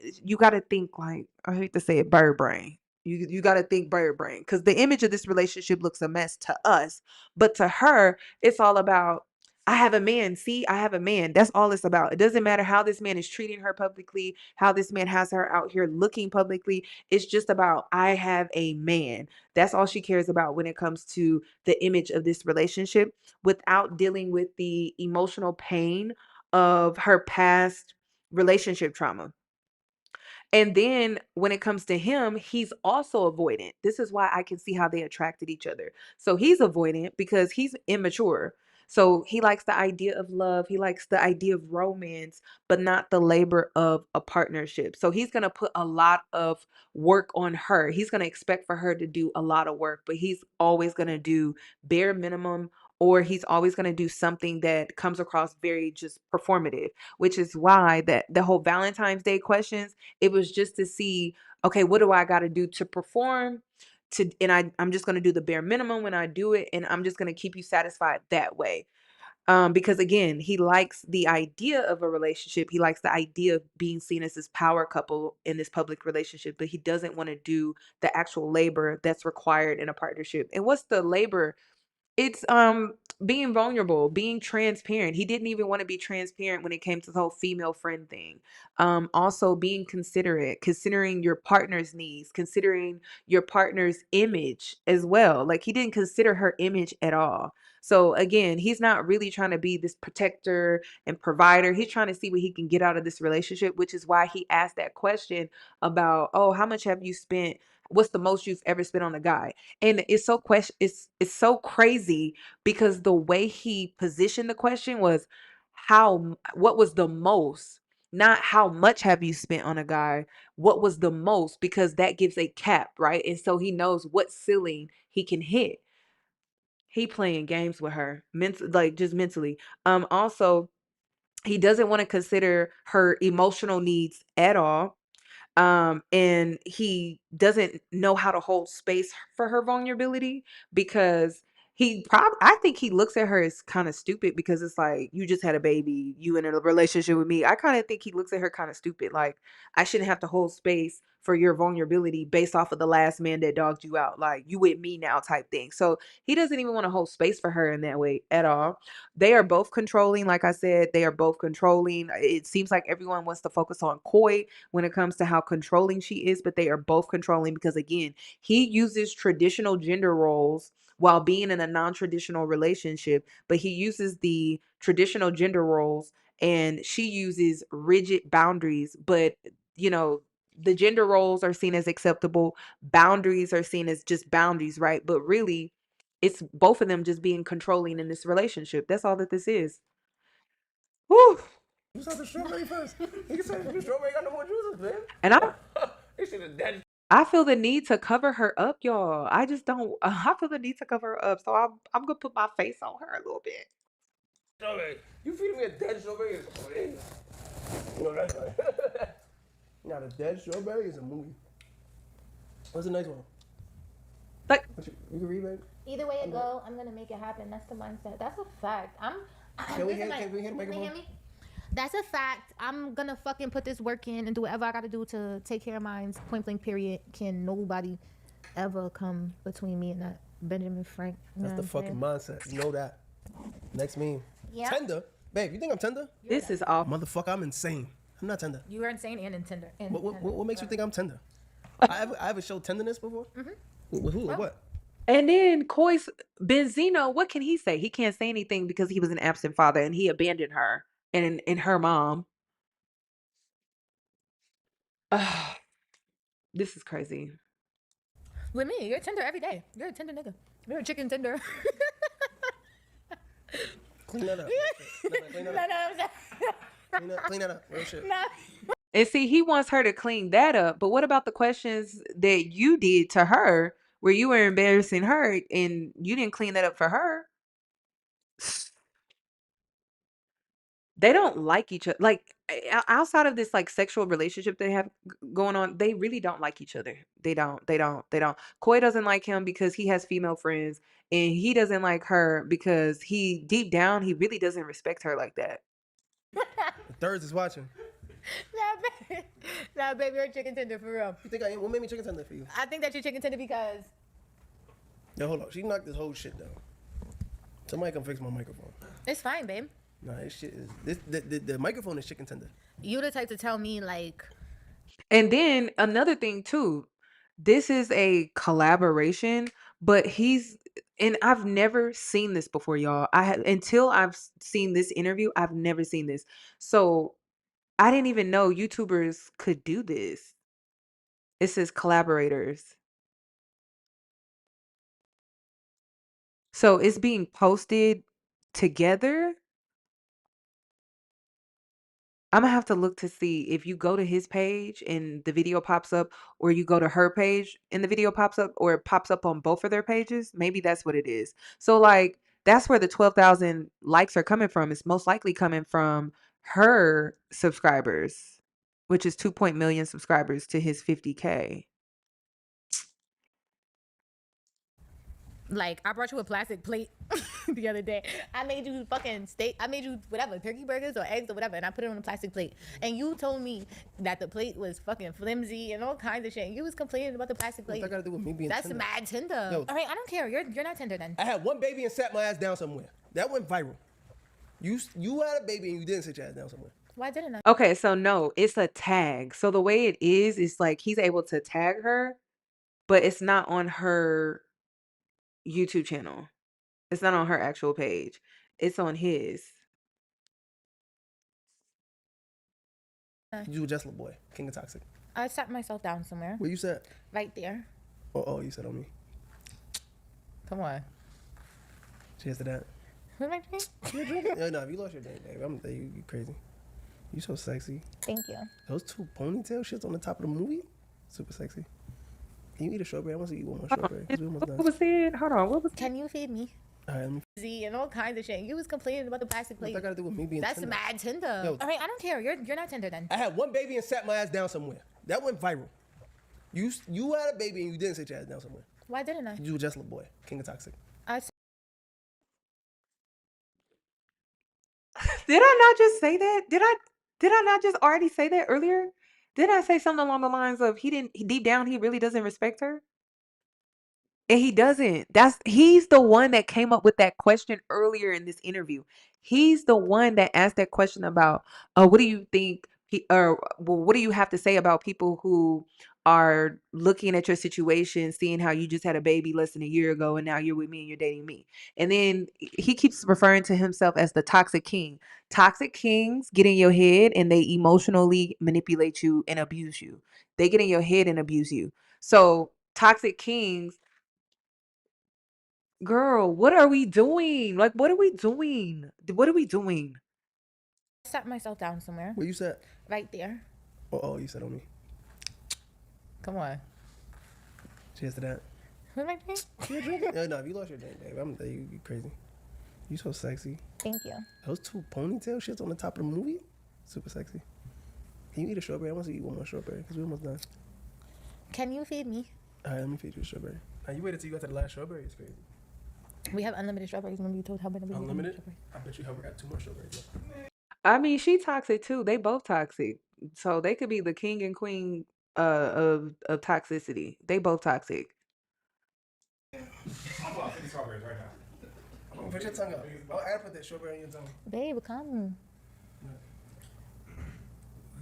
you got to think like, I hate to say it, bird brain. You got to think bird brain because the image of this relationship looks a mess to us. But to her, it's all about, I have a man. See, I have a man. That's all it's about. It doesn't matter how this man is treating her publicly, how this man has her out here looking publicly. It's just about, I have a man. That's all she cares about when it comes to the image of this relationship without dealing with the emotional pain of her past relationship trauma. And then when it comes to him, he's also avoidant. This is why I can see how they attracted each other. So he's avoidant because he's immature. So he likes the idea of love. He likes the idea of romance, but not the labor of a partnership. So he's going to put a lot of work on her. He's going to expect for her to do a lot of work, but he's always going to do bare minimum, or he's always going to do something that comes across very just performative, which is why that the whole Valentine's Day questions, it was just to see, okay, what do I got to do to perform? I'm just going to do the bare minimum when I do it, and I'm just going to keep you satisfied that way. Because again, he likes the idea of a relationship. He likes the idea of being seen as this power couple in this public relationship, but he doesn't want to do the actual labor that's required in a partnership. And what's the labor? It's being vulnerable, being transparent. He didn't even want to be transparent when it came to the whole female friend thing. Also being considerate, considering your partner's needs, considering your partner's image as well. Like he didn't consider her image at all. So again, he's not really trying to be this protector and provider. He's trying to see what he can get out of this relationship, which is why he asked that question about, oh, how much have you spent? What's the most you've ever spent on a guy? And it's so crazy because the way he positioned the question was what was the most, not how much have you spent on a guy, what was the most, because that gives a cap, right? And so he knows what ceiling he can hit. He playing games with her, like just mentally. Also, He doesn't want to consider her emotional needs at all. And he doesn't know how to hold space for her vulnerability because I think he looks at her as kind of stupid because it's like, you just had a baby, you in a relationship with me. I kind of think he looks at her kind of stupid. Like, I shouldn't have to hold space for your vulnerability based off of the last man that dogged you out. Like, you with me now type thing. So he doesn't even want to hold space for her in that way at all. They are both controlling. Like I said, they are both controlling. It seems like everyone wants to focus on Coi when it comes to how controlling she is, but they are both controlling because, again, he uses traditional gender roles while being in a non-traditional relationship, but he uses the traditional gender roles and she uses rigid boundaries. But, you know, the gender roles are seen as acceptable, boundaries are seen as just boundaries, right? But really, it's both of them just being controlling in this relationship. That's all that this is. Whew. You saw the strawberry first. You said the strawberry got no more juices, man. And This shit is dead. I feel the need to cover her up, y'all. I just don't. I feel the need to cover her up, so I'm gonna put my face on her a little bit. Strawberry. You feeding me a dead strawberry? You know that's right. Now the dead strawberry is a movie. What's the next one? Like, you can read, babe? Either way it go, I'm gonna make it happen. That's the mindset. That's a fact. Can we hear the microphone? That's a fact. I'm gonna fucking put this work in and do whatever I gotta do to take care of mine. Point blank. Period. Can nobody ever come between me and that Benjamin Frank? That's the fucking mindset. You know that. Next meme. Yeah. Tender, babe. You think I'm tender? This is awful. Motherfucker, I'm insane. I'm not tender. You are insane and tender. What makes you think I'm tender? I ever showed tenderness before? Mm-hmm. With who? Or what? And then Coy's Benzino, what can he say? He can't say anything because he was an absent father and he abandoned her and her mom. This is crazy. With me, you're tender every day. You're a tender nigga. You're a chicken tender. Clean that up. Clean that up. Clean that up. Real shit. And see, he wants her to clean that up. But what about the questions that you did to her where you were embarrassing her and you didn't clean that up for her? They don't like each other. Like, outside of this like sexual relationship they have going on, they really don't like each other. They don't. Coi doesn't like him because he has female friends, and he doesn't like her because he deep down he really doesn't respect her like that. The thirds is watching. Nah, baby, you're a chicken tender for real. You think I am? What made me chicken tender for you? I think that you're chicken tender because. Yo, hold on. She knocked this whole shit down. Somebody come fix my microphone. It's fine, babe. Nah, this shit is the microphone is chicken tender. You the type to tell me like. And then another thing too, this is a collaboration, but and I've never seen this before, y'all. Until I've seen this interview, I've never seen this. So I didn't even know YouTubers could do this. It says collaborators. So it's being posted together. I'm gonna have to look to see if you go to his page and the video pops up, or you go to her page and the video pops up, or it pops up on both of their pages. Maybe that's what it is. So like that's where the 12,000 likes are coming from. It's most likely coming from her subscribers, which is 2 million subscribers to his 50K. Like, I brought you a plastic plate the other day. I made you fucking steak. I made you whatever, turkey burgers or eggs or whatever, and I put it on a plastic plate. And you told me that the plate was fucking flimsy and all kinds of shit. And you was complaining about the plastic plate. What that got to do with me being That's tender? mad tender. Yo. All right, I don't care. You're not tender then. I had one baby and sat my ass down somewhere. That went viral. You had a baby and you didn't sit your ass down somewhere. Why didn't I? Okay, so no, it's a tag. So the way it is like he's able to tag her, but it's not on her YouTube channel. It's not on her actual page. It's on his. You were just a boy, King of Toxic. I sat myself down somewhere. Where you sat? Right there. Oh, you sat on me. Come on. Cheers to that. What am I doing? No, if you lost your day, babe, you crazy. You so sexy. Thank you. Those two ponytail shits on the top of the movie, super sexy. Can you eat a strawberry? I want to eat one more strawberry. 'Cause we almost done. What was it? Hold on. What was? Can you feed me? All right, let me. Z and all kinds of shit. You was complaining about the plastic plate. What that got to do with me being That's tender? mad tender. Yo. All right, I don't care. You're not tender then. I had one baby and sat my ass down somewhere. That went viral. You had a baby and you didn't sit your ass down somewhere. Why didn't I? You were just Laboy, King of Toxic. Did I not just say that? Did I not just already say that earlier? Didn't I say something along the lines of deep down he really doesn't respect her? And he doesn't. He's the one that came up with that question earlier in this interview. He's the one that asked that question about, what do you think what do you have to say about people who are looking at your situation, seeing how you just had a baby less than a year ago and now you're with me and you're dating me. And then he keeps referring to himself as the toxic king. Toxic kings get in your head and they emotionally manipulate you and abuse you. They get in your head and abuse you. So toxic kings. Girl, what are we doing? Like, what are we doing? What are we doing? Sat myself down somewhere. Where you sat? Right there. Oh, you sat on me. Come on. Cheers to that. Who am I doing? No, if you lost your drink, babe, you crazy. You so sexy. Thank you. Those two ponytail shits on the top of the movie, super sexy. Can you eat a strawberry? I want to eat one more strawberry because we're almost done. Can you feed me? All right, let me feed you a strawberry. Now you waited till you got to the last strawberry. It's crazy. We have unlimited strawberries. Remember you told how many? Unlimited? I bet you Hubbard got 2 more strawberries. I mean, she toxic too. They both toxic. So they could be the king and queen of toxicity. They both toxic. I'm about 50 strawberries right now. Put your tongue up. Oh, I gotta put that strawberry in your tongue. Babe, come.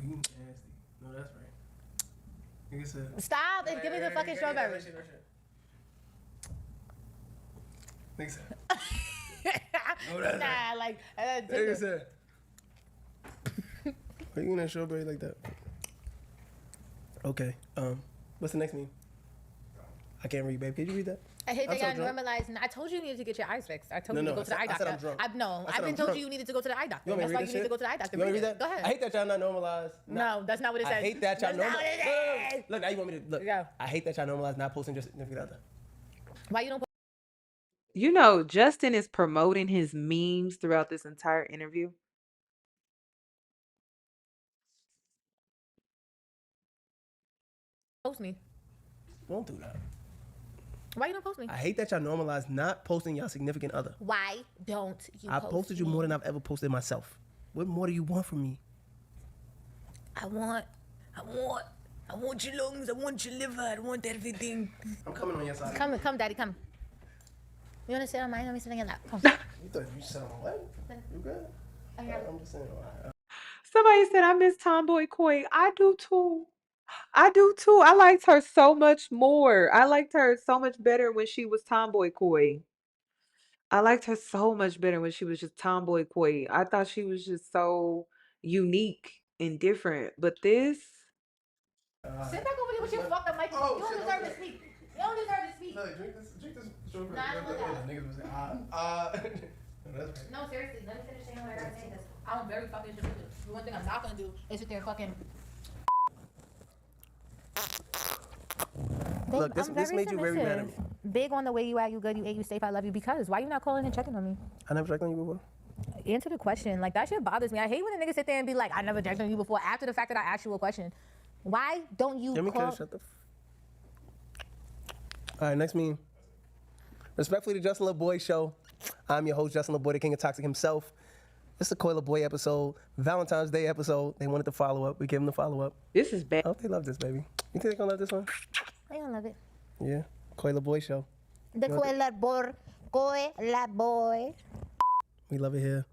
You nasty. No, that's right. Nigga said. Stop and give me the fucking strawberry. Nigga said. No, that's right. Nah, like. Nigga said. Why you eating that strawberry like that? Okay. What's the next meme? I can't read, babe. Can you read that? I hate that y'all normalized. I told you needed to get your eyes fixed. I told you to go to the eye doctor. I said I'm drunk. I've been told you needed to go to the eye doctor. You want me That's to why read you this need to shit? go to the eye doctor. You want me to read that? Go ahead. I hate that y'all not normalized. No, that's not what it says. I hate that y'all That's not what it says. Look, now you want me to look. Yeah. I hate that y'all normalized not posting just significant other. Why you don't post? You know, Justin is promoting his memes throughout this entire interview. Post me. Won't do that. Why you don't post me? I hate that y'all normalized not posting y'all significant other. Why don't you I post posted you me? more than I've ever posted myself. What more do you want from me? I want your lungs. I want your liver. I want everything. I'm coming on your side. Come, daddy, come. You want to sit on mine? Let me sit on your lap. Come. You thought you said on my leg? You good? I'm just saying. Somebody said I miss Tomboy Koi. I do too. I liked her so much more. I liked her so much better when she was Tomboy Koi. I liked her so much better when she was just Tomboy Koi. I thought she was just so unique and different. But this. Sit back over there with your fucked up mic. You don't deserve to speak. You don't deserve to speak. Look, drink this strawberry. Nah, I don't want that. Niggas was saying, No, that's right. No, seriously. Let me finish saying what I gotta say this. I'm very fucking disrespectful. The one thing I'm not gonna do is sit there and fucking. Look, this made you very mad at me. Big on the way you at, you good, you ate, you safe, I love you. Because why you not calling and checking on me? I never checked on you before. Answer the question. Like, that shit bothers me. I hate when a nigga sit there and be like, I never checked on you before after the fact that I asked you a question. Why don't you call? Shut the All right, next meme. Respectfully, the Justin Laboy Show. I'm your host, Justin Laboy, the King of Toxic himself. This is a Coi Leray episode, Valentine's Day episode. They wanted to follow up. We gave them the follow up. This is bad. I hope they love this, baby. You think they're gonna love this one? I don't love it. Yeah, Coi Leray Show. The Coi Leray. We love it here.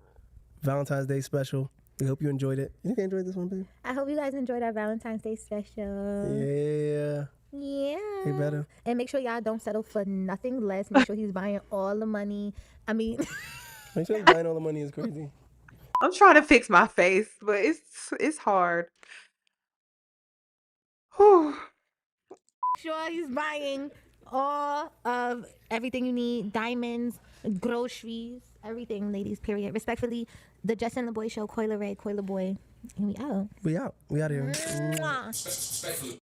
Valentine's Day special. We hope you enjoyed it. You think you enjoyed this one, baby? I hope you guys enjoyed our Valentine's Day special. Yeah. Yeah. Hey, better. And make sure y'all don't settle for nothing less. Make sure he's buying all the money. I mean, Make sure he's buying all the money is crazy. I'm trying to fix my face, but it's hard. Whew. sure he's buying all of everything you need, diamonds, groceries, everything, ladies, period. Respectfully, the Justin Laboy Show, Coi Leray, Coi Leray. And we out. We out. We out here. Respectfully.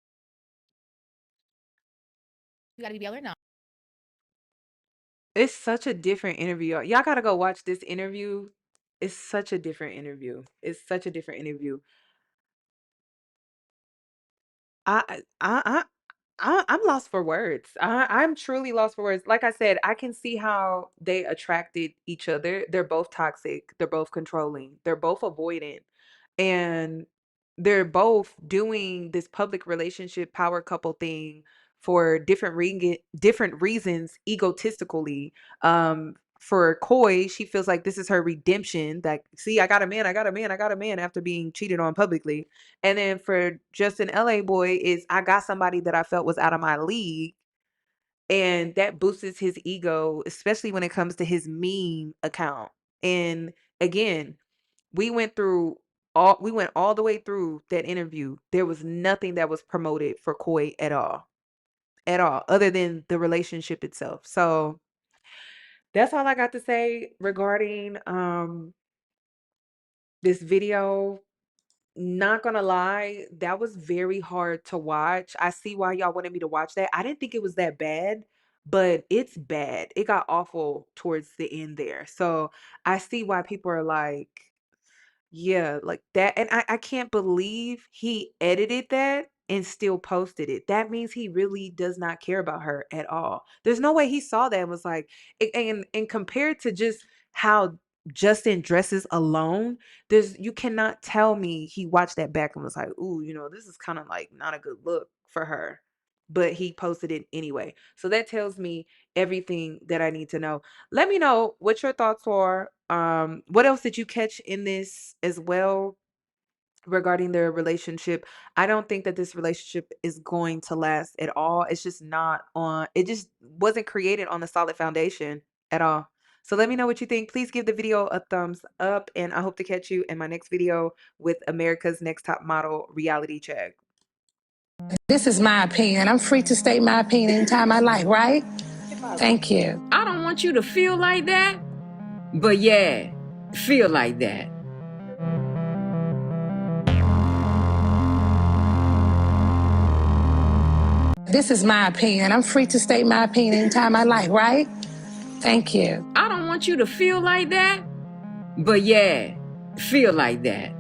You gotta be BL or not? It's such a different interview. Y'all gotta go watch this interview. It's such a different interview. It's such a different interview. I I'm lost for words. I'm truly lost for words. Like I said, I can see how they attracted each other. They're both toxic. They're both controlling. They're both avoidant. And they're both doing this public relationship power couple thing for different reasons egotistically. For Koi, she feels like this is her redemption. That, see, I got a man, I got a man, I got a man after being cheated on publicly. And then for Justin LA Boy is, I got somebody that I felt was out of my league. And that boosts his ego, especially when it comes to his meme account. And again, we went all the way through that interview. There was nothing that was promoted for Koi at all. At all, other than the relationship itself. So that's all I got to say regarding this video. Not gonna lie, that was very hard to watch. I see why y'all wanted me to watch that. I didn't think it was that bad, but it's bad. It got awful towards the end there. So I see why people are like, yeah, like that. And I can't believe he edited that and still posted it. That means he really does not care about her at all. There's no way he saw that and was like, and compared to just how Justin dresses alone, you cannot tell me he watched that back and was like, ooh, this is kind of like not a good look for her. But he posted it anyway. So that tells me everything that I need to know. Let me know what your thoughts are. What else did you catch in this as well regarding their relationship? I don't think that this relationship is going to last at all. It's just not on, it just wasn't created on a solid foundation at all. So let me know what you think. Please give the video a thumbs up, and I hope to catch you in my next video with America's Next Top Model reality check. This is my opinion. I'm free to state my opinion anytime I like, right? Thank you. I don't want you to feel like that, but yeah, feel like that. This is my opinion. I'm free to state my opinion anytime I like, right? Thank you. I don't want you to feel like that, but yeah, feel like that.